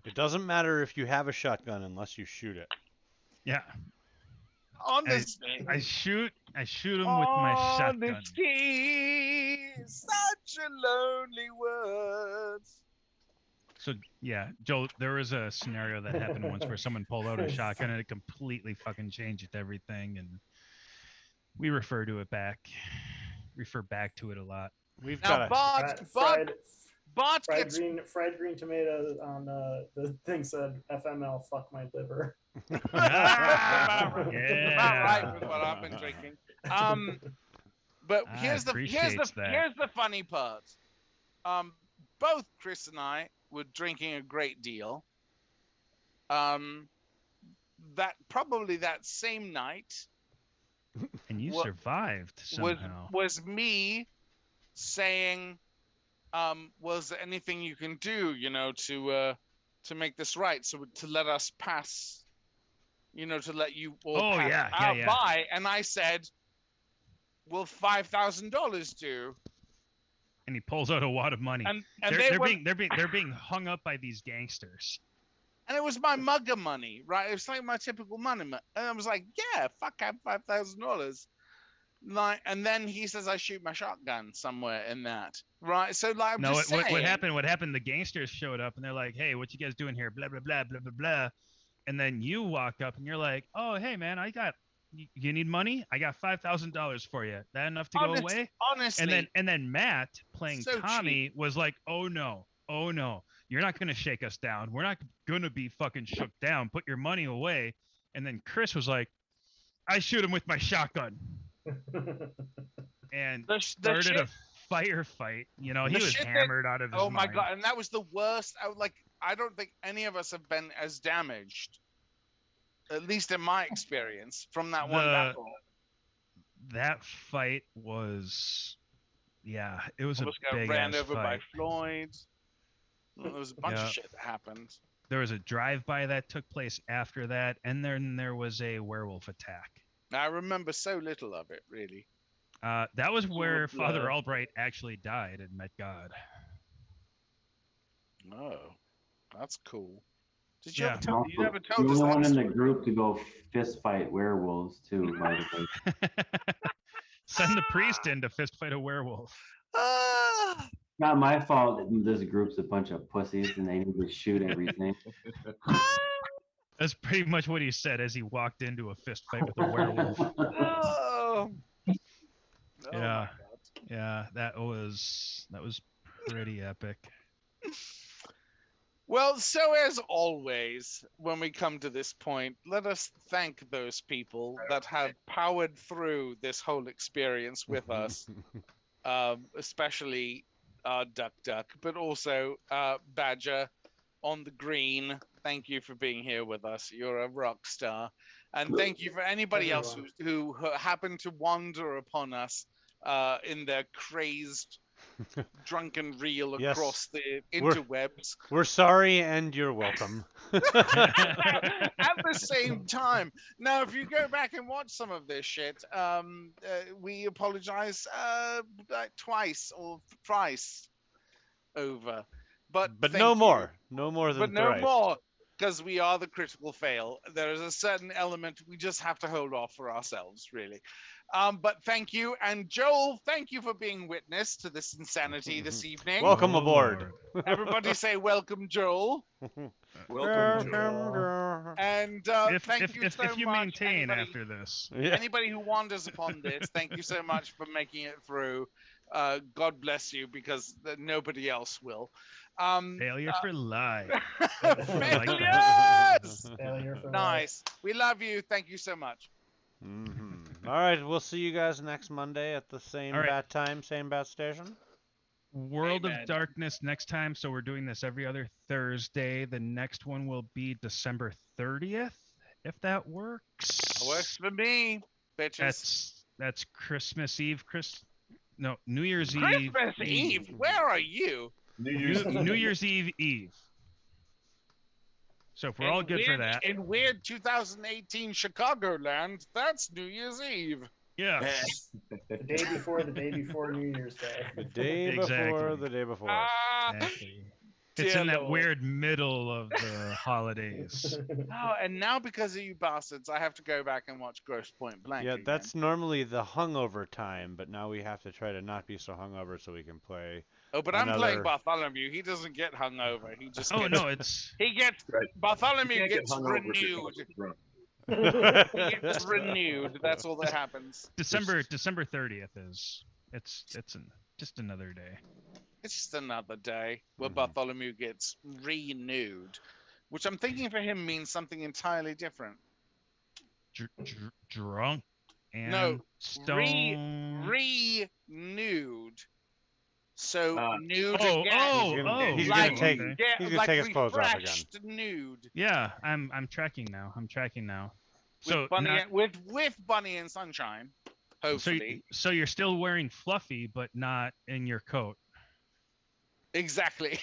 It doesn't matter if you have a shotgun unless you shoot it. Yeah, Honestly. I shoot him with my shotgun. Honesty, such a lonely word. So yeah, Joe, there was a scenario that happened once where someone pulled out a shotgun and it completely fucking changed everything. And We refer to it back. Refer back to it a lot. We've Now, got a Bart fried gets green tomatoes on the thing said FML fuck my liver. about right Yeah. with what I've been drinking. But I here's the appreciates that. funny part. Both Chris and I were drinking a great deal. That probably that same night And you What- survived somehow. was me saying, was there anything you can do, to make this right, so to let us pass, to let you all Oh, pass yeah, out yeah. by, and I said, will $5,000 do? And he pulls out a wad of money. And they're being hung up by these gangsters. and it was my mugger money, right? It was like my typical money, and I was like, yeah, fuck, I have $5,000. Like, and then he says I shoot my shotgun somewhere in that, right? So like, I'm No, just what saying. happened? What happened? The gangsters showed up and they're like, "Hey, what you guys doing here?" Blah blah blah blah blah blah. And then you walk up and you're like, "Oh, hey man, you need money? I got $5,000 for you. That enough to go away?" Honestly, And then Matt playing So Tommy was like, "Oh no, you're not gonna shake us down. We're not gonna be fucking shook down. Put your money away." And then Chris was like, "I shoot him with my shotgun." And started a firefight. He the was shit that- hammered out of his oh my mind. god, and that was the worst. I don't think any of us have been as damaged, at least in my experience, from that one battle. That fight was, yeah, it was a Almost got big ran ass over fight. by Floyd. There was a bunch Yeah. of shit that happened. There was a drive-by that took place after that, and then there was a werewolf attack. I remember so little of it, really. That was where of Father blood. Albright actually died and met God. Oh, that's cool. Did you Yeah. ever tell? You never The told us only that one in the story. group to go fist fight werewolves too, by the way. Send the priest in to fist fight a werewolf. Ah! Not my fault. This group's a bunch of pussies and they need to shoot everything. That's pretty much what he said as he walked into a fist fight with a werewolf. Oh. Oh my Yeah. God. Yeah, that was pretty epic. Well, so as always, when we come to this point, let us thank those people that have powered through this whole experience with us, especially Duck, but also Badger on the green. Thank you for being here with us. You're a rock star. And thank you for anybody else who happened to wander upon us in their crazed, drunken reel Yes. across the We're- interwebs. We're sorry and you're welcome. At the same time, now if you go back and watch some of this shit, we apologize like twice or thrice over, but But thank no you. more. No more than But no thrice. more, because we are the critical fail. There is a certain element we just have to hold off for ourselves, really. But thank you, and Joel, thank you for being witness to this insanity this evening. Welcome Oh, aboard. Lord. Everybody say welcome, Joel. Welcome, Joel. Joel. And thank you so if you much. maintain anybody, after this. Yeah. anybody who wanders upon this, thank you so much for making it through. God bless you, because nobody else will. Failure for life. Failures! Failure for life. Nice. We love you. Thank you so much. All right, we'll see you guys next Monday at the same All right. bat time, same bat station. World Amen. of Darkness next time. So we're doing this every other Thursday. The next one will be December 30th, if that works. Works for me, bitches. That's Christmas Eve. New Year's Eve. Christmas Eve. Where are you? New Year's Eve Eve. So if we're all good for that. In weird 2018 Chicagoland, that's New Year's Eve. Yeah. The day before New Year's Day. The day Exactly. before, the day before. Ah, Exactly. It's dear in that Lord. weird middle of the holidays. Oh, and now because of you bastards, I have to go back and watch Gross Point Blank. Yeah, again. that's normally the hungover time, but now we have to try to not be so hungover so we can play. Oh, but I'm playing another- Bartholomew. He doesn't get hungover. He just Oh gets, no, it's he gets Right. Bartholomew You can't get gets hungover if you're renewed. fucking drunk. It's renewed. That's all that happens. December 30th is just another day. It's just another day where Mhm. Bartholomew gets renewed, which I'm thinking for him means something entirely different. Drunk and No, stone. renewed. So nude Oh, again. He's like, gonna take. okay. yeah, He's gonna like take his clothes off again. refreshed nude. Yeah, I'm tracking now. So With Bunny, not, with Bunny and Sunshine, hopefully. so you're still wearing fluffy, but not in your coat. Exactly.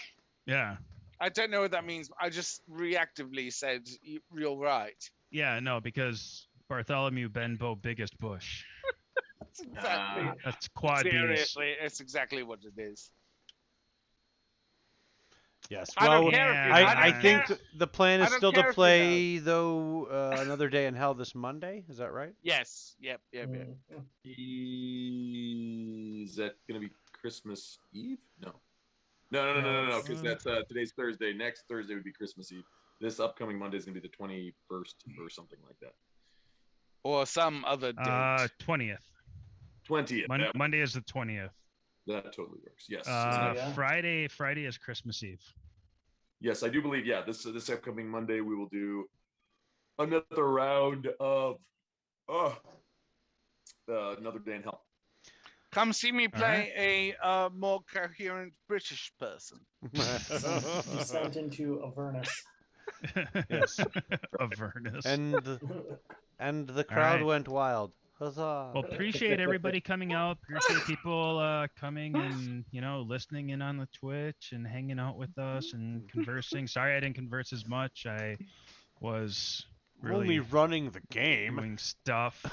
Yeah. I don't know what that means. I just reactively said you're right. Yeah, no, because Bartholomew Benbow biggest bush. That's exactly. That's quad B's. Seriously, it's exactly what it is. Yes. I don't Well, care if you. I don't think care. the plan I is don't still care to if you play though another day in hell this Monday. Is that right? Yes. Yep. Mm, Is that gonna be Christmas Eve? No, because that's today's Thursday. Next Thursday would be Christmas Eve. This upcoming Monday is gonna be the 21st or something like that. Or some other date. 20th. 20th. Monday is the 20th. That totally works. Yes. yeah. Friday is Christmas Eve. Yes, I do believe. Yeah, this upcoming Monday we will do another round of another day in hell. Come see me play a more coherent British person. Descent into Avernus. Yes. Avernus. And the crowd right. went wild. Huzzah! Well, appreciate everybody coming out. Appreciate people coming and listening in on the Twitch and hanging out with us and conversing. Sorry I didn't converse as much. I was really Only running the game. doing stuff.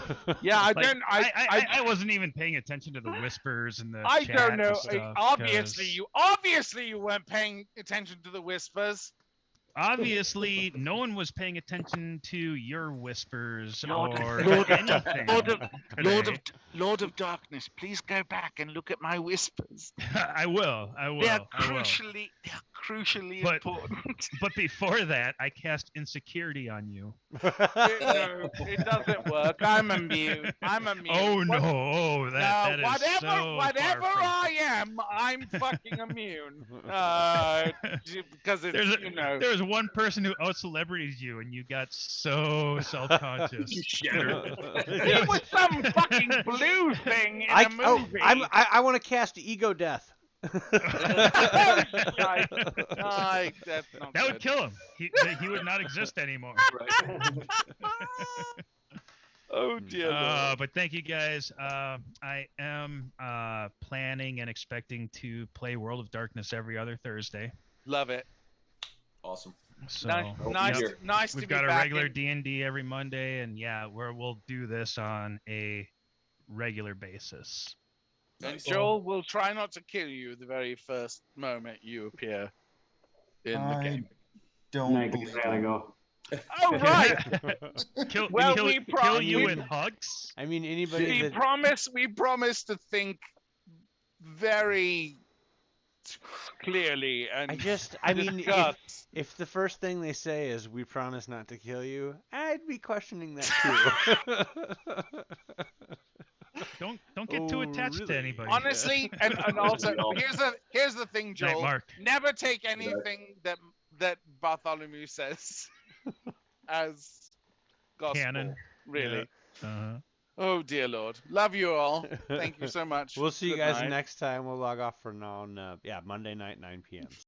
Yeah, I wasn't even paying attention to the whispers and the. I chat don't know. and stuff, Obviously, 'cause you weren't paying attention to the whispers. obviously no one was paying attention to your whispers Lord- or Lord- anything. Lord of Darkness, please go back and look at my whispers. I will. They are I will. crucially But- important. But before that, I cast insecurity on you. No, it doesn't work. I'm immune. Oh What- no! Oh, that is so whatever far from- I am, I'm fucking immune. Because it's There was one person who out celebrities you, and you got so self-conscious. You shattered. It was some fucking blue thing in a movie. I want to cast Ego Death. That would kill him. He would not exist anymore. Oh dear Lord. But thank you guys. I am planning and expecting to play World of Darkness every other Thursday. Love it. Awesome. So Nice Yep. to we've be got a back regular in- D&D every Monday, and yeah, we'll do this on a regular basis. And Joel will try not to kill you the very first moment you appear in the I game. don't I believe gotta it. go. Oh right. Kill we you in hugs. I mean, anybody We that promise to think very clearly and I mean, discuss. if the first thing they say is "we promise not to kill you," I'd be questioning that too. Don't get too attached to really? anybody. Honestly, and also here's the thing, Night, Joel. Mark. Never take anything that Bartholomew says as gospel. Canon. Really. Uh-huh. Oh dear Lord. Love you all. Thank you so much. We'll see you Good guys night. next time. We'll log off for now on Monday night, 9 p.m.